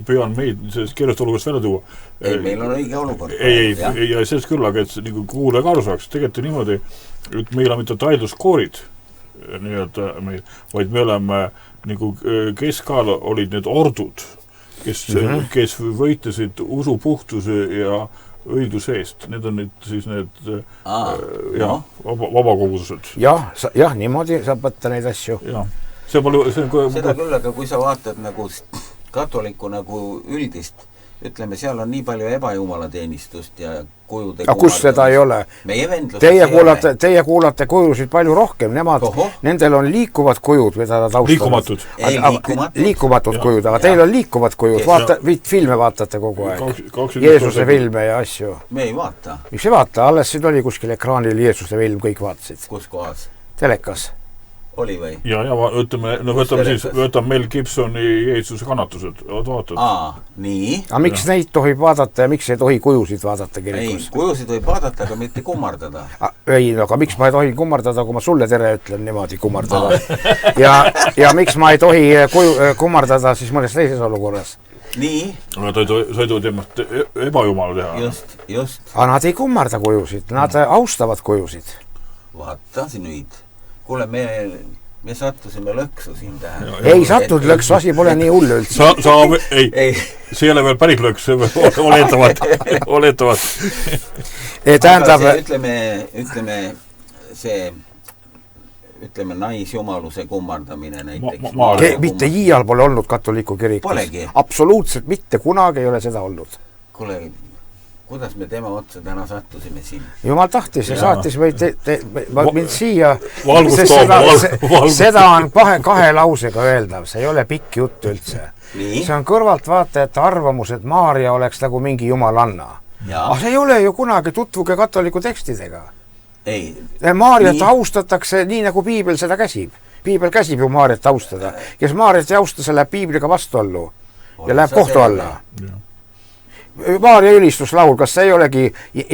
[SPEAKER 3] püüan meid sellest keelest olukorrast välja tuua.
[SPEAKER 1] Ei, meil on õige olukord.
[SPEAKER 3] Ei, sellest küll, aga et nagu kuule ka aru saaks, tegelikult niimoodi, et meil on mitte taidluskoorid, vaid me oleme nagu keskajal olid need ordud, kes võitlesid usu puhtuse ja õiguse eest. Need on nüüd siis need vabakogudused.
[SPEAKER 2] Jah, niimoodi saab võtta neid asju.
[SPEAKER 1] Seda küll, aga kui sa vaatad nagu katoliku nagu üldist, ütleme, seal on nii palju ebajumalateenistust ja kujude
[SPEAKER 2] kus seda ei ole? Teie kuulate kujusid palju rohkem, nendel on liikuvad kujud, mida nad austavad. Liikumatud kujud, aga teil on liikuvad kujud, filme vaatate kogu aeg. Jeesuse filme ja asju.
[SPEAKER 1] Me ei vaata.
[SPEAKER 2] Miks ei vaata? Alles siin oli kuskil ekraanil Jeesuse film, kõik vaatasid.
[SPEAKER 1] Kus kohas?
[SPEAKER 2] Telekas.
[SPEAKER 1] Oli või?
[SPEAKER 3] Ja võtame Mel Gibsoni Jeesuse kannatused. Vaatad.
[SPEAKER 1] Nii.
[SPEAKER 2] Aga miks neid tohib vaadata ja miks ei tohi kujusid vaadata kirikus?
[SPEAKER 1] Ei, kujusid võib vaadata, aga mitte kummardada.
[SPEAKER 2] Ei, aga miks ma ei tohi kummardada, kui ma sulle tere ütlen niimoodi kummardada? Ja miks ma ei tohi kummardada siis mõnes teises olukorras?
[SPEAKER 1] Nii.
[SPEAKER 3] Aga sa ei tohi temast ebajumala teha.
[SPEAKER 1] Just.
[SPEAKER 2] Aga nad ei kummarda kujusid, nad austavad kujusid.
[SPEAKER 1] Vaata siin nüüd. Kuule, me sattusime lõksu siin tähe.
[SPEAKER 2] Ei sattud lõksu, asi pole nii hull üldse.
[SPEAKER 3] See ei ole veel päris lõks, oletavad. Ütleme naisjumaluse kummardamine näiteks.
[SPEAKER 2] Mitte iial pole olnud katoliku kirikus.
[SPEAKER 1] Polegi.
[SPEAKER 2] Absoluutselt mitte kunagi ei ole seda olnud.
[SPEAKER 1] Kuule, kuidas me tema otsa täna sattusime siin?
[SPEAKER 2] Jumal tahtis ja saatis mind siia. Seda on kahe lausega öeldav, see ei ole pikk jutt üldse. See on kõrvalt vaatajate arvamus, et Maaria oleks nagu mingi jumalanna. Aga see ei ole ju kunagi tutvuge katoliku tekstidega. Maariat austatakse nii, nagu Piibel seda käsib. Piibel käsib ju Maariat austada. Kes Maariat ei austa, see läheb Piibliga vastuollu ja läheb kohtu alla. Maaria ülistuslaul, kas see ei olegi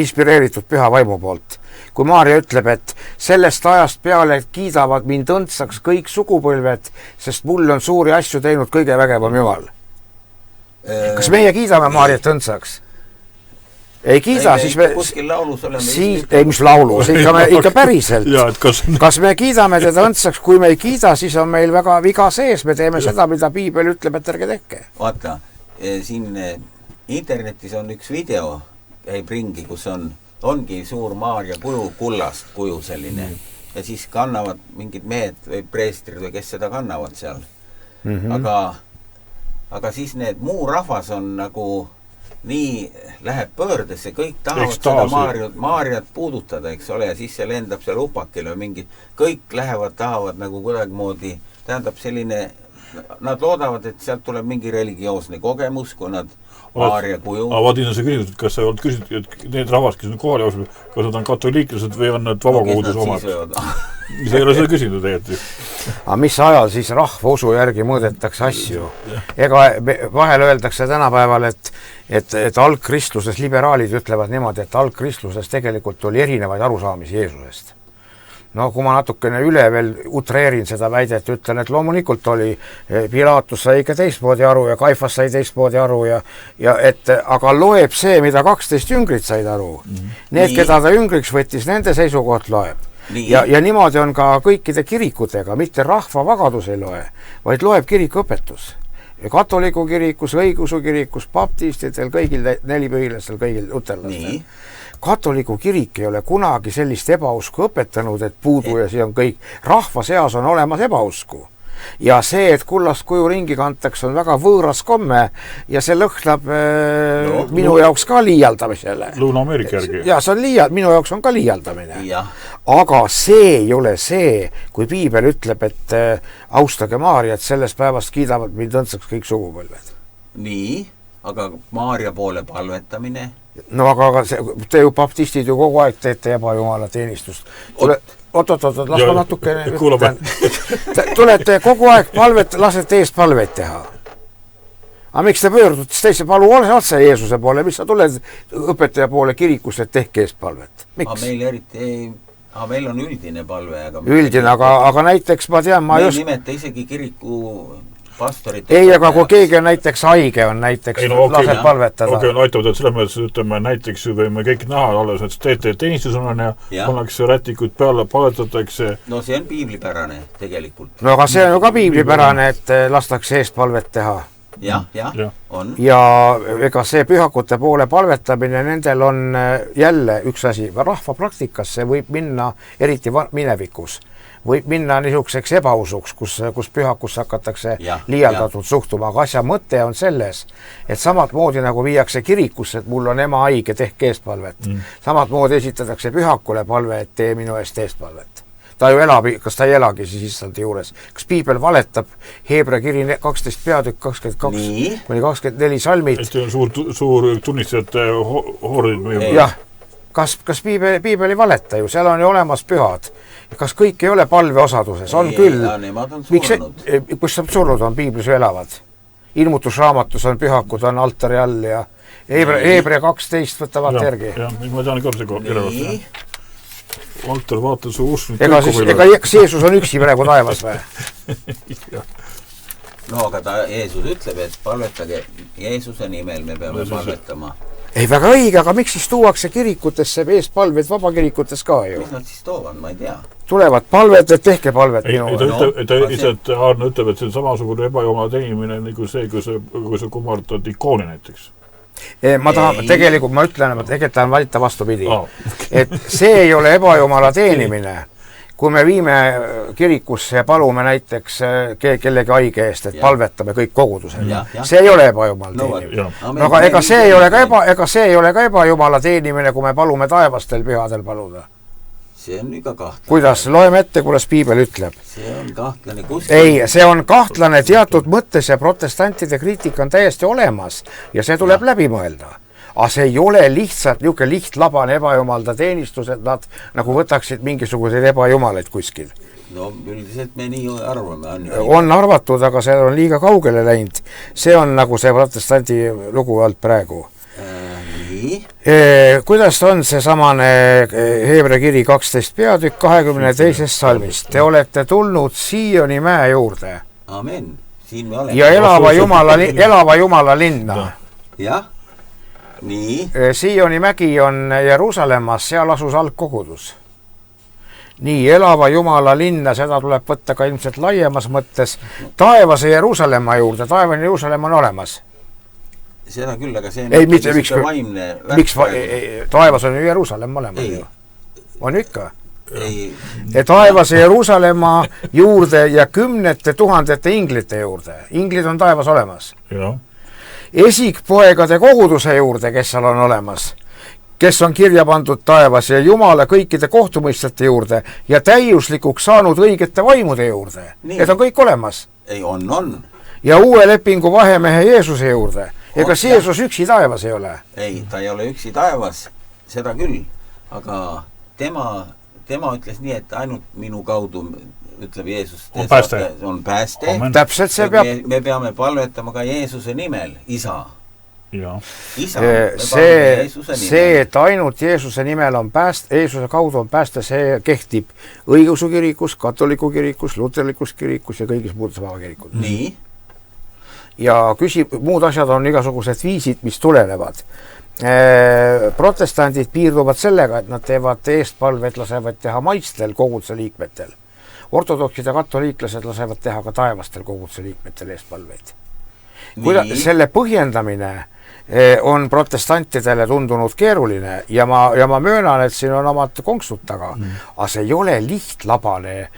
[SPEAKER 2] inspireeritud püha vaimu poolt? Kui Maaria ütleb, et sellest ajast peale kiidavad mind õndsaks kõik sugupõlved, sest mul on suuri asju teinud kõige vägevam Jumal. Kas meie kiidame Maariat õndsaks? Ei kiida, siis me...
[SPEAKER 1] Kuskil laulus oleme...
[SPEAKER 2] Ei, mis laulus, ikka päriselt. Kas me kiidame teda õndsaks, kui me ei kiida, siis on meil väga viga sees, me teeme seda, mida Piibel ütleb, et ärge tehke.
[SPEAKER 1] Vaata, siin... Internetis on üks video, käib ringi, kus ongi suur Maaria kuju, kullast kuju selline. Ja siis kannavad mingid mehed või preestrid või kes seda kannavad seal. Aga siis need muu rahvas on nagu nii läheb pöördesse, kõik tahavad seda Maariat puudutada, eks ole, ja siis see lendab seal upakile või mingi, kõik tahavad nagu kuidagimoodi, tähendab selline, nad loodavad, et sealt tuleb mingi religioosne kogemus, kui nad Maaria kuju.
[SPEAKER 3] Vaadin see küsimus, et kas sa oled küsinud, et need rahvas, kes on kohal jooksnud, kas nad on katoliiklased või on nad vabakogudus omad? Sa ei ole seda küsinud tegelikult.
[SPEAKER 2] Aga mis ajal siis rahva usu järgi mõõdetakse asju? Ega vahel öeldakse tänapäeval, et algkristluses liberaalid ütlevad niimoodi, et algkristluses tegelikult oli erinevaid arusaamisi Jeesusest. No kui ma natukene üle veel utreerin seda väidet, ütlen, et loomulikult oli Pilatus sai ikka teistmoodi aru ja Kaifas sai teistmoodi aru aga loeb see, mida 12 jüngrit said aru. Need, keda ta jüngriks võttis, nende seisukoht loeb. Ja niimoodi on ka kõikide kirikutega, mitte rahva vagadus ei loe, vaid loeb kirikuõpetus. Katoliku kirikus, õigeusu kirikus, baptistidel, kõigil nelipühilastel, kõigil luterlastel. Katoliku kirik ei ole kunagi sellist ebausku õpetanud, et puudu ja see on kõik. Rahva seas on olemas ebausku. Ja see, et kullast kuju ringi kantakse, on väga võõras komme ja see lõhnab minu jaoks ka liialdamisele.
[SPEAKER 3] Lõuna-Ameerika järgi.
[SPEAKER 2] Ja see on minu jaoks on ka liialdamine. Aga see ei ole see, kui Piibel ütleb, et austage Maariat, sellest päevast kiidavad mind õndsaks kõik sugupõlved.
[SPEAKER 1] Nii, aga Maaria poole palvetamine...
[SPEAKER 2] No aga te ju baptistid ju kogu aeg teete ebajumala teenistust. oot, las ma natukene
[SPEAKER 3] ütlen.
[SPEAKER 2] Tulete kogu aeg palvet, lasete eest palveid teha. Aga miks te pöördute teise palu otse Jeesuse poole, mis sa tuled õpetaja poole kirikusse, et tehke eest palvet? Miks?
[SPEAKER 1] Meil on üldine palve.
[SPEAKER 2] Üldine, aga näiteks ma tean,
[SPEAKER 1] me ei nimeta isegi kiriku pastorit.
[SPEAKER 2] Ei, aga kui keegi on näiteks haige, on näiteks laseb palvetada.
[SPEAKER 3] Okei, no aitavad, et selles mõttes, ütleme, näiteks võime kõik näha alles, et teete teenistus on ja pannakse rätikud peale, palvetatakse.
[SPEAKER 1] No see on piiblipärane tegelikult.
[SPEAKER 2] No aga see on ju ka piiblipärane, et lastakse eest palvet teha.
[SPEAKER 1] Jah, on.
[SPEAKER 2] Ja ega see pühakute poole palvetamine, nendel on jälle üks asi, rahva praktikasse võib minna, eriti minevikus, võib minna niisuguseks ebausuks, kus pühakusse hakatakse liialdatud suhtuma, aga asja mõte on selles, et samad moodi nagu viiakse kirikusse, et mul on ema haige, tehke eestpalvet. Samad moodi esitatakse pühakule palve, et tee minu eest palvet. Ta ju elab, kas ta ei elagi siis issandi juures. Kas piibel valetab Heebra kiri 12 peatükk 22 kuni 24 salmid?
[SPEAKER 3] Et on suur tunnistajate hoorid.
[SPEAKER 2] Jah, kas piibel ei valeta ju, seal on ju olemas pühad. Kas kõik ei ole palve osaduses? On küll.
[SPEAKER 1] Nemad on surnud.
[SPEAKER 2] Kus surnud on, piiblis ju elavad? Ilmutusraamatus on pühakud, on altari all ja Heebra 12 võtavad järgi.
[SPEAKER 3] Jah, ma tean ka see elevast. Altar vaata su usk.
[SPEAKER 2] Ega Jeesus on üksi praegu taevas või?
[SPEAKER 1] No aga Jeesus ütleb, et palvetage Jeesuse nimel, me peame palvetama.
[SPEAKER 2] Ei, väga õige, aga miks siis tuuakse kirikutesse eespalveid vabakirikutes ka ju?
[SPEAKER 1] Mis nad siis toovad, ma ei tea.
[SPEAKER 2] Tulevad palvet, et tehke palvet.
[SPEAKER 3] Aarne ütleb, et see on samasugune ebajumala teenimine nagu see, kui sa kummardad ikooni näiteks.
[SPEAKER 2] Ma tahan, tegelikult ma ütlen, et tegelikult on valita vastupidi. Et see ei ole ebajumala teenimine, kui me viime kirikusse ja palume näiteks kellegi haige eest, et palvetame kõik kogudused. See ei ole ebajumala teenimine. Aga ega see ei ole ka ebajumala teenimine, kui me palume taevastel pühadel paluda.
[SPEAKER 1] See on ikka kahtlane.
[SPEAKER 2] Kuidas? Loeme ette, kuidas piibel ütleb.
[SPEAKER 1] See on kahtlane kuskil.
[SPEAKER 2] Ei, see on kahtlane teatud mõttes ja protestantide kriitika on täiesti olemas ja see tuleb läbi mõelda. Aga see ei ole lihtsalt niisugune lihtlabane ebajumalda teenistus, et nad nagu võtaksid mingisuguseid ebajumalaid kuskil.
[SPEAKER 1] No üldiselt me nii arvame.
[SPEAKER 2] On arvatud, aga see on liiga kaugele läinud. See on nagu see protestanti lugu alt praegu. Kuidas on see samane Heebra kiri 12 peatükk 22. salmist? Te olete tulnud Sioni mäe juurde.
[SPEAKER 1] Amen. Siin me oleme.
[SPEAKER 2] Ja elava Jumala linna.
[SPEAKER 1] Jah. Nii.
[SPEAKER 2] Sioni mägi on Jeruusalemmas, seal asus algkogudus. Nii, elava Jumala linna, seda tuleb võtta ka ilmselt laiemas mõttes. Taevase Jeruusalemma juurde, taevane Jeruusalemm on olemas.
[SPEAKER 1] Seda küll, aga see
[SPEAKER 2] on vaimne taevas on ju Jeruusalem olemas. On ikka. Taevase Jeruusalemma juurde ja 10 000 inglite juurde. Inglid on taevas olemas. Esikpoegade koguduse juurde, kes seal on olemas, kes on kirja pandud taevas ja Jumala kõikide kohtumõistjate juurde ja täiuslikuks saanud õigete vaimude juurde. Need on kõik olemas.
[SPEAKER 1] Ei, on.
[SPEAKER 2] Ja uue lepingu vahemehe Jeesuse juurde. Ega Jeesus üksi taevas ei ole?
[SPEAKER 1] Ei, ta ei ole üksi taevas, seda küll. Aga tema ütles nii, et ainult minu kaudu, ütleb Jeesus, on pääste.
[SPEAKER 2] Täpselt see peab.
[SPEAKER 1] Me peame palvetama ka Jeesuse nimel, isa.
[SPEAKER 2] See, et ainult Jeesuse nimel on Jeesuse kaudu on pääste, see kehtib õigeusu kirikus, katoliku kirikus, luterlikus kirikus ja kõigis muudes vabakirikud.
[SPEAKER 1] Nii.
[SPEAKER 2] Ja muud asjad on igasugused viisid, mis tulenevad. Protestandid piirduvad sellega, et nad teevad eestpalvet, lasevad teha maistel koguduse liikmetel. Ortodoksid ja katoliiklased lasevad teha ka taevastel koguduse liikmetel eestpalveid. Selle põhjendamine on protestantidele tundunud keeruline ja ma möönan, et siin on omad konksud taga. Aga see ei ole lihtlabane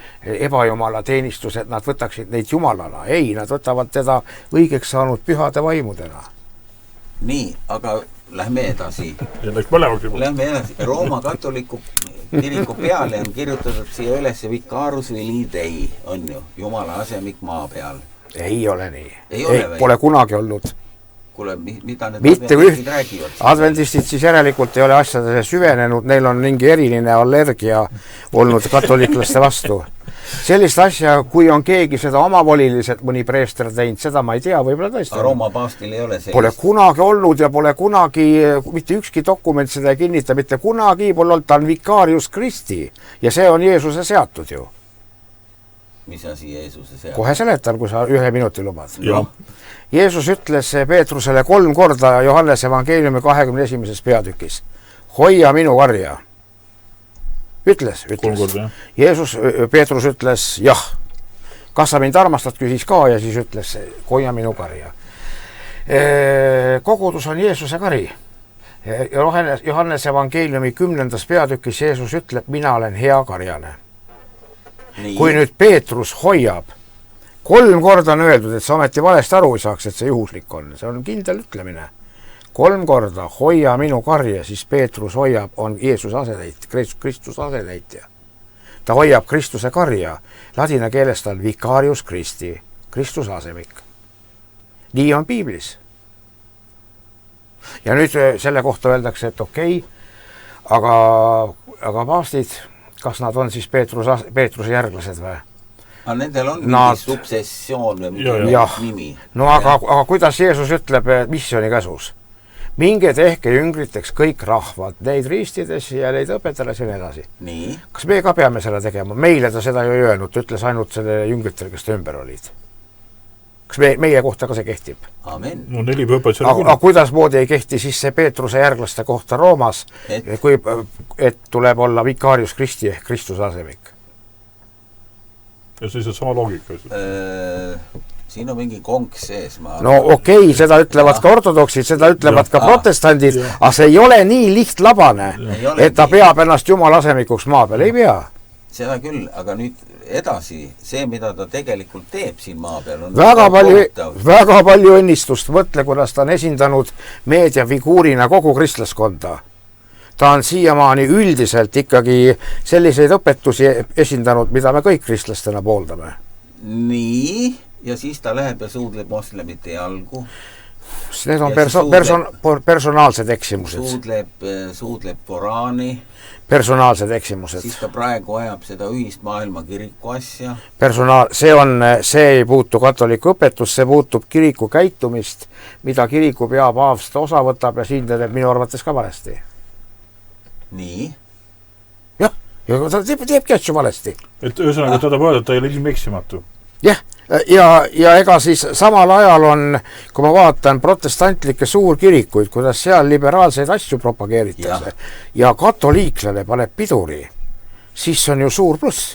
[SPEAKER 2] ebajumala teenistus, et nad võtaksid neid jumalana. Ei, nad võtavad teda õigeks saanud pühade vaimudena.
[SPEAKER 1] Nii, aga lähme edasi.
[SPEAKER 3] Lähme
[SPEAKER 1] edasi. Rooma katoliku kiriku peale on kirjutatud siia üles Vicarus Filii Dei, on ju, Jumala asemik maa peal.
[SPEAKER 2] Ei ole nii. Pole kunagi olnud.
[SPEAKER 1] kuule, mida need
[SPEAKER 2] mitte
[SPEAKER 1] adventistid räägivad?
[SPEAKER 2] Adventistid siis järelikult ei ole asjadele süvenenud, neil on mingi eriline allergia olnud katoliklaste vastu. Sellist asja, kui on keegi seda omavoliliselt mõni preester teinud, seda ma ei tea, võib-olla tõesti.
[SPEAKER 1] Rooma paavstil ei ole sellist.
[SPEAKER 2] Pole kunagi olnud ja pole kunagi, mitte ükski dokument seda ei kinnita, mitte kunagi pole olnud, ta on vicarius Christi ja see on Jeesuse seatud ju.
[SPEAKER 1] Mis asi Jeesuse seatud?
[SPEAKER 2] Kohe seletan, kui sa 1 minuti lubad.
[SPEAKER 3] Ja.
[SPEAKER 2] Jeesus ütles Peetrusele 3 korda Johannese evangeeliumi 21. peatükis. Hoia minu karja. Ütles.
[SPEAKER 3] 3 korda, jah.
[SPEAKER 2] Jeesus, Peetrus ütles jah. Kas sa mind armastad, küsis ka ja siis ütles hoia minu karja. Kogudus on Jeesuse kari. Johannese evangeeliumi 10. peatükis Jeesus ütleb, mina olen hea karjane.
[SPEAKER 1] Nii.
[SPEAKER 2] Kui nüüd Peetrus hoiab, 3 korda on öeldud, et sa ometi valesti aru ei saaks, et see juhuslik on. See on kindel ütlemine. 3 korda hoia minu karja, siis Peetrus hoiab, on Jeesuse asetäitja, Kristuse asetäitja. Ta hoiab Kristuse karja. Ladina keeles ta on vicarius Christi, Kristuse asemik. Nii on piiblis. Ja nüüd selle kohta öeldakse, et okei, aga paavstid, kas nad on siis Peetruse järglased või?
[SPEAKER 1] Aga nendel on mingi subsessioon või mingi nimi.
[SPEAKER 2] No aga kuidas Jeesus ütleb missiooni käsus? Minge tehke jüngriteks kõik rahvad, neid riistides ja neid õpetades ja nii edasi.
[SPEAKER 1] Nii.
[SPEAKER 2] Kas me ka peame seda tegema? Meile ta seda ju ei öelnud, ta ütles ainult selle jüngritele, kes ta ümber olid. Kas meie kohta ka see kehtib?
[SPEAKER 1] Amen.
[SPEAKER 3] No 4 pööpad seal
[SPEAKER 2] aga kuidas moodi ei kehti siis see Peetruse järglaste kohta Roomas, et tuleb olla vicarius Christi ehk Kristuse asemik?
[SPEAKER 3] Ja siis on sama loogika.
[SPEAKER 1] Siin on mingi konks sees.
[SPEAKER 2] No okei, seda ütlevad ka ortodoksid, seda ütlevad ka protestandid, aga see ei ole nii lihtlabane, et ta peab ennast Jumala asemikuks maa peal, ei pea.
[SPEAKER 1] Seda küll, aga nüüd edasi, see, mida ta tegelikult teeb siin maa peal, on
[SPEAKER 2] väga palju õnnistust. Mõtle, kuidas ta on esindanud meediafiguurina kogu kristlaskonda. Ta on siiamaani üldiselt ikkagi selliseid õpetusi esindanud, mida me kõik kristlastena pooldame.
[SPEAKER 1] Nii, ja siis ta läheb ja suudleb moslemite jalgu.
[SPEAKER 2] Need on personaalsed eksimused.
[SPEAKER 1] Suudleb Koraani.
[SPEAKER 2] Personaalsed eksimused.
[SPEAKER 1] Siis ta praegu ajab seda ühist maailma kiriku asja.
[SPEAKER 2] See ei puutu katoliku õpetus, see puutub kiriku käitumist, mida kiriku peapaavst osa võtab ja siin teeb minu arvates ka valesti.
[SPEAKER 1] Nii?
[SPEAKER 2] Jah, ja ta teebki asju valesti.
[SPEAKER 3] Et ühesõnaga ta tahab öelda, et ta ei ole ilmeksimatu.
[SPEAKER 2] Jah, ja ega siis samal ajal on, kui ma vaatan protestantlikke suurkirikuid, kuidas seal liberaalseid asju propageeritakse ja katoliiklane paneb piduri, siis on ju suur pluss.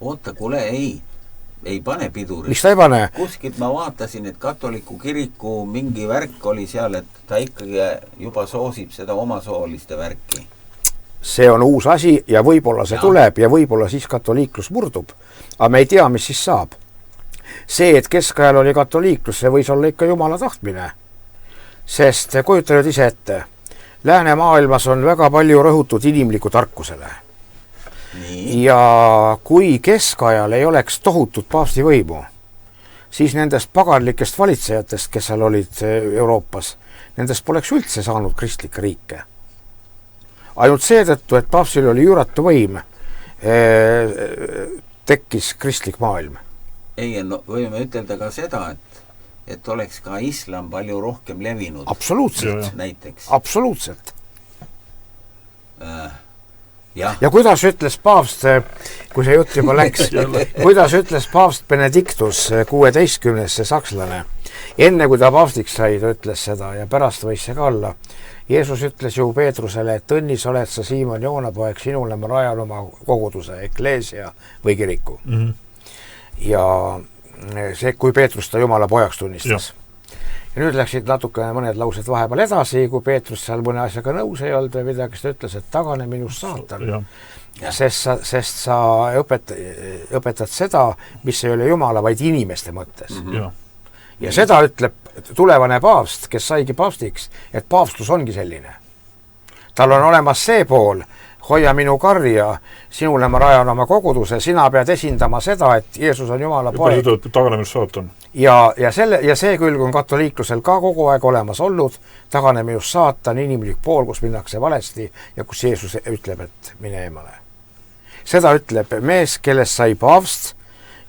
[SPEAKER 1] Oota, kuule, ei pane piduri.
[SPEAKER 2] Miks ta ei pane?
[SPEAKER 1] Kuskilt ma vaatasin, et katoliku kiriku mingi värk oli seal, et ta ikkagi juba soosib seda omasooliste värki.
[SPEAKER 2] See on uus asi ja võib-olla see tuleb ja võib-olla siis katoliiklus murdub. Aga me ei tea, mis siis saab. See, et keskajal oli katoliiklus, see võis olla ikka Jumala tahtmine. Sest kujuta nüüd ise ette, läänemaailmas on väga palju rõhutud inimliku tarkusele.
[SPEAKER 1] Nii.
[SPEAKER 2] Ja kui keskajal ei oleks tohutut paavsti võimu, siis nendest paganlikest valitsejatest, kes seal olid Euroopas, nendest poleks üldse saanud kristlikke riike. Ainult seetõttu, et paavstil oli üüratu võim, tekkis kristlik maailm.
[SPEAKER 1] Ei, no võime ütelda ka seda, et oleks ka islam palju rohkem levinud.
[SPEAKER 2] Absoluutselt.
[SPEAKER 1] Näiteks.
[SPEAKER 2] Absoluutselt.
[SPEAKER 1] Ja
[SPEAKER 2] kuidas ütles paavst, kui see jutt juba läks, kuidas ütles paavst Benedictus 16. sakslane, enne kui ta paavstiks sai, ta ütles seda ja pärast võis see ka olla. Jeesus ütles ju Peetrusele, et õnnis oled sa Siimon Joona poeg, sinule ma rajan oma koguduse, ekleesia või kiriku. Ja see, kui Peetrus ta Jumala pojaks tunnistas. Ja nüüd läksid natuke mõned laused vahepeal edasi, kui Peetrus seal mõne asjaga nõus ei olnud või midagi, ta ütles, et tagane minust saatan. Sest sa õpetad seda, mis ei ole Jumala, vaid inimeste mõttes. Ja seda ütleb tulevane paavst, kes saigi paavstiks, et paavstus ongi selline. Tal on olemas see pool, hoia minu karja, sinule ma rajan oma koguduse, sina pead esindama seda, et Jeesus on Jumala poeg.
[SPEAKER 3] Taganemist saatan.
[SPEAKER 2] Ja see külg on katoliiklusel ka kogu aeg olemas olnud, taganeminust saatan, inimlik pool, kus minnakse valesti ja kus Jeesus ütleb, et mine eemale. Seda ütleb mees, kellest sai paavst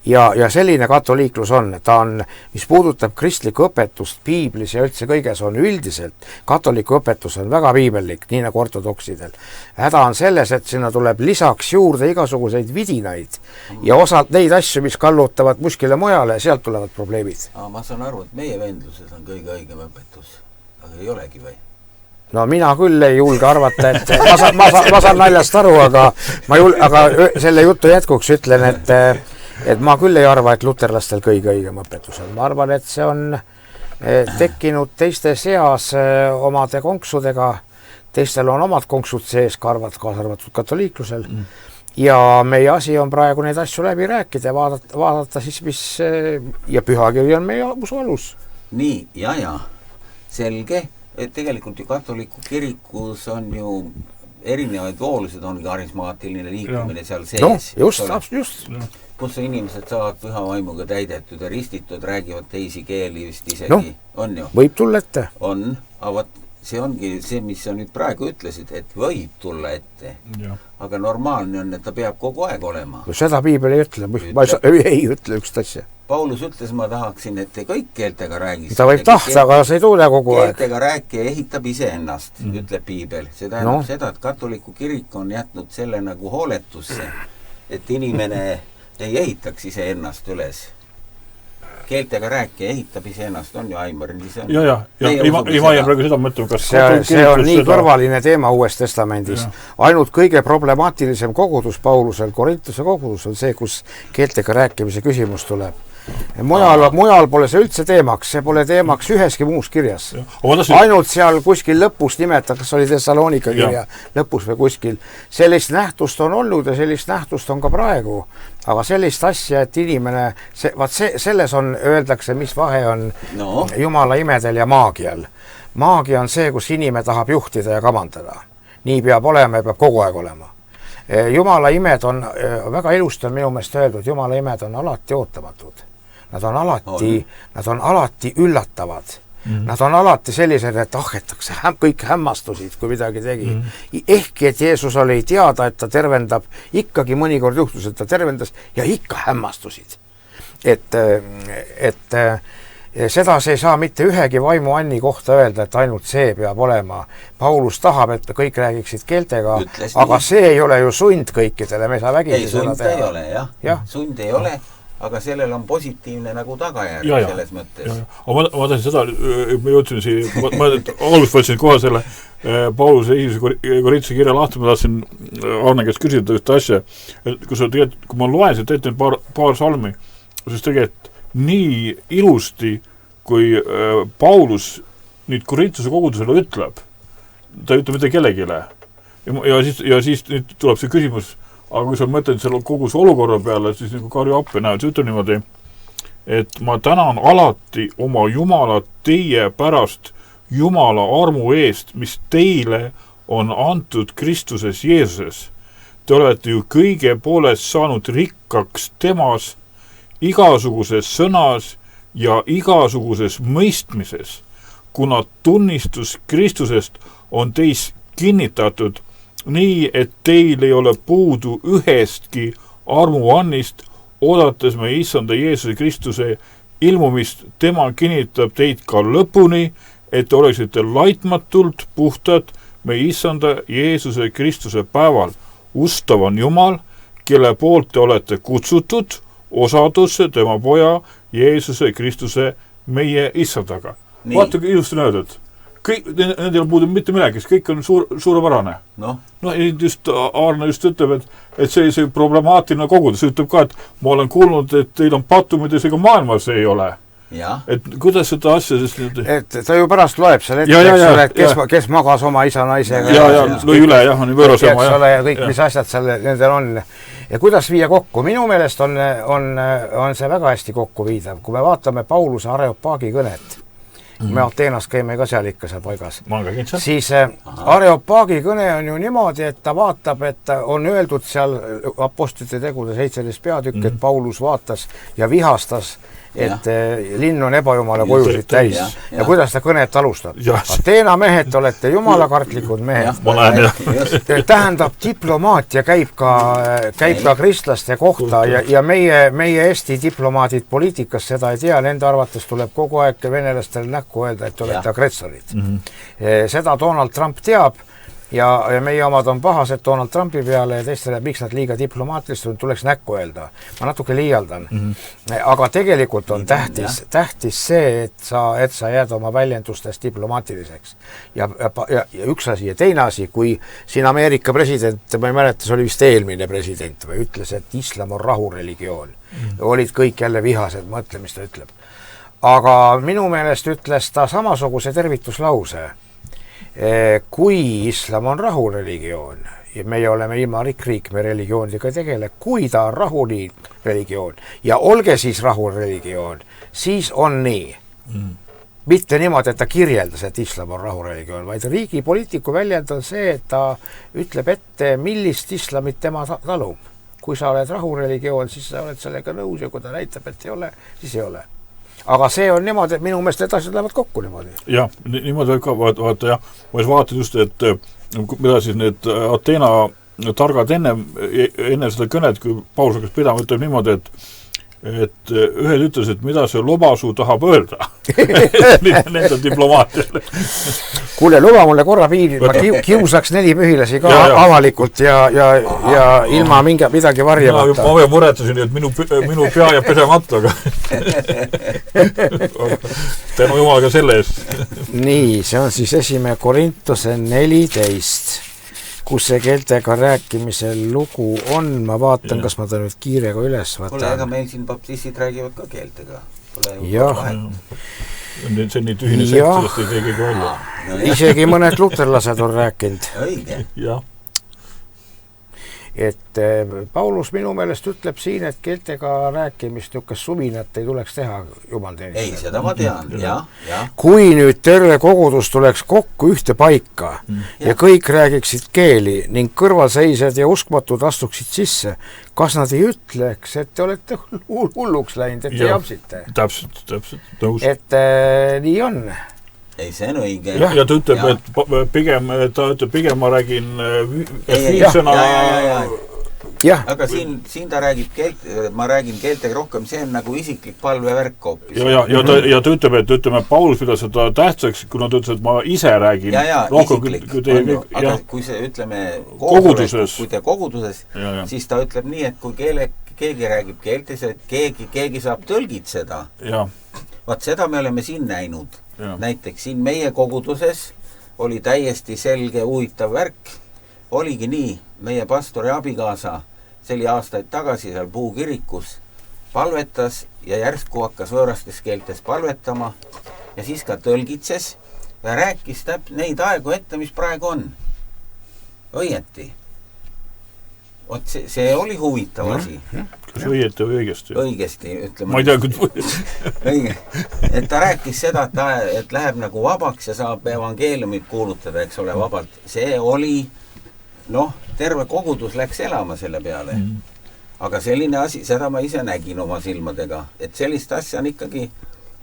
[SPEAKER 2] ja selline katoliiklus on. Ta on, mis puudutab kristlikku õpetust piiblis ja üldse kõiges on üldiselt, katoliku õpetus on väga piibellik, nii nagu ortodoksidel. Häda on selles, et sinna tuleb lisaks juurde igasuguseid vidinaid ja osad neid asju, mis kallutavad muskile mujale, sealt tulevad probleemid.
[SPEAKER 1] Ma saan aru, et meie vendluses on kõige õigem õpetus, aga ei olegi või?
[SPEAKER 2] No mina küll ei julge arvata, et ma saan naljast aru, aga selle jutu jätkuks ütlen, et ma küll ei arva, et luterlastel kõige õigem õpetus on. Ma arvan, et see on tekkinud teiste seas omade konksudega, teistel on omad konksud sees, kaasarvatud katoliiklusel. Ja meie asi on praegu neid asju läbi rääkida ja vaadata siis, mis ja pühakiri on meie usu alus.
[SPEAKER 1] Nii, ja, selge, et tegelikult ju katoliku kirikus on ju erinevaid voolusid, on karismaatiline liikumine seal sees.
[SPEAKER 2] No, just.
[SPEAKER 1] Kus inimesed saavad püha vaimuga täidetud ja ristitud, räägivad teisi keeli vist isegi. On ju?
[SPEAKER 2] Võib tulla ette.
[SPEAKER 1] On, aga see ongi see, mis sa nüüd praegu ütlesid, et võib tulla ette. Ja. Aga normaalne on, et ta peab kogu aeg olema. Seda
[SPEAKER 2] piibel ei ütle. Ma ei ütle ükst asja.
[SPEAKER 1] Paulus ütles, ma tahaksin, et te kõik keeltega räägis.
[SPEAKER 2] Ta võib tahta, aga see ei tule kogu aeg.
[SPEAKER 1] Keeltega rääki ehitab iseennast, ütleb piibel. See tähendab seda, et katoliku kirik on jätnud selle nagu hooletusse, et inimene ei ehitaks iseennast üles. Keeltega rääki ehitab iseennast, on ju Aimar.
[SPEAKER 3] Ja, ei ma jää praegu seda mõtlema, kas
[SPEAKER 2] see on nii kõrvaline teema Uues Testamendis. Ainult kõige problemaatilisem kogudus Paulusel, Korintuse kogudus on see, kus keeltega rääkimise küsimus tuleb. Mujal pole see üldse teemaks, see pole teemaks üheski muus kirjas. Ainult seal kuskil lõpus nimeta, kas oli Thessalonika kirja lõpus või kuskil. Sellist nähtust on olnud ja sellist nähtust on ka praegu. Aga sellist asja, et inimene, selles on, öeldakse, mis vahe on Jumala imedel ja maagial. Maagia on see, kus inimene tahab juhtida ja kamandada. Nii peab olema ja peab kogu aeg olema. Jumala imed on, väga ilusti on minu meelest öeldud, Jumala imed on alati ootamatud. Nad on alati üllatavad. Nad on alati sellised, et ahetakse, kõik hämmastusid, kui midagi tegi. Ehkki, et Jeesus oli teada, et ta tervendab, ikkagi mõnikord juhtus, et ta tervendas ja ikka hämmastusid. Et seda see ei saa mitte ühegi vaimu Anni kohta öelda, et ainult see peab olema. Paulus tahab, et kõik räägiksid keeltega, aga see ei ole ju sund kõikidele, me ei saa vägisi
[SPEAKER 1] seda teha. Ei, sund ei ole, jah. Sund ei ole. Aga sellel on positiivne nagu tagajärg selles mõttes.
[SPEAKER 3] Ma tahan seda, ma jõudsin siia, ma algust võtsin kohe selle Pauluse esimese Korintuse kirja lahti, ma tahtsin Arne käest küsida ühte asja, et kui ma loen seda ette paar salmi, siis tegelikult nii ilusti, kui Paulus nüüd Korintuse kogudusele ütleb, ta ei ütle mitte kellegile. Ja siis nüüd tuleb see küsimus, aga kui sa mõtled selle kogu see olukorra peale, siis nagu Karju Appe näed, see ütleb niimoodi, et ma tänan alati oma Jumala teie pärast Jumala armu eest, mis teile on antud Kristuses Jeesuses. Te olete ju kõige poolest saanud rikkaks temas, igasuguses sõnas ja igasuguses mõistmises, kuna tunnistus Kristusest on teis kinnitatud nii, et teil ei ole puudu ühestki armuannist, oodates me Issanda Jeesuse Kristuse ilmumist, tema kinnitab teid ka lõpuni, et te oleksite laitmatult puhtad me Issanda Jeesuse Kristuse päeval. Ustav on Jumal, kelle poolt te olete kutsutud osadusse tema poja Jeesuse Kristuse meie Issandaga. Vaata, kui ilusti näedad. Nendel puudub mitte midagi, kõik on suurepärane. Just Arne just ütleb, et see problemaatiline kogudus ütleb ka, et ma olen kuulnud, et teil on pattumid ja see ka maailmas ei ole. Et kuidas seda asja siis nüüd...
[SPEAKER 2] Et ta ju pärast loeb seal ette, kes magas oma isa naisega.
[SPEAKER 3] Lõi üle, on võõras oma.
[SPEAKER 2] Ja kõik, mis asjad seal nendel on. Ja kuidas viia kokku? Minu meelest on see väga hästi kokku viidav. Kui me vaatame Pauluse Areopaagi kõnet, me Ateenas käime ka seal ikka seal paigas.
[SPEAKER 3] Ma olen ka käinud seal.
[SPEAKER 2] Siis Areopaagi kõne on ju niimoodi, et ta vaatab, et on öeldud seal apostlite tegude 17 peatükk, et Paulus vaatas ja vihastas, et linn on ebajumala kojusid täis. Ja kuidas ta kõnet alustab? Ateena mehed, olete jumalakartlikud mehed.
[SPEAKER 3] Ma näen, jah.
[SPEAKER 2] Tähendab, diplomaatia käib ka kristlaste kohta ja meie Eesti diplomaadid poliitikas seda ei tea, nende arvates tuleb kogu aeg venelastele näkku öelda, et olete agressorid. Seda Donald Trump teab ja meie omad on pahased Donald Trumpi peale ja teistele, miks nad liiga diplomaatilist on, tuleks näkku öelda. Ma natuke liialdan. Aga tegelikult on tähtis see, et sa jääd oma väljendustes diplomaatiliseks. Ja üks asi ja teine asi, kui siin Ameerika president, ma ei mäleta, see oli vist eelmine president, või ütles, et islam on rahureligioon. Olid kõik jälle vihased, mõtle, mis ta ütleb. Aga minu meelest ütles ta samasuguse tervituslause. Kui islam on rahureligioon ja meie oleme ilma riik, me religioonidega tegele, kui ta on rahureligioon ja olge siis rahureligioon, siis on nii. Mitte niimoodi, et ta kirjeldas, et islam on rahureligioon, vaid riigi poliitiku väljend on see, et ta ütleb ette, millist islamit tema talub. Kui sa oled rahureligioon, siis sa oled sellega nõus ja kui ta näitab, et ei ole, siis ei ole. Aga see on niimoodi, et minu meelest need asjad lähevad kokku niimoodi.
[SPEAKER 3] Jah, niimoodi võib ka vaata, jah. Ma vaatan just, et mida siis need Ateena targad enne seda kõnet, kui Paulus hakkas pidama, ütleb niimoodi, et ühed ütles, et mida see lobasu tahab öelda nende diplomaatiale.
[SPEAKER 2] Kuule, luba mulle korra piiri, ma kiusaks 4 pühilasi ka avalikult ja ilma midagi varjamata.
[SPEAKER 3] Ma muretasin, et minu pea jääb pesemata, aga tänu Jumalaga selle eest.
[SPEAKER 2] Nii, see on siis 1. Korintuse 14, kus see keeltega rääkimise lugu on. Ma vaatan, kas ma ta nüüd kiirega üles vaatan.
[SPEAKER 1] Pole, ega meil siin baptistid räägivad ka keeltega.
[SPEAKER 2] Jah.
[SPEAKER 3] See on nii tühine sekt, sellest ei tegi välja.
[SPEAKER 2] Isegi mõned luterlased on rääkinud.
[SPEAKER 1] Õige.
[SPEAKER 3] Jah.
[SPEAKER 2] Et Paulus minu meelest ütleb siin, et keeltega rääkimist niukest suminat ei tuleks teha jumalteenistusele.
[SPEAKER 1] Ei, seda ma tean, jah.
[SPEAKER 2] Kui nüüd terve kogudus tuleks kokku ühte paika ja kõik räägiksid keeli ning kõrvalseisjad ja uskmatud astuksid sisse, kas nad ei ütleks, et te olete hulluks läinud, et te jamsite?
[SPEAKER 3] Täpselt, tõus.
[SPEAKER 2] Et nii on.
[SPEAKER 1] Ei, see on õige.
[SPEAKER 3] Ja ta ütleb, et pigem ma räägin viissõna.
[SPEAKER 1] Aga siin ta räägib ma räägin keeltega rohkem, see on nagu isiklik palvevärk hoopis.
[SPEAKER 3] Ja ta ütleb, et Paulus pidas seda tähtsaks, kui nad ütles, et ma ise räägin.
[SPEAKER 1] Isiklik. Aga kui see, ütleme, kui te koguduses, siis ta ütleb nii, et kui keegi räägib keeltes, et keegi saab tõlgitseda. Vaat seda me oleme siin näinud. Näiteks siin meie koguduses oli täiesti selge huvitav värk. Oligi nii, meie pastori abikaasa, see oli aastaid tagasi seal Puukirikus, palvetas ja järsku hakkas võõrastes keeltes palvetama ja siis ka tõlgitses ja rääkis neid aegu ette, mis praegu on. Õieti. See oli huvitav asi.
[SPEAKER 3] Kas õieti või õigesti?
[SPEAKER 1] Õigesti, ütleme.
[SPEAKER 3] Ma ei tea, kui
[SPEAKER 1] õige. Et ta rääkis seda, et läheb nagu vabaks ja saab evangeeliumit kuulutada, eks ole, vabalt. See oli, terve kogudus läks elama selle peale. Aga selline asi, seda ma ise nägin oma silmadega, et sellist asja on ikkagi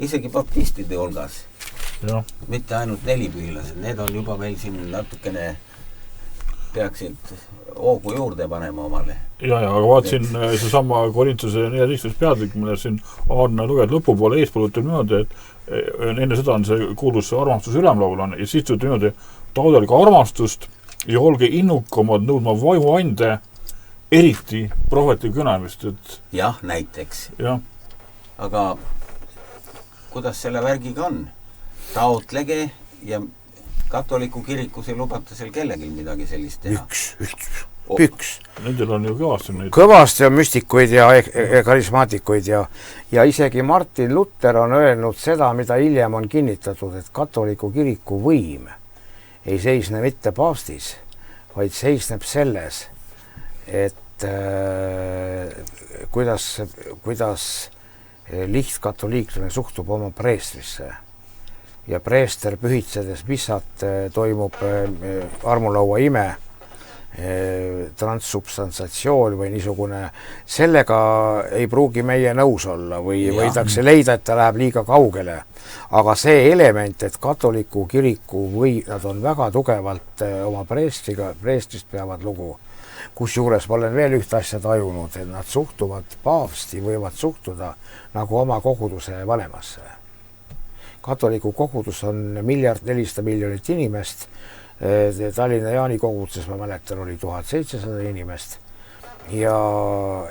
[SPEAKER 1] isegi baptistide hulgas. Mitte ainult 4 pühilased, need on juba meil siin natukene peaksid hoogu juurde panema omale.
[SPEAKER 3] Aga vaatsin see sama Korintuse 14 peatükk, mille siin on luged lõpupoole eespool ütleb niimoodi, et enne seda on see kuulus armastus ülemlaul ja siis ütleb niimoodi, taodelge armastust ja olge innukamad nõudma vaimuande, eriti prohveti kõnemist.
[SPEAKER 1] Jah, näiteks. Aga kuidas selle värgiga on? Taotlege ja katoliku kirikus ei lubata seal kellelgi midagi sellist teha.
[SPEAKER 2] Üks.
[SPEAKER 3] Nendel on ju kõvasti neid.
[SPEAKER 2] Kõvasti on müstikuid ja karismaatikuid ja isegi Martin Luther on öelnud seda, mida hiljem on kinnitatud, et katoliku kiriku võim ei seisne mitte paavstis, vaid seisneb selles, et kuidas lihtkatoliiklane suhtub oma preestrisse ja preester pühitsedes missat toimub armulaua ime, transsubstantsatsioon või niisugune, sellega ei pruugi meie nõus olla või võidakse leida, et ta läheb liiga kaugele. Aga see element, et katoliku kiriku või nad on väga tugevalt oma preestrist peavad lugu, kusjuures ma olen veel ühte asja tajunud, et nad suhtuvad paavsti, võivad suhtuda nagu oma koguduse vanemasse. Katoliku kogudus on 1,4 miljonit inimest, Tallinna Jaani koguduses, ma mäletan, oli 1700 inimest ja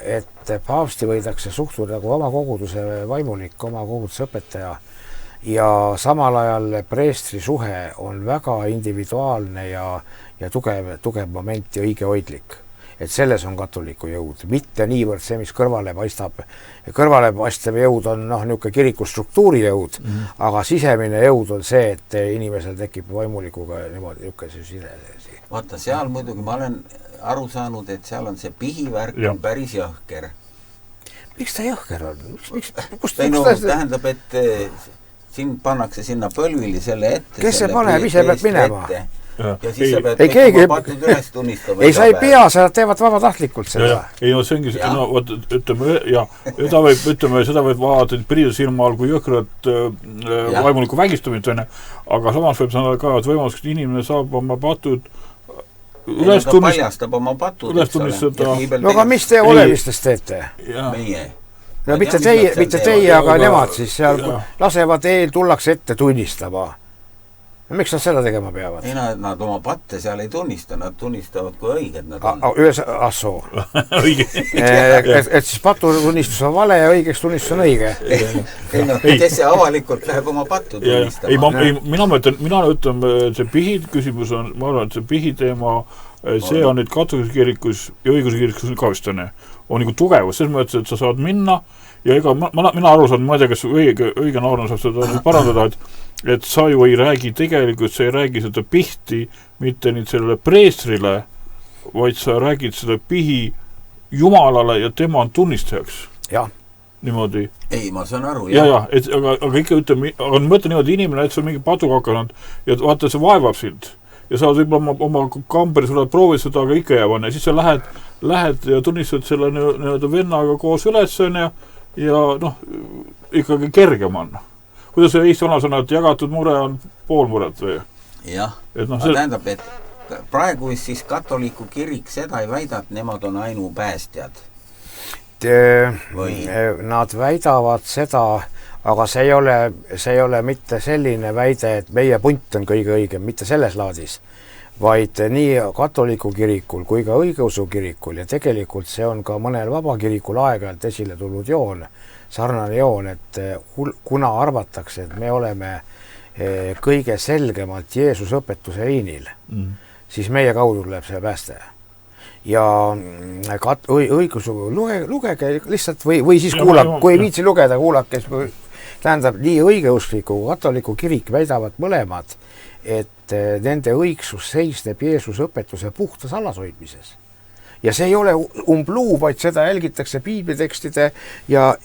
[SPEAKER 2] et paavsti võidakse suhtuda nagu oma koguduse vaimulik, oma koguduse õpetaja ja samal ajal preestri suhe on väga individuaalne ja tugev moment ja õige hoidlik. Et selles on katoliku jõud, mitte niivõrd see, mis kõrvale paistab. Kõrvale paistev jõud on niisugune kirikustruktuuri jõud, aga sisemine jõud on see, et inimesel tekib vaimulikuga niimoodi niisugune side.
[SPEAKER 1] Vaata, seal muidugi ma olen aru saanud, et seal on see pihivärk on päris jõhker.
[SPEAKER 2] Miks ta jõhker on?
[SPEAKER 1] Tähendab, et siin pannakse sinna põlvili selle ette.
[SPEAKER 2] Kes see paneb, ise peab minema?
[SPEAKER 1] Ja siis sa pead keegi patud üles tunnistama.
[SPEAKER 2] Ei, sa ei pea, sa teevad vabatahtlikult seda.
[SPEAKER 3] Ei, no see ongi, seda võib vaadata priida silma all kui jõhkrat vaimuliku vägistamist, aga samas võib sanoda ka, et võimalus, et inimene saab oma patud üles tunnistada.
[SPEAKER 2] No aga mis te olemistes teete?
[SPEAKER 1] Meie.
[SPEAKER 2] No mitte teie, aga nemad siis seal lasevad tullakse ette tunnistama. Miks nad seda tegema peavad?
[SPEAKER 1] Ei, nad oma patte seal ei tunnista, nad tunnistavad kui õiged nad on.
[SPEAKER 2] Assoo. Et siis patu tunnistus on vale ja õigeks tunnistus on õige.
[SPEAKER 1] Kes see avalikult läheb oma pattu tunnistama?
[SPEAKER 3] Mina ütlen, see pihid küsimus on, ma arvan, et see pihiteema, see on nüüd katoliku kirikus ja õiguse kirikus ka vistane. On nagu tugevus, selles mõttes, et sa saad minna ja ega mina aru saan, ma ei tea, kas õige noorna saab seda parandada, et sa ju ei räägi tegelikult, sa ei räägi seda pihti mitte nüüd sellele preestrile, vaid sa räägid seda pihi Jumalale ja tema on tunnistajaks.
[SPEAKER 2] Jah.
[SPEAKER 3] Niimoodi.
[SPEAKER 1] Ei, ma saan aru.
[SPEAKER 3] Aga ikka ütleme, aga mõtle niimoodi inimene, et sa mingi patuga hakanud ja vaata, see vaevab sind. Ja sa võib-olla oma kamberi sulle proovid seda, aga ikka jäävane. Siis sa lähed ja tunnistad selle nii-öelda vennaga koos ülesõne ja ikkagi kergem on. Kuidas see Eesti vanasõna, et jagatud mure on pool muret või?
[SPEAKER 1] Jah, tähendab, et praegu siis katoliku kirik seda ei väida, et nemad on ainu päästjad.
[SPEAKER 2] Nad väidavad seda, aga see ei ole mitte selline väide, et meie punt on kõige õigem, mitte selles laadis, vaid nii katoliku kirikul kui ka õigeusu kirikul ja tegelikult see on ka mõnel vabakirikul aeg-ajalt esile tulnud joon, sarnane joon, et kuna arvatakse, et me oleme kõige selgemalt Jeesuse õpetuse liinil, siis meie kaudu tuleb see pääste. Ja õigeusu lugege lihtsalt või siis kuulake, kui ei viitsi lugeda, kuulake, tähendab, nii õigeuskliku katoliku kirik väidavad mõlemad, et nende õigsus seisneb Jeesuse õpetuse puhtas alashoidmises. Ja see ei ole umbluu, vaid seda jälgitakse piiblitekstide ja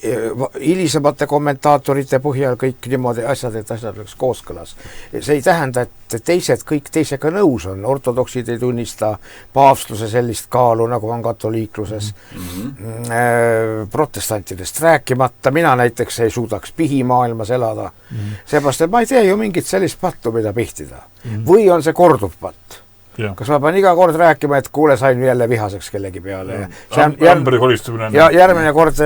[SPEAKER 2] hilisemate kommentaatorite põhjal kõik niimoodi asjad, et asjad oleks kooskõlas. See ei tähenda, et teised kõik teisega nõus on. Ortodoksid ei tunnista paavstuse sellist kaalu, nagu on katoliikluses. Protestantidest rääkimata. Mina näiteks ei suudaks pihimaailmas elada. Seepärast, et ma ei tee ju mingit sellist pattu, mida pihtida. Või on see korduv patt? Ja. Kas ma pean iga kord rääkima, et kuule, sain jälle vihaseks kellegi peale. Ja järgmine kord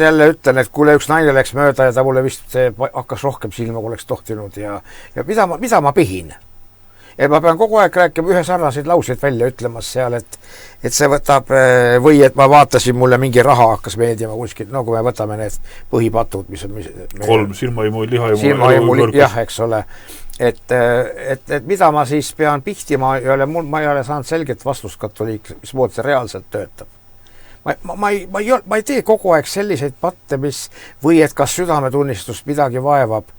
[SPEAKER 2] jälle ütlen, et kuule, üks naine läks mööda ja ta mulle vist hakkas rohkem silma, kui oleks tohtinud ja mida ma pihin. Ja ma pean kogu aeg rääkima ühe sarnaseid lauseid välja ütlemas seal, et see võtab või et ma vaatasin, mulle mingi raha hakkas meeldima kuskilt, no kui me võtame need põhipatud, mis on
[SPEAKER 3] 3 silmaimu, lihaimu,
[SPEAKER 2] jah, eks ole. Et mida ma siis pean pihtima, ma ei ole saanud selget vastust katoliik, mis mood see reaalselt töötab. Ma ei tee kogu aeg selliseid patte, või et kas südametunnistust midagi vaevab.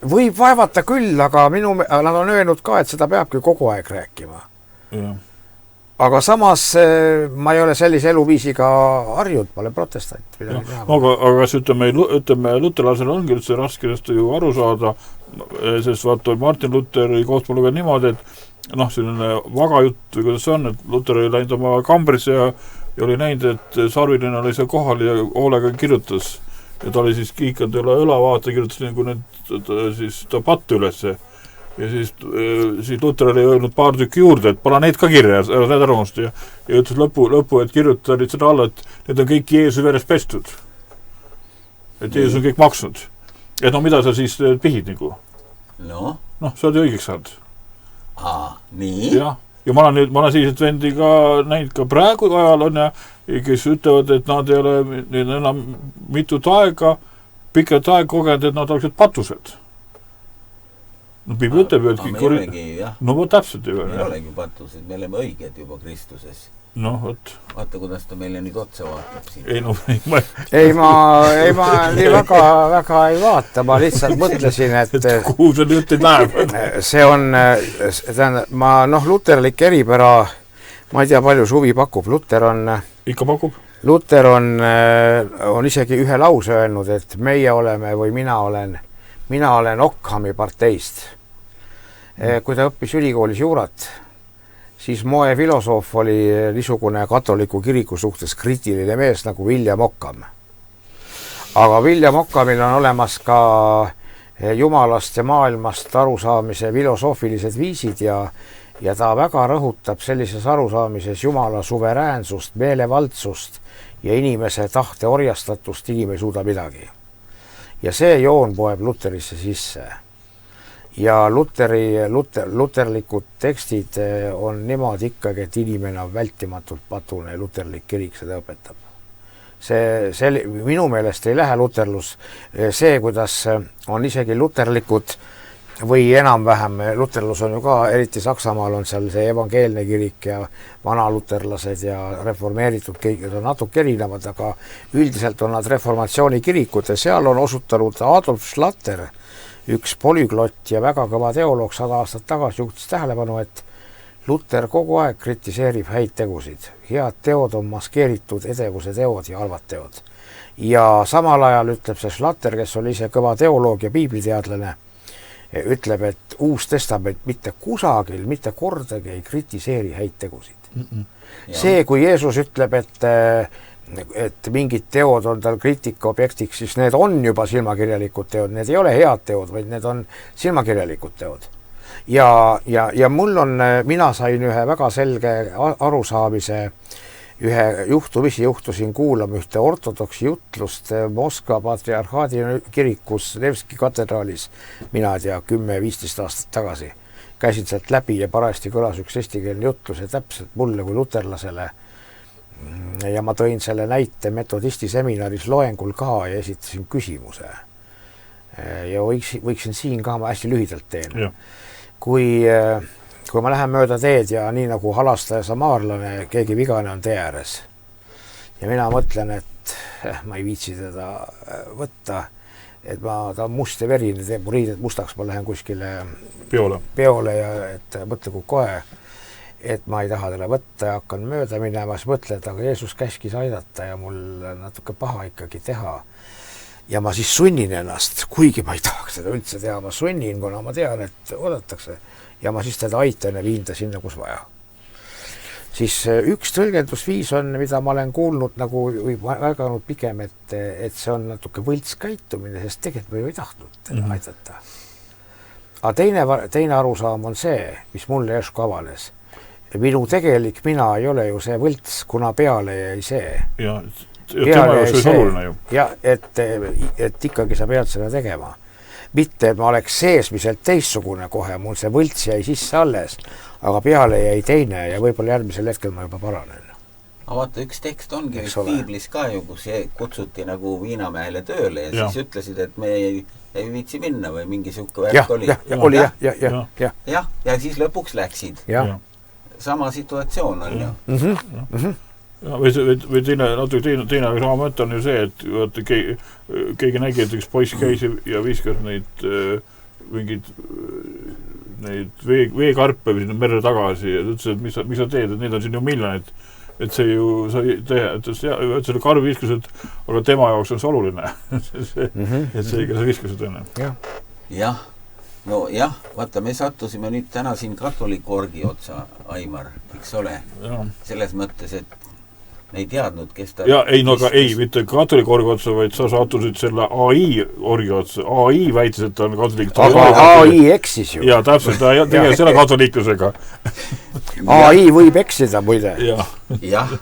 [SPEAKER 2] Võib vaevata küll, aga nad on öelnud ka, et seda peabki kogu aeg rääkima. aga samas ma ei ole sellise eluviisiga harjunud, ma olen protestant.
[SPEAKER 3] Aga kas ütleme, luterlasel ongi üldse raske ju aru saada, sest vaata Martin Lutheri kohta ma lugen niimoodi, et selline vaga jutt või kuidas see on, et Luther oli läinud oma kambrisse ja oli näinud, et Sarviline oli seal kohal ja hoolega kirjutas. Ja ta oli siis kiikanud õla vaata, kirjutas nagu siis ta pattu ülesse. Ja siis Luther oli öelnud paar tükki juurde, et pane need ka kirja, ära need arvamust. Ja ütles lõpu, et kirjutada seda alla, et need on kõik Jeesuse veres pestud. Et Jeesus on kõik maksnud. Et mida sa siis pihid nagu? See oli õigeks saanud.
[SPEAKER 1] Nii?
[SPEAKER 3] Ja ma olen sellised vendi ka näinud ka praegu ajal on ja kes ütlevad, et nad ei ole enam pikalt aega kogenud, et nad oleksid patused. Piibel ütleb, et
[SPEAKER 1] me olegi, jah.
[SPEAKER 3] Täpselt ju.
[SPEAKER 1] Me olegi patused, me oleme õiged juba Kristuses.
[SPEAKER 3] Võt.
[SPEAKER 1] Vaata, kuidas ta meile nüüd otsa vaatab siin.
[SPEAKER 2] Ei, ma nii väga ei vaata, ma lihtsalt mõtlesin, et
[SPEAKER 3] kuhu see nüüd ei läheb?
[SPEAKER 2] See on, luterlik eripära, ma ei tea, palju suvi pakub.
[SPEAKER 3] Ikka pakub?
[SPEAKER 2] Luther on isegi ühe lause öelnud, et meie oleme või mina olen Ockhami parteist. Kui ta õppis ülikoolis juurat, siis moe filosoof oli niisugune katoliku kiriku suhtes kriitiline mees nagu William Ockham. Aga William Ockhamil on olemas ka jumalast ja maailmast arusaamise filosoofilised viisid ja ta väga rõhutab sellises arusaamises jumala suveräänsust, meelevaldsust ja inimese tahte orjastatust inimene ei suuda midagi. Ja see joon poeb Lutherisse sisse. Ja luterlikud tekstid on niimoodi ikkagi, et inimene on vältimatult patune ja luterlik kirik seda õpetab. See minu meelest ei lähe luterlus. See, kuidas on isegi luterlikud või enam-vähem, luterlus on ju ka, eriti Saksamaal on seal see evangeelne kirik ja vanaluterlased ja reformeeritud kirikud on natuke erinevad, aga üldiselt on nad reformatsiooni kirikud ja seal on osutanud Adolf Schlatter, üks polüglott ja väga kõva teoloog 100 aastat tagasi juhtis tähelepanu, et Luther kogu aeg kritiseerib häid tegusid. Head teod on maskeeritud edevuse teod ja halvad teod. Ja samal ajal ütleb see Schlatter, kes oli ise kõva teoloog ja piibliteadlane, ütleb, et Uus Testament mitte kusagil, mitte kordagi ei kritiseeri häid tegusid. See, kui Jeesus ütleb, et mingid teod on tal kriitika objektiks, siis need on juba silmakirjalikud teod, need ei ole head teod, vaid need on silmakirjalikud teod. Ja mul on, mina sain ühe väga selge arusaamise, juhtusin kuulama ühte ortodoksi jutlust Moskva patriarhaadi kirikus Nevski katedraalis, mina ei tea, 10-15 aastat tagasi. Käisin sealt läbi ja parajasti kõlas üks eestikeelne jutlus ja täpselt mulle kui luterlasele. Ja ma tõin selle näite metodisti seminaris loengul ka ja esitasin küsimuse. Ja võiksin siin ka, ma hästi lühidalt teen.
[SPEAKER 3] Ja.
[SPEAKER 2] Kui ma lähen mööda teed ja nii nagu halastaja samaarlane, keegi vigane on tee ääres. Ja mina mõtlen, et ma ei viitsi teda võtta, et ta on must ja verine, teeb mu riided mustaks, ma lähen kuskile peole ja et mõtle kui kohe, et ma ei taha teda võtta ja hakkan mööda minema, siis mõtlen, aga Jeesus käskis aidata ja mul natuke paha ikkagi teha. Ja ma siis sunnin ennast, kuigi ma ei tahaks seda üldse teha, ma sunnin, kuna ma tean, et oodatakse ja ma siis teda aitan ja viin ta sinna, kus vaja. Siis üks tõlgendusviis on, mida ma olen kuulnud nagu või märganud pigem, et see on natuke võlts käitumine, sest tegelikult ma ju ei tahtnud aidata. Aga teine arusaam on see, mis mulle järsku avanes. Minu tegelik mina ei ole ju see võlts, kuna peale jäi see.
[SPEAKER 3] Ja tema jäi see oluline ju.
[SPEAKER 2] Ja, et ikkagi sa pead seda tegema. Mitte, et ma oleks seesmiselt teissugune kohe, mul see võlts jäi sisse alles, aga peale jäi teine ja võib-olla järgmisel hetkel ma juba paranen.
[SPEAKER 1] Aga vaata, üks tekst ongi piiblis ka ju, kus kutsuti nagu Viinamäele tööle ja siis ütlesid, et me ei viitsi minna või mingi siuke värk oli. Ja siis lõpuks läksid. Sama situatsioon on ju.
[SPEAKER 3] Või teine sama mõte on ju see, et keegi nägi, et üks poiss käis ja viskas neid mingid neid veekarpe sinna merre tagasi ja ütles, et mis sa teed, et neid on siin ju miljonid, et see ju, sa ei tee, et selle karvi viskused, aga tema jaoks on see oluline, et see, kelle sa viskused enne.
[SPEAKER 1] Jah, no jah, vaata, me sattusime nüüd täna siin katoliku orgi otsa, Aimar, eks ole, selles mõttes, et me ei teadnud, kes ta...
[SPEAKER 3] Ja, ei, no aga ei, mitte katoliku orgi otsa, vaid sa sattusid selle AI orgi otsa. AI väitis, et ta on katolik.
[SPEAKER 2] Aga AI eksis ju.
[SPEAKER 3] Ja, täpselt, ta tegi selle katoliklusega.
[SPEAKER 2] AI võib eksida, muide.
[SPEAKER 1] Jah,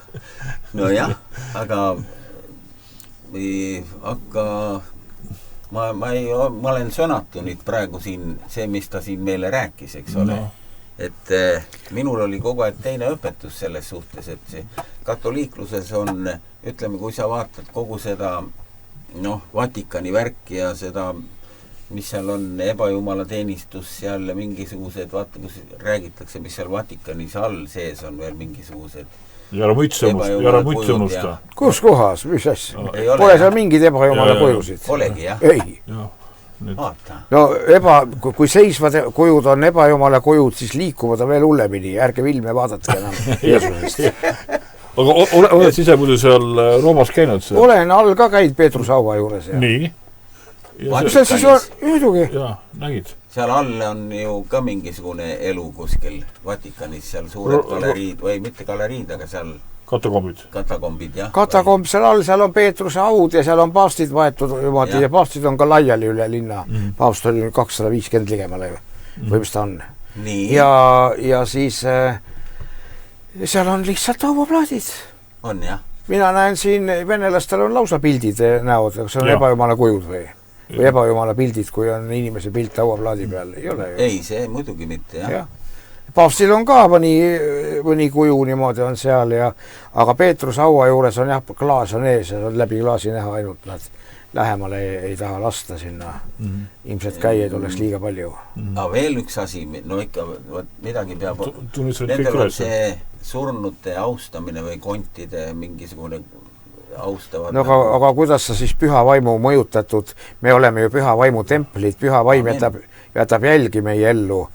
[SPEAKER 1] no jah, aga ma olen sõnatu nüüd praegu siin see, mis ta siin meile rääkis, eks ole. Et minul oli kogu aeg teine õpetus selles suhtes, et see katoliikluses on, ütleme, kui sa vaatad kogu seda Vatikani värki ja seda, mis seal on, ebajumala teenistus seal ja mingisugused, vaata, kus räägitakse, mis seal Vatikanis all sees on veel mingisugused
[SPEAKER 3] Jara mütse unusta.
[SPEAKER 2] Kus kohas, mis asja? Pole seal mingid ebajumala kujusid.
[SPEAKER 1] Polegi, jah?
[SPEAKER 2] Ei.
[SPEAKER 1] Vaata.
[SPEAKER 2] No kui seisvad kujud on ebajumala kujud, siis liikuvad on veel hullemini. Ärge filme vaadata enam Jeesusest.
[SPEAKER 3] Aga oled ise muidu seal Roomas käinud?
[SPEAKER 2] Olen all ka käinud Peetrus haua juures.
[SPEAKER 3] Nii?
[SPEAKER 2] See siis on ühdugi.
[SPEAKER 3] Jaa, nägid.
[SPEAKER 1] Seal all on ju ka mingisugune elu kuskil Vatikanis, seal suured galeriid, või mitte galeriid, aga seal Katakombid, jah.
[SPEAKER 2] Katakomb seal all, seal on Peetruse haud ja seal on paavstid vaetud ja paavstid on ka laiali üle linna. Paavst oli 250 ligemale või mis ta on.
[SPEAKER 1] Nii.
[SPEAKER 2] Ja siis seal on lihtsalt hauaplaadid.
[SPEAKER 1] On, jah.
[SPEAKER 2] Mina näen siin, venelastel on lausa pildid näod, see on ebajumala kujud või ebajumala pildid, kui on inimese pilt hauaplaadi peal. Ei ole ju.
[SPEAKER 1] Ei, see muidugi mitte, jah.
[SPEAKER 2] Paavstil on ka mõni kuju niimoodi on seal aga Peetrus haua juures on klaas on ees ja on läbi klaasi näha ainult nad lähemale ei taha lasta sinna. Ilmselt käijaid oleks liiga palju.
[SPEAKER 1] Aga veel üks asi, no ikka midagi peab... Nendel on see surnute austamine või kontide mingisugune austavad.
[SPEAKER 2] No aga kuidas sa siis püha vaimu mõjutatud? Me oleme ju püha vaimu templid, püha vaim jätab jälgi meie ellu.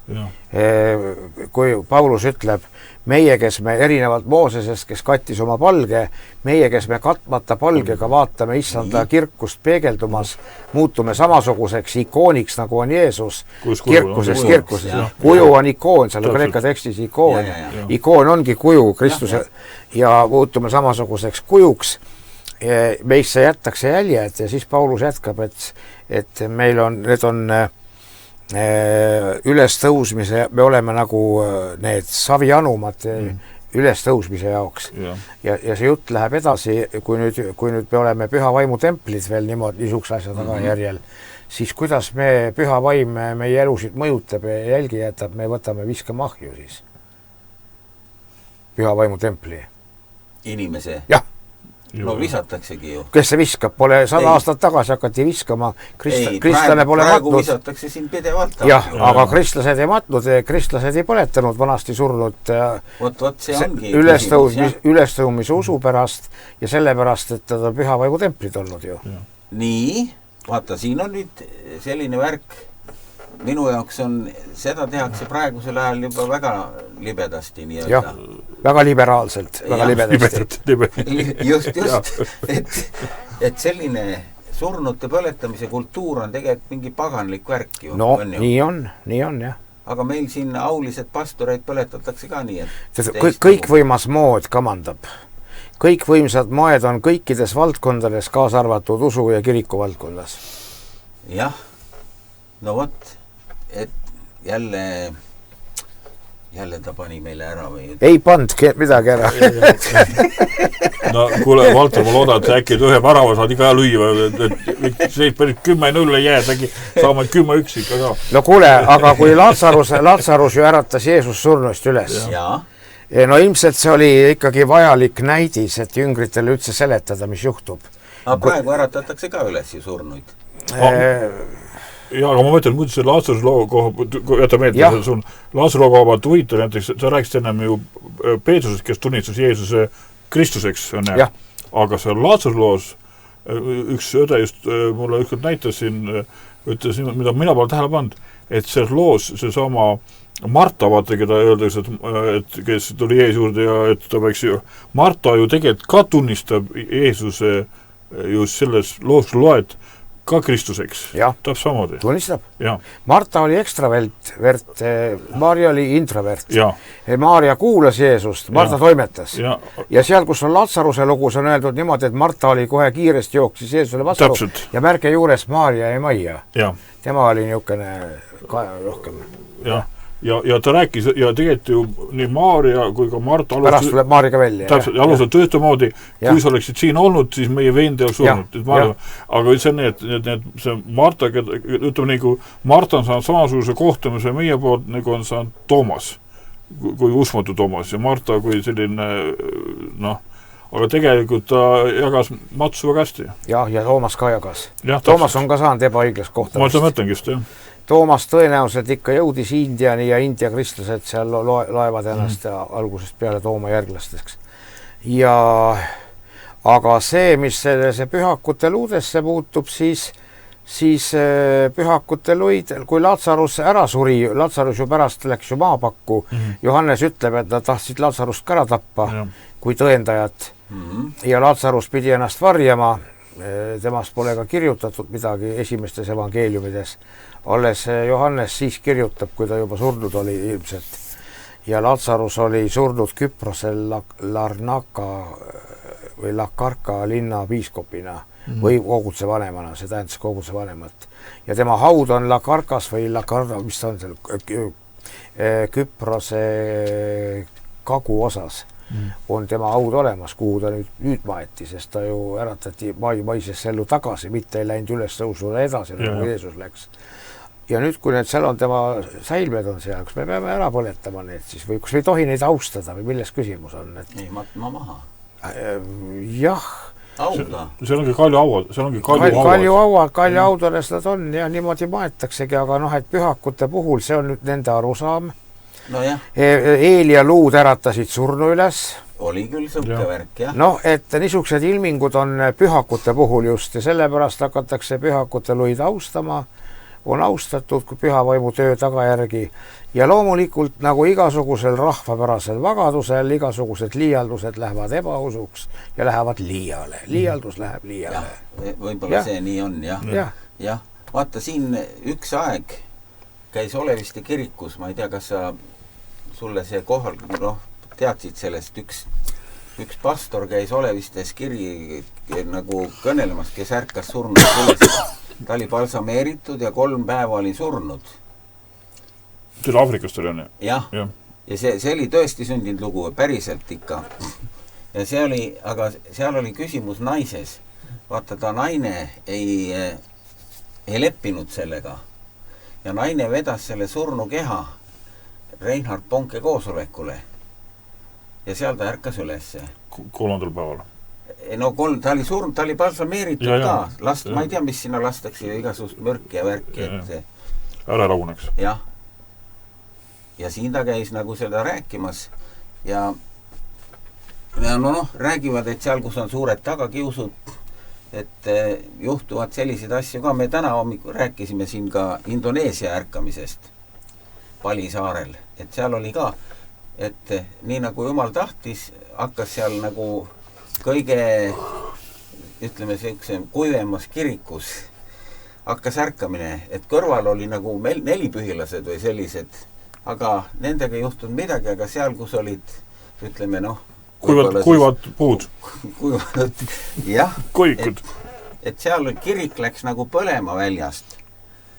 [SPEAKER 2] Kui Paulus ütleb, meie, kes me erinevalt Moosesest, kes kattis oma palge, meie, kes me katmata palgega vaatame issanda kirkust peegeldumas, muutume samasuguseks ikooniks, nagu on Jeesus kirkuses. Kuju on ikoon, seal on kreeka tekstis ikoon. Ikoon ongi kuju Kristuse ja muutume samasuguseks kujuks. Meisse jätakse jäljed ja siis Paulus jätkab, et meil on, need on ülestõusmise, me oleme nagu need savianumad ülestõusmise jaoks. Ja see jutt läheb edasi, kui nüüd me oleme püha vaimu templid veel niisuguse asja tagajärjel, siis kuidas me püha vaim meie elusid mõjutab ja jälgi jätab, me võtame viskama ahju siis. Püha vaimu templi.
[SPEAKER 1] Inimese?
[SPEAKER 2] Jah.
[SPEAKER 1] No visataksegi ju.
[SPEAKER 2] Kes see viskab? Pole 100 aastat tagasi hakati viskama. Kristlane pole
[SPEAKER 1] praegu
[SPEAKER 2] matnud.
[SPEAKER 1] Visatakse siin pidevalt.
[SPEAKER 2] Jah, aga kristlased ei matnud, kristlased ei põletanud vanasti surnud
[SPEAKER 1] see ongi
[SPEAKER 2] ülestõumise usu pärast ja selle pärast, et ta on püha vaimu templid olnud ju.
[SPEAKER 1] Nii, vaata, siin on nüüd selline värk. Minu jaoks on, seda tehakse praegusel ajal juba väga libedasti.
[SPEAKER 2] Jah, väga liberaalselt, väga libedasti.
[SPEAKER 1] Just, et selline surnute põletamise kultuur on tegelikult mingi paganlik värk ju.
[SPEAKER 2] No, nii on, jah.
[SPEAKER 1] Aga meil siin aulised pastoreid põletatakse ka nii, et...
[SPEAKER 2] Kõikvõimas mood kamandab. Kõikvõimsad moed on kõikides valdkondades, kaasa arvatud usu ja kiriku valdkondas.
[SPEAKER 1] Jah, no vot. Et jälle ta pani meile ära või...
[SPEAKER 2] Ei pand midagi ära.
[SPEAKER 3] No kuule, Valter, ma loodan, et äkki ühe värava saad iga lüüa, et see päris 10-0 ei jää, äkki saame 10-1 ikka ka.
[SPEAKER 2] No kuule, aga kui Lazarus ju äratas Jeesus surnust üles. No ilmselt see oli ikkagi vajalik näidis, et jüngritele üldse seletada, mis juhtub.
[SPEAKER 1] Aga praegu äratatakse ka üles ju surnuid.
[SPEAKER 3] Ja, aga ma mõtlen, muidu see Lazarus loo koha, jäta meelde, Lazarus loo koha pealt huvitav, näiteks sa rääkisid ennem ju Peetrusest, kes tunnistas Jeesuse Kristuseks, aga see Lazarus loos üks õde just mulle ükskord näitas siin, ütles, mida mina pole tähele pannud, et selles loos seesama Marta, vaata, keda öeldakse, et kes tuli Jeesuse juurde ja et ta võiks ju, Marta ju tegelikult ka tunnistab Jeesuse just selles loos loed ka Kristuseks. Täpselt samamoodi.
[SPEAKER 2] Tunnistab.
[SPEAKER 3] Ja.
[SPEAKER 2] Marta oli ekstravert, Maarja oli introvert. Maarja kuulas Jeesust, Marta toimetas. Ja seal, kus on Latsaruse lugus, on öeldud niimoodi, et Marta oli kohe kiiresti jooksis Jeesusele vastu ja märke juures Maarja ja Maia. Tema oli niisugune rohkem.
[SPEAKER 3] Ja ta rääkis, ja tegelikult ju nii Maarja kui ka Marta
[SPEAKER 2] pärast tuleb Maarja välja.
[SPEAKER 3] Täpselt, alustab töötamoodi, kui sa oleksid siin olnud, siis meie veend ei oleks olnud. Aga see on nii, et see Marta, ütleme nagu, Marta on saanud samasuguse kohtumise meie poolt, nagu on saanud Toomas, kui usmatu Toomas, ja Marta kui selline, aga tegelikult ta jagas matsu väga hästi.
[SPEAKER 2] Ja Toomas ka jagas. Toomas on ka saanud ebaõiglast kohtamist.
[SPEAKER 3] Ma seda mõtlengi just, jah.
[SPEAKER 2] Toomas tõenäoliselt ikka jõudis Indiani ja India kristlased seal loevad ennast algusest peale tooma järglasteks. Aga see, mis see pühakute luudesse puutub, siis pühakute luid, kui Latsarus ära suri, Latsarus ju pärast läks ju maapakku, Johannes ütleb, et nad tahtsid Latsarust ka ära tappa kui tõendajat ja Latsarus pidi ennast varjama, temast pole ka kirjutatud midagi esimestes evangeeliumides. Alles Johannes siis kirjutab, kui ta juba surnud oli ilmselt. Ja Latsarus oli surnud Küprosel Larnaka või Lakarka linna piiskopina või koguduse vanemana, see tähendas koguduse vanemat. Ja tema haud on Lakarkas või Lakarda, mis ta on seal Küprose kagu osas. On tema haud olemas, kuhu ta nüüd maeti, sest ta ju äratati maisesse ellu tagasi, mitte ei läinud üles tõusule edasi, nagu Jeesus läks. Ja nüüd, kui need seal on tema säilmed on seal, kas me peame ära põletama need siis või kas me ei tohi neid austada või milles küsimus on?
[SPEAKER 1] Ei, ma maha.
[SPEAKER 2] Jah.
[SPEAKER 1] Auda.
[SPEAKER 3] Seal ongi kaljuauad.
[SPEAKER 2] Kaljuaudades nad on ja niimoodi maetaksegi, aga et pühakute puhul see on nüüd nende arusaam. Eelia luud äratasid surnu üles.
[SPEAKER 1] Oli küll sõuke värk, jah.
[SPEAKER 2] Et niisugused ilmingud on pühakute puhul just ja sellepärast hakatakse pühakute luid austama, on austatud kui pühavaimu töö tagajärgi ja loomulikult nagu igasugusel rahvapärasel vagadusel, igasugused liialdused lähevad ebausuks ja lähevad liiale. Liialdus läheb liiale.
[SPEAKER 1] Võib-olla see nii on, jah. Vaata, siin üks aeg käis Oleviste kirikus, ma ei tea, kas sulle see kohal, teadsid sellest, üks pastor käis Olevistes kiri nagu kõnelemas, kes ärkas surnud üles. Ta oli balsameeritud ja 3 päeva oli surnud.
[SPEAKER 3] Selle Aafrikast oli on,
[SPEAKER 1] jah? Ja see oli tõesti sündinud lugu, päriselt ikka. Ja aga seal oli küsimus naises. Vaata, ta naine ei leppinud sellega. Ja naine vedas selle surnu keha Reinhard Bonke koosolekule. Ja seal ta ärkas ülesse.
[SPEAKER 3] 3. päeval.
[SPEAKER 1] Ta oli surnud, ta oli balsameeritud ka. Ma ei tea, mis sinna lastakse ju igasugust mürki ja värki.
[SPEAKER 3] Ära raguneks.
[SPEAKER 1] Jah. Ja siin ta käis nagu seda rääkimas. Ja räägivad, et seal, kus on suured tagakiusud, et juhtuvad selliseid asju ka. Me täna hommikul rääkisime siin ka Indoneesia ärkamisest Bali saarel. Et seal oli ka, et nii nagu Jumal tahtis, hakkas seal nagu kõige, ütleme, kuivemas kirikus hakkas ärkamine, et kõrval oli nagu 4 pühilased või sellised, aga nendega ei juhtunud midagi, aga seal, kus olid, ütleme,
[SPEAKER 3] kuivad puud.
[SPEAKER 1] Kuivad, jah.
[SPEAKER 3] Kuivikud.
[SPEAKER 1] Et seal kirik läks nagu põlema väljast.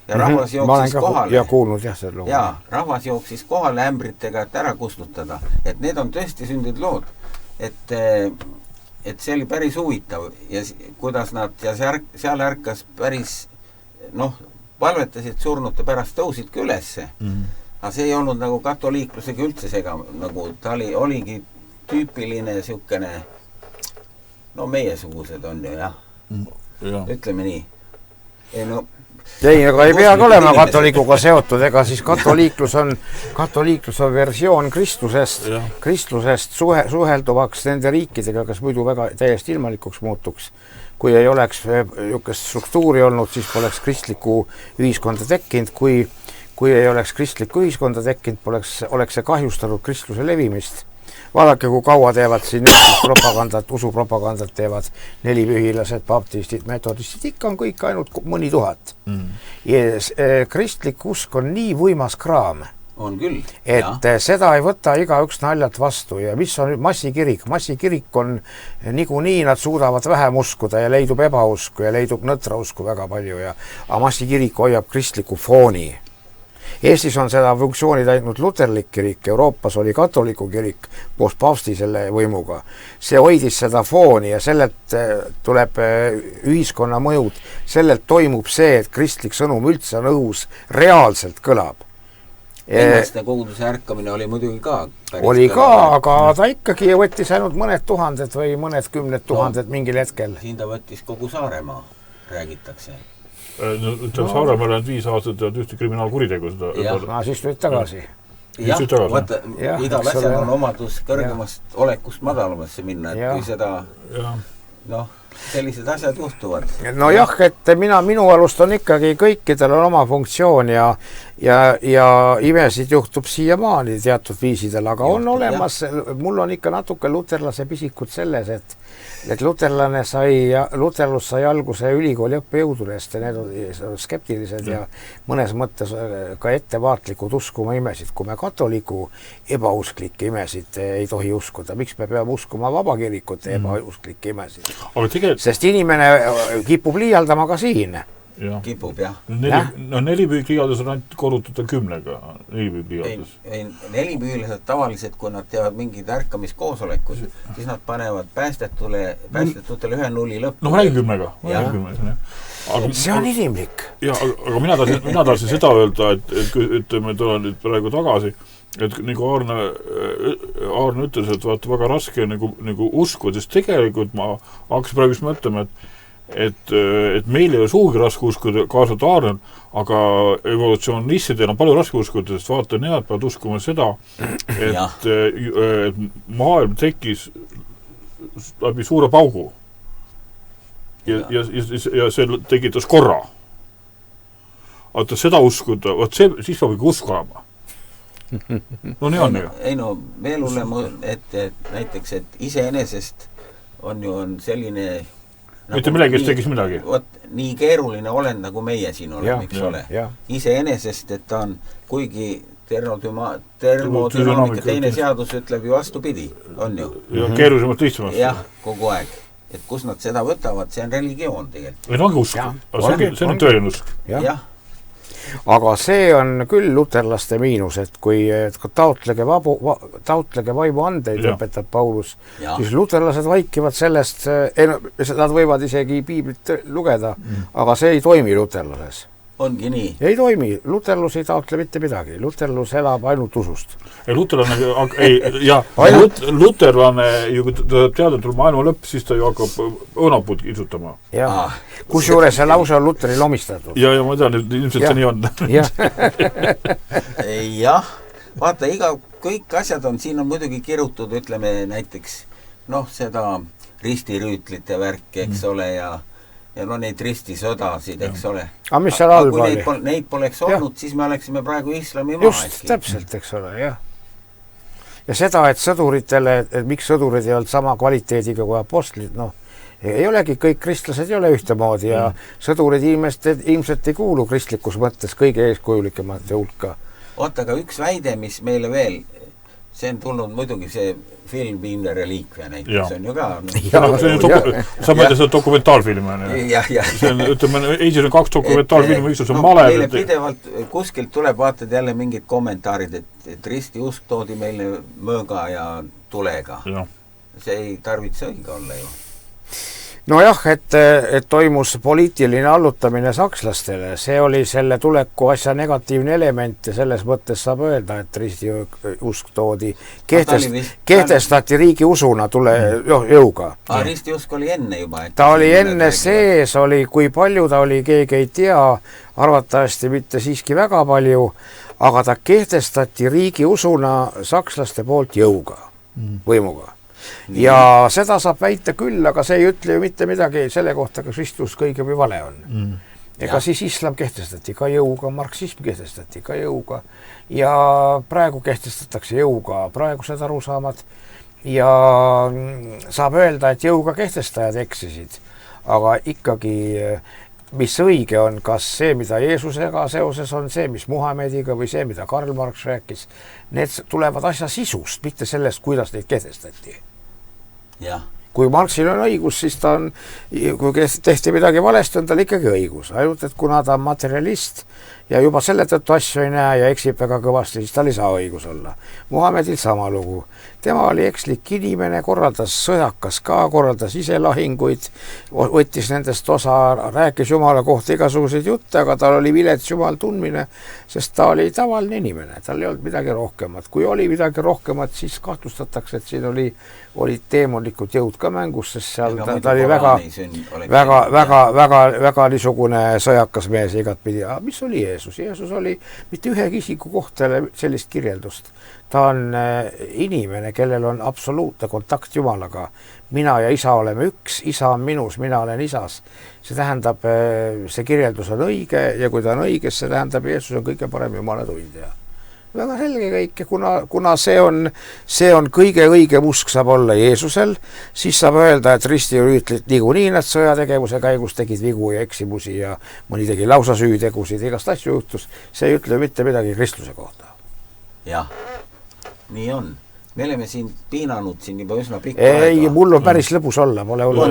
[SPEAKER 1] Ja rahvas jooksis kohale.
[SPEAKER 2] Ja kuulnud, jah, selle lugu.
[SPEAKER 1] Ja rahvas jooksis kohale ämbritega, et ära kustutada. Et need on tõesti sündid lood. Et see oli päris huvitav. Ja kuidas nad, ja seal ärkas päris, palvetasid surnute pärast tõusidki ülesse. Aga see ei olnud nagu katoliiklusega üldse sega. Nagu ta oligi tüüpiline siukene, meiesugused on ju, jah. Ütleme nii.
[SPEAKER 2] Ei, aga ei peagi olema katoliikuga seotud, ega siis katoliiklus on versioon Kristlusest suhelduvaks nende riikidega, kes muidu väga täiesti ilmalikuks muutuks. Kui ei oleks niisugust struktuuri olnud, siis poleks kristlikku ühiskonda tekkinud, kui ei oleks kristlikku ühiskonda tekkinud, oleks see kahjustanud kristluse levimist. Vaadake, kui kaua teevad siin propagandat, usupropagandat teevad nelipühilased, baptistid, metodistid, ikka on kõik ainult mõni tuhat. Kristlik usk on nii võimas kraam,
[SPEAKER 1] on küll,
[SPEAKER 2] et seda ei võta igaüks naljalt vastu ja mis on massikirik? Massikirik on niikuinii, nad suudavad vähem uskuda ja leidub ebausku ja leidub nõtra usku väga palju aga massikirik hoiab kristliku fooni. Eestis on seda funktsiooni täitnud luterlik kirik, Euroopas oli katoliku kirik koos paavsti selle võimuga. See hoidis seda fooni ja sellelt tuleb ühiskonna mõjud, sellelt toimub see, et kristlik sõnum üldse on õhus, reaalselt kõlab.
[SPEAKER 1] Ennaste koguduse ärkamine oli muidugi ka
[SPEAKER 2] oli ka, aga ta ikkagi võttis ainult mõned tuhanded või mõned kümned tuhanded mingil hetkel.
[SPEAKER 1] Siin ta võttis kogu Saaremaa, räägitakse.
[SPEAKER 3] Saaremaal on 5 aastat ühte kriminaalkuritegu seda.
[SPEAKER 2] Siis nüüd tagasi.
[SPEAKER 1] Jah, vaata, igal asjal on omadus kõrgemast olekust madalamasse minna, et kui seda, sellised asjad juhtuvad.
[SPEAKER 2] Nojah, et minu alust on ikkagi kõikidel on oma funktsioon ja imesid juhtub siiamaani teatud viisidel, aga on olemas, mul on ikka natuke luterlase pisikud selles, et luterlus sai alguse ülikooli õppejõududest ja need on skeptilised ja mõnes mõttes ka ettevaatlikud uskuma imesid. Kui me katoliku ebausklikke imesid ei tohi uskuda, miks me peame uskuma vabakirikute ebausklikke imesid? Sest inimene kipub liialdama ka siin.
[SPEAKER 1] Kipub, jah.
[SPEAKER 3] Nelipüügliialdus on ainult korrutada 10-ga.
[SPEAKER 1] Nelipüüglased tavaliselt, kui nad teevad mingid ärkamiskoosolekud, siis nad panevad päästetutele 1 nulli lõppu.
[SPEAKER 3] No ma räägin 10-ga.
[SPEAKER 2] See on inimlik.
[SPEAKER 3] Aga mina tahtsin seda öelda, et me tulen nüüd praegu tagasi, et nagu Aarne ütles, et vaata väga raske nagu uskuda, sest tegelikult ma hakkasin praegu just mõtlema, et meil ei ole suugi raske uskuda kaasat Aarnel, aga evolutsionistidel on palju raske uskuda, sest vaata, nemad peavad uskuma seda, et maailm tekkis läbi suure paugu ja see tekitas korra. Vaata, seda uskuda, siis peab ikka usku olema. No nii on ju.
[SPEAKER 1] Ei no, veel hullem, et näiteks, et iseenesest on selline
[SPEAKER 3] mitte millegi, kes tegis midagi.
[SPEAKER 1] Nii keeruline olend, nagu meie siin oleme, eks ole. Iseenesest, et ta on, kuigi termodünaamika teine seadus ütleb ju vastupidi, on ju.
[SPEAKER 3] Ja keerulisemalt lihtsamast.
[SPEAKER 1] Jah, kogu aeg. Et kus nad seda võtavad, see on religioon tegelikult.
[SPEAKER 3] Ei, ongi usk. See on tõeline usk.
[SPEAKER 1] Jah.
[SPEAKER 2] Aga see on küll luterlaste miinus, et kui taotlege vaimu andeid, õpetab Paulus, siis luterlased vaikivad sellest, nad võivad isegi piiblit lugeda, aga see ei toimi luterlases.
[SPEAKER 1] Ongi nii.
[SPEAKER 2] Ei toimi. Luterlus ei taotle mitte midagi. Luterlus elab ainult usust.
[SPEAKER 3] Luterlane, kui ta teada tuleb maailma lõpp, siis ta ju hakkab õunapuud isutama.
[SPEAKER 2] Kusjuures see lause on Luteril omistatud.
[SPEAKER 3] Ja ma tean, et ilmselt see nii on.
[SPEAKER 1] Jah. Vaata, kõik asjad on, siin on muidugi kirutud, ütleme näiteks, seda ristirüütlite värki, eks ole, ja neid ristisõdasid, eks ole.
[SPEAKER 2] Aga mis seal all
[SPEAKER 1] oli? Kui neid poleks olnud, siis me oleksime praegu islami maa.
[SPEAKER 2] Just, täpselt, eks ole, jah. Ja seda, et sõduritele, et miks sõdurid ei olnud sama kvaliteediga kui apostlid, ei olegi, kõik kristlased ei ole ühtemoodi ja sõdurid ilmselt ei kuulu kristlikus mõttes kõige eeskujulikemate hulka.
[SPEAKER 1] Oota, aga üks väide, mis meile veel, see on tulnud muidugi see film Viimne reliikvia näiteks, on ju ka.
[SPEAKER 3] Sa mõelda seda dokumentaalfilmi. See on, ütleme, Eestis on 2 dokumentaalfilmi, üks on Male.
[SPEAKER 1] Meile pidevalt kuskilt tuleb vaatad jälle mingid kommentaarid, et ristiusk toodi meile mõõga ja tulega. See ei tarvitse õige olla ju.
[SPEAKER 2] Nojah, et toimus poliitiline allutamine sakslastele, see oli selle tuleku asja negatiivne element ja selles mõttes saab öelda, et ristiusk toodi, kehtestati riigi usuna jõuga.
[SPEAKER 1] Ristiusk oli enne juba?
[SPEAKER 2] Ta oli enne sees, kui palju ta oli, keegi ei tea, arvatavasti mitte siiski väga palju, aga ta kehtestati riigi usuna sakslaste poolt jõuga, võimuga. Ja seda saab väita küll, aga see ei ütle ju mitte midagi selle kohta, kas Kristus kõige või vale on. ega siis islam kehtestati ka jõuga, marksism kehtestati ka jõuga ja praegu kehtestatakse jõuga praegused arusaamad ja saab öelda, et jõuga kehtestajad eksisid, aga ikkagi mis õige on, kas see, mida Jeesusega seoses on, see, mis Muhamediga või see, mida Karl Marx rääkis, need tulevad asja sisust, mitte sellest, kuidas neid kehtestati.
[SPEAKER 1] Jah.
[SPEAKER 2] Kui Marxil on õigus, siis ta on, kui tehti midagi valesti, on tal ikkagi õigus. Ainult, et kuna ta on materialist ja juba selle tõttu asju ei näe ja eksib väga kõvasti, siis tal ei saa õigus olla. Muhamedil sama lugu. Tema oli ekslik inimene, korraldas sõjakas ka, korraldas ise lahinguid, võttis nendest osa, rääkis Jumala kohta igasuguseid jutte, aga tal oli vilets Jumal tundmine, sest ta oli tavaline inimene, tal ei olnud midagi rohkemat. Kui oli midagi rohkemat, siis kahtlustatakse, et siin olid teemonlikud jõud ka mängus, sest seal ta oli väga niisugune sõjakas mees igatpidi. Mis oli Jeesus? Jeesus oli mitte ühegi isiku kohtale sellist kirjeldust. Ta on inimene, kellel on absoluutne kontakt Jumalaga. Mina ja isa oleme üks, isa on minus, mina olen isas. See tähendab, see kirjeldus on õige ja kui ta on õige, see tähendab, Jeesus on kõige parem Jumala tundja. Väga selge kõik ja kuna see on kõige õigem usk saab olla Jeesusel, siis saab öelda, et ristirüütlit niikuinii nad sõjategevuse käigus tegid vigu ja eksimusi ja mõni tegi lausa süütegusid, igast asju juhtus. See ei ütle mitte midagi kristluse kohta.
[SPEAKER 1] Jah, nii on. Me oleme siin piinanud siin juba üsna pikka aega.
[SPEAKER 2] Ei, mul on päris lõbus olla, pole hullu.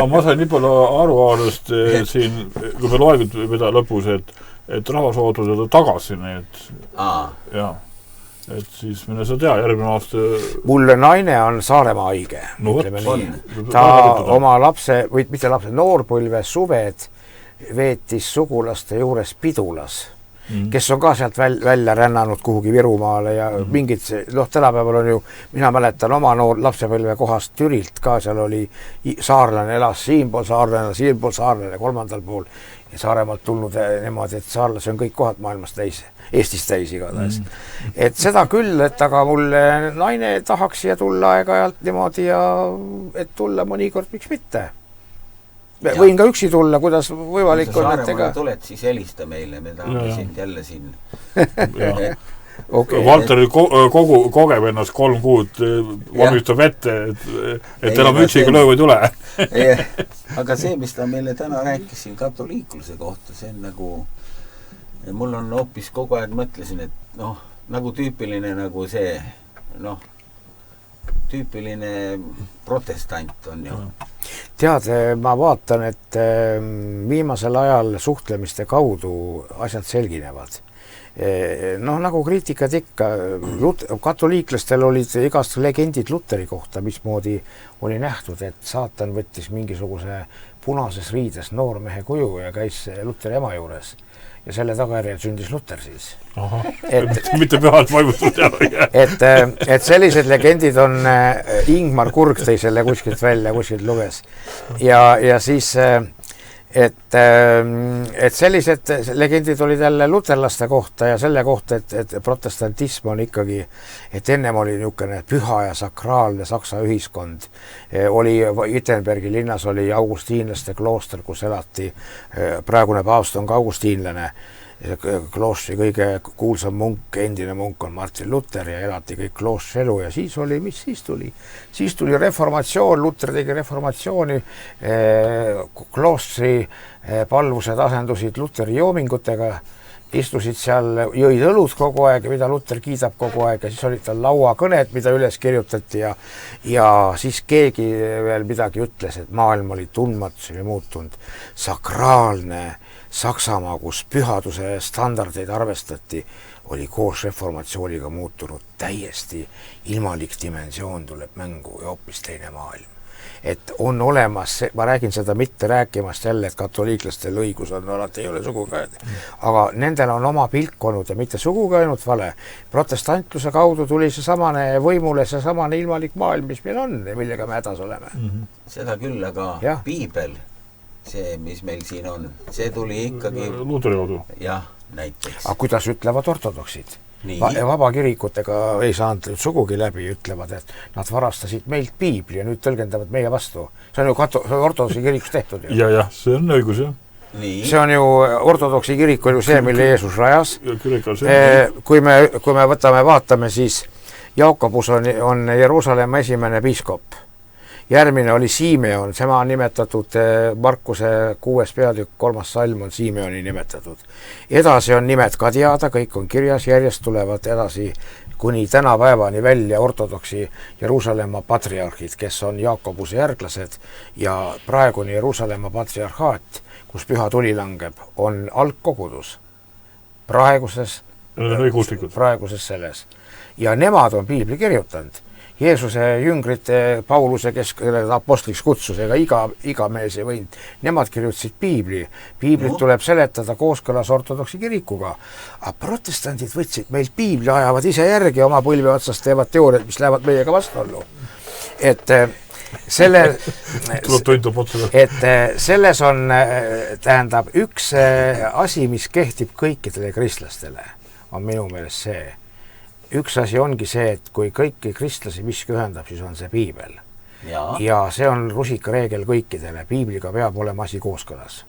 [SPEAKER 3] Ma sain nii palju aruaalust siin, kui me loegud mida lõpus, et rahvas ootud tagasi need. Ja, et siis mine sa tea, järgmine aasta...
[SPEAKER 2] Mulle naine on Saaremaa haige.
[SPEAKER 3] No,
[SPEAKER 2] ta oma lapse, või mitte lapse, noorpõlve suved veetis sugulaste juures Pidulas. Kes on ka sealt välja rännanud kuhugi Virumaale ja mingid, tänapäeval on ju, mina mäletan oma lapsepõlve kohast Türilt ka, seal oli saarlane, elas siinpool saarlane, kolmandal pool ja Saaremaalt tulnud nemad, et saarlase on kõik kohad maailmas täis, Eestis täis igatahes. Et seda küll, et aga mulle naine tahaks siia tulla aeg-ajalt niimoodi ja et tulla mõnikord, miks mitte. Võin ka üksi tulla, kuidas võimalik on.
[SPEAKER 1] Saaremaale tuled, siis helista meile, me tahame sind jälle siin.
[SPEAKER 3] Okay. Valter kogeb ennast 3 kuud, valmistab ette, et enam üksiga lööv ei tule.
[SPEAKER 1] Aga see, mis ta meile täna rääkis siin katoliikluse kohta, see on nagu, mul on hoopis kogu aeg mõtlesin, et nagu tüüpiline nagu see, tüüpiline protestant on ju.
[SPEAKER 2] Tead, ma vaatan, et viimasel ajal suhtlemiste kaudu asjad selginevad. Nagu kriitikad ikka, katoliiklastel olid igast legendid Luteri kohta, mismoodi oli nähtud, et saatan võttis mingisuguse punases riides noormehe kuju ja käis Luteri ema juures. Ja selle tagajärjel sündis Luter siis.
[SPEAKER 3] Mitte pühalt vaimustust jälle.
[SPEAKER 2] Et sellised legendid on, Ingmar Kurg tõi selle kuskilt välja, kuskilt luges. Ja siis, et sellised legendid olid jälle luterlaste kohta ja selle kohta, et protestantism on ikkagi, et ennem oli niisugune püha ja sakraalne Saksa ühiskond. Oli Wittenbergi linnas oli augustiinlaste klooster, kus elati, praegune paavst on ka augustiinlane, kloostri kõige kuulsam munk, endine munk on Martin Luther ja elati kõik kloostri elu ja siis oli, mis siis tuli? Siis tuli reformatsioon, Luther tegi reformatsiooni, kloostri palvused asendusid Lutheri joomingutega, istusid seal, jõid õlud kogu aeg, mida Luther kiidab kogu aeg ja siis olid tal lauakõned, mida üles kirjutati ja siis keegi veel midagi ütles, et maailm oli tundmatus ja muutunud. Sakraalne Saksamaa, kus pühaduse standardeid arvestati, oli koos reformatsiooniga muutunud täiesti ilmalik dimensioon tuleb mängu ja hoopis teine maailm. Et on olemas, ma räägin seda mitte rääkimast jälle, et katoliiklastel õigus on, alati ei ole sugugi, aga nendel on oma pilk olnud ja mitte sugugi ainult vale. Protestantluse kaudu tuli see samane võimule, see samane ilmalik maailm, mis meil on ja millega me hädas oleme.
[SPEAKER 1] Seda küll, aga piibel, see, mis meil siin on, see tuli ikkagi...
[SPEAKER 3] Luteri kaudu.
[SPEAKER 1] Jah, näiteks.
[SPEAKER 2] Aga kuidas ütlevad ortodoksid? vabakirikutega ei saanud sugugi läbi, ütlevad, et nad varastasid meilt piibli ja nüüd tõlgendavad meie vastu. See on ju ortodoksi kirikus tehtud.
[SPEAKER 3] Ja, see on õigus, jah.
[SPEAKER 2] See on ju ortodoksi kirik oli ju see, mille Jeesus rajas. Kui me vaatame, siis Jaakobus on Jeruusalemma esimene piiskop. Järgmine oli Simeon, tema on nimetatud Markuse 6. peatükk, 3. salm on Simeoni nimetatud. Edasi on nimed ka teada, kõik on kirjas, järjest tulevad edasi kuni tänapäevani välja ortodoksi Jeruusalemma patriarhid, kes on Jaakobuse järglased ja praegune Jeruusalemma patriarhaat, kus püha tuli langeb, on algkogudus praeguses selles. Ja nemad on piibli kirjutanud. Jeesuse jüngrite Pauluse, kes apostliks kutsus, ega iga mees ei võinud. Nemad kirjutasid piibli. Piiblit tuleb seletada kooskõlas ortodoksi kirikuga. Aga protestandid võtsid meilt piibli, ajavad ise järgi oma põlve otsast, teevad teooriad, mis lähevad meiega vastuollu. Et selles on, tähendab, üks asi, mis kehtib kõikidele kristlastele, on minu meelest see. Üks asi ongi see, et kui kõiki kristlasi miski ühendab, siis on see piibel. Ja see on rusikareegel kõikidele. Piibliga peab olema asi kooskõlas.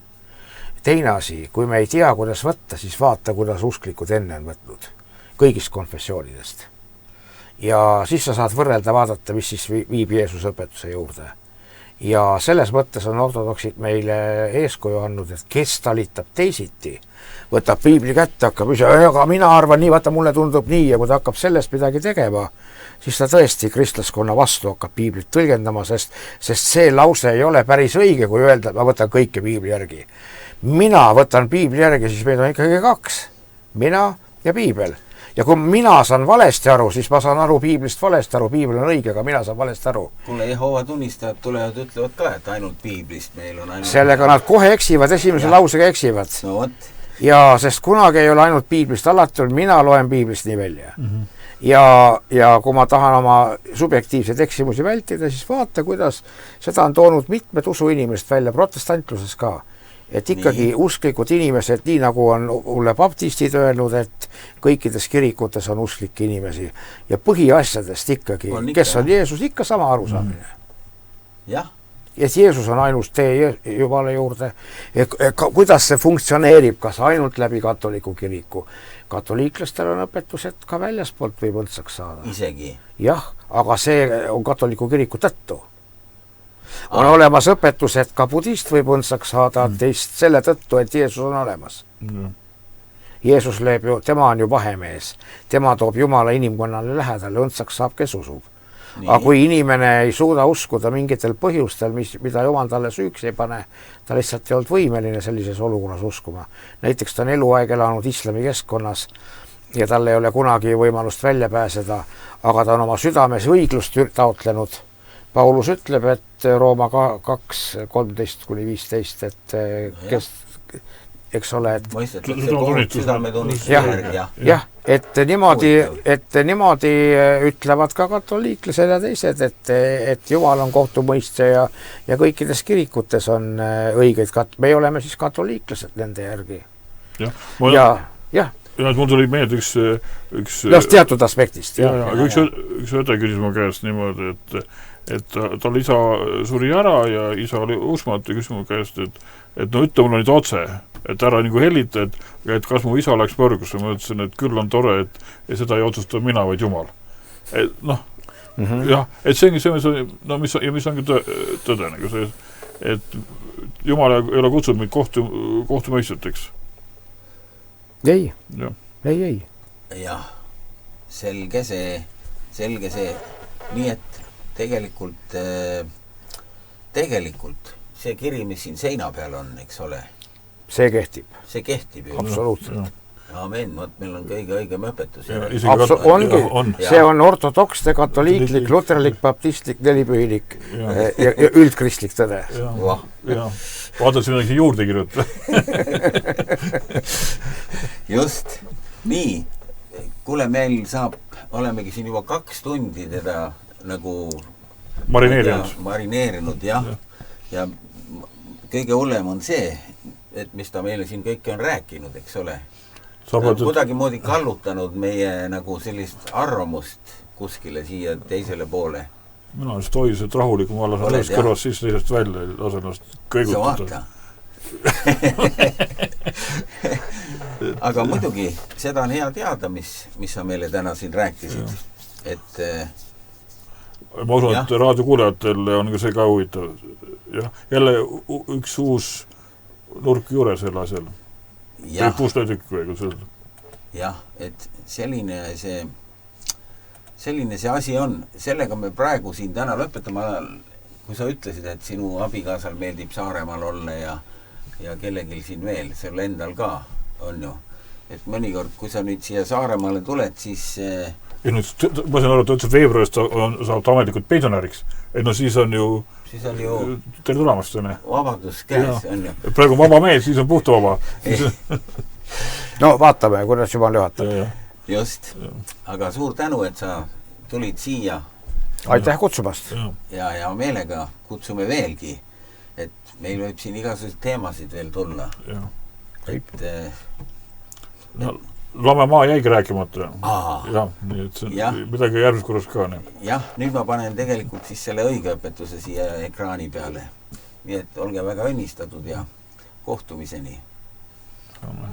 [SPEAKER 2] Teine asi, kui me ei tea, kuidas võtta, siis vaata, kuidas usklikud enne on võtnud. Kõigist konfessioonidest. Ja siis sa saad võrrelda, vaadata, mis siis viib Jeesuse õpetuse juurde. Ja selles mõttes on ortodoksid meile eeskuju andnud, et kes talitab teisiti, võtab piibli kätte, hakkab aga mina arvan nii, vaata mulle tundub nii, ja kui ta hakkab sellest midagi tegema, siis ta tõesti kristlaskonna vastu hakkab piiblit tõlgendama, sest see lause ei ole päris õige, kui öelda, et ma võtan kõike piibli järgi. Mina võtan piibli järgi, siis meid on ikkagi kaks. Mina ja piibel. Ja kui mina saan valesti aru, siis ma saan aru piiblist valesti aru, piibel on õige, aga mina saan valesti aru.
[SPEAKER 1] Kuule, Jehova tunnistajad tulevad, ütlevad ka, et ainult piiblist meil on ainult...
[SPEAKER 2] Sellega nad kohe eksivad, esimese lausega eksivad.
[SPEAKER 1] No võt.
[SPEAKER 2] Ja sest kunagi ei ole ainult piiblist, alati on, mina loen piiblist nii välja. Ja kui ma tahan oma subjektiivseid eksimusi vältida, siis vaata, kuidas seda on toonud mitmed usuinimesed välja, protestantluses ka. Et ikkagi usklikud inimesed, nii nagu on mulle baptistid öelnud, et kõikides kirikutes on usklikke inimesi. Ja põhiasjadest ikkagi, kes on Jeesus, ikka sama arusaamine.
[SPEAKER 1] Jah.
[SPEAKER 2] Et Jeesus on ainus tee Jumala juurde. Kuidas see funktsioneerib, kas ainult läbi katoliku kiriku? Katoliiklastel on õpetused ka väljaspoolt võib õndsaks saada.
[SPEAKER 1] Isegi?
[SPEAKER 2] Jah, aga see on katoliku kiriku tõttu. On olemas õpetused, ka budist võib õndsaks saada teist selle tõttu, et Jeesus on olemas. Jeesus tema on ju vahemees. Tema toob Jumala inimkonnale lähedale, õndsaks saab, kes usub. Aga kui inimene ei suuda uskuda mingitel põhjustel, mida Jumal talle süüks ei pane, ta lihtsalt ei olnud võimeline sellises olukorras uskuma. Näiteks ta on eluaeg elanud islami keskkonnas ja tal ei ole kunagi võimalust välja pääseda, aga ta on oma südames õiglust taotlenud. Paulus ütleb, et Rooma 2:13-15, et kes, eks ole, et jah, et niimoodi ütlevad ka katoliiklased ja teised, et Jumal on kohtumõistja ja kõikides kirikutes on õigeid, me oleme siis katoliiklased nende järgi.
[SPEAKER 3] Ja mul tuli meelde üks
[SPEAKER 2] teatud aspektist.
[SPEAKER 3] Aga üks õde küsis mu käest niimoodi, et tal isa suri ära ja isa oli usmatu, küsis mu käest, et no ütle mulle nüüd otse, et ära nagu hellita, et kas mu isa läks põrgusse. Ma ütlesin, et küll on tore, et seda ei otsusta mina, vaid Jumal. Jah, et see ongi mis ongi tõde, nagu see, et Jumal ei ole kutsunud meid kohtumõistjateks.
[SPEAKER 2] Ei.
[SPEAKER 1] Jah, selge see. Nii et tegelikult see kiri, mis siin seina peal on, eks ole.
[SPEAKER 2] See kehtib.
[SPEAKER 1] See kehtib ju.
[SPEAKER 2] Absoluutselt.
[SPEAKER 1] Amen, meil on kõige õigem õpetus.
[SPEAKER 2] See on ortodokste, katoliiklik, luterlik, baptistlik, nelipühilik ja üldkristlik tõde.
[SPEAKER 3] Vaatad siin midagi juurde kirjutada.
[SPEAKER 1] Just. Nii. Kuule, meil olemegi siin juba 2 tundi teda nagu marineerinud, jah. Ja kõige hullem on see, et mis ta meile siin kõike on rääkinud, eks ole. kuidagi moodi kallutanud meie nagu sellist arvamust kuskile siia teisele poole.
[SPEAKER 3] Mina just hoisid rahulik, ma lasen ühest kõrvast sisse, teisest välja, lasen ennast kõigutada.
[SPEAKER 1] Aga muidugi, seda on hea teada, mis sa meile täna siin rääkisid. Et
[SPEAKER 3] ma usun, et raadiokuulejatel on ka see ka huvitav. Jälle üks uus nurk juures selle asjal. Või pusletükk või kus öelda.
[SPEAKER 1] Jah, et selline see asi on. Sellega me praegu siin täna lõpetame, kui sa ütlesid, et sinu abikaasal meeldib Saaremaal olla ja kellegil siin veel, selle endal ka on ju. Et mõnikord, kui sa nüüd siia Saaremaale tuled, siis
[SPEAKER 3] ma saan aru, et üldse veebruarist saab ametlikult pensionäriks. Et no siis on ju tere tulemast.
[SPEAKER 1] Vabadus käes on ju.
[SPEAKER 3] Praegu on vaba mees, siis on puhta vaba.
[SPEAKER 2] No vaatame, kuidas juba lühatab.
[SPEAKER 1] Just. Aga suur tänu, et sa tulid siia.
[SPEAKER 2] Aitäh kutsumast.
[SPEAKER 1] Ja meelega kutsume veelgi, et meil võib siin igasuguseid teemasid veel tulla. Et
[SPEAKER 3] Lame maa jäigi rääkimata. Nii et see midagi järgmises korras ka.
[SPEAKER 1] Jah, nüüd ma panen tegelikult siis selle õigeõpetuse siia ekraani peale. Nii et olge väga õnnistatud ja kohtumiseni.
[SPEAKER 3] Amen.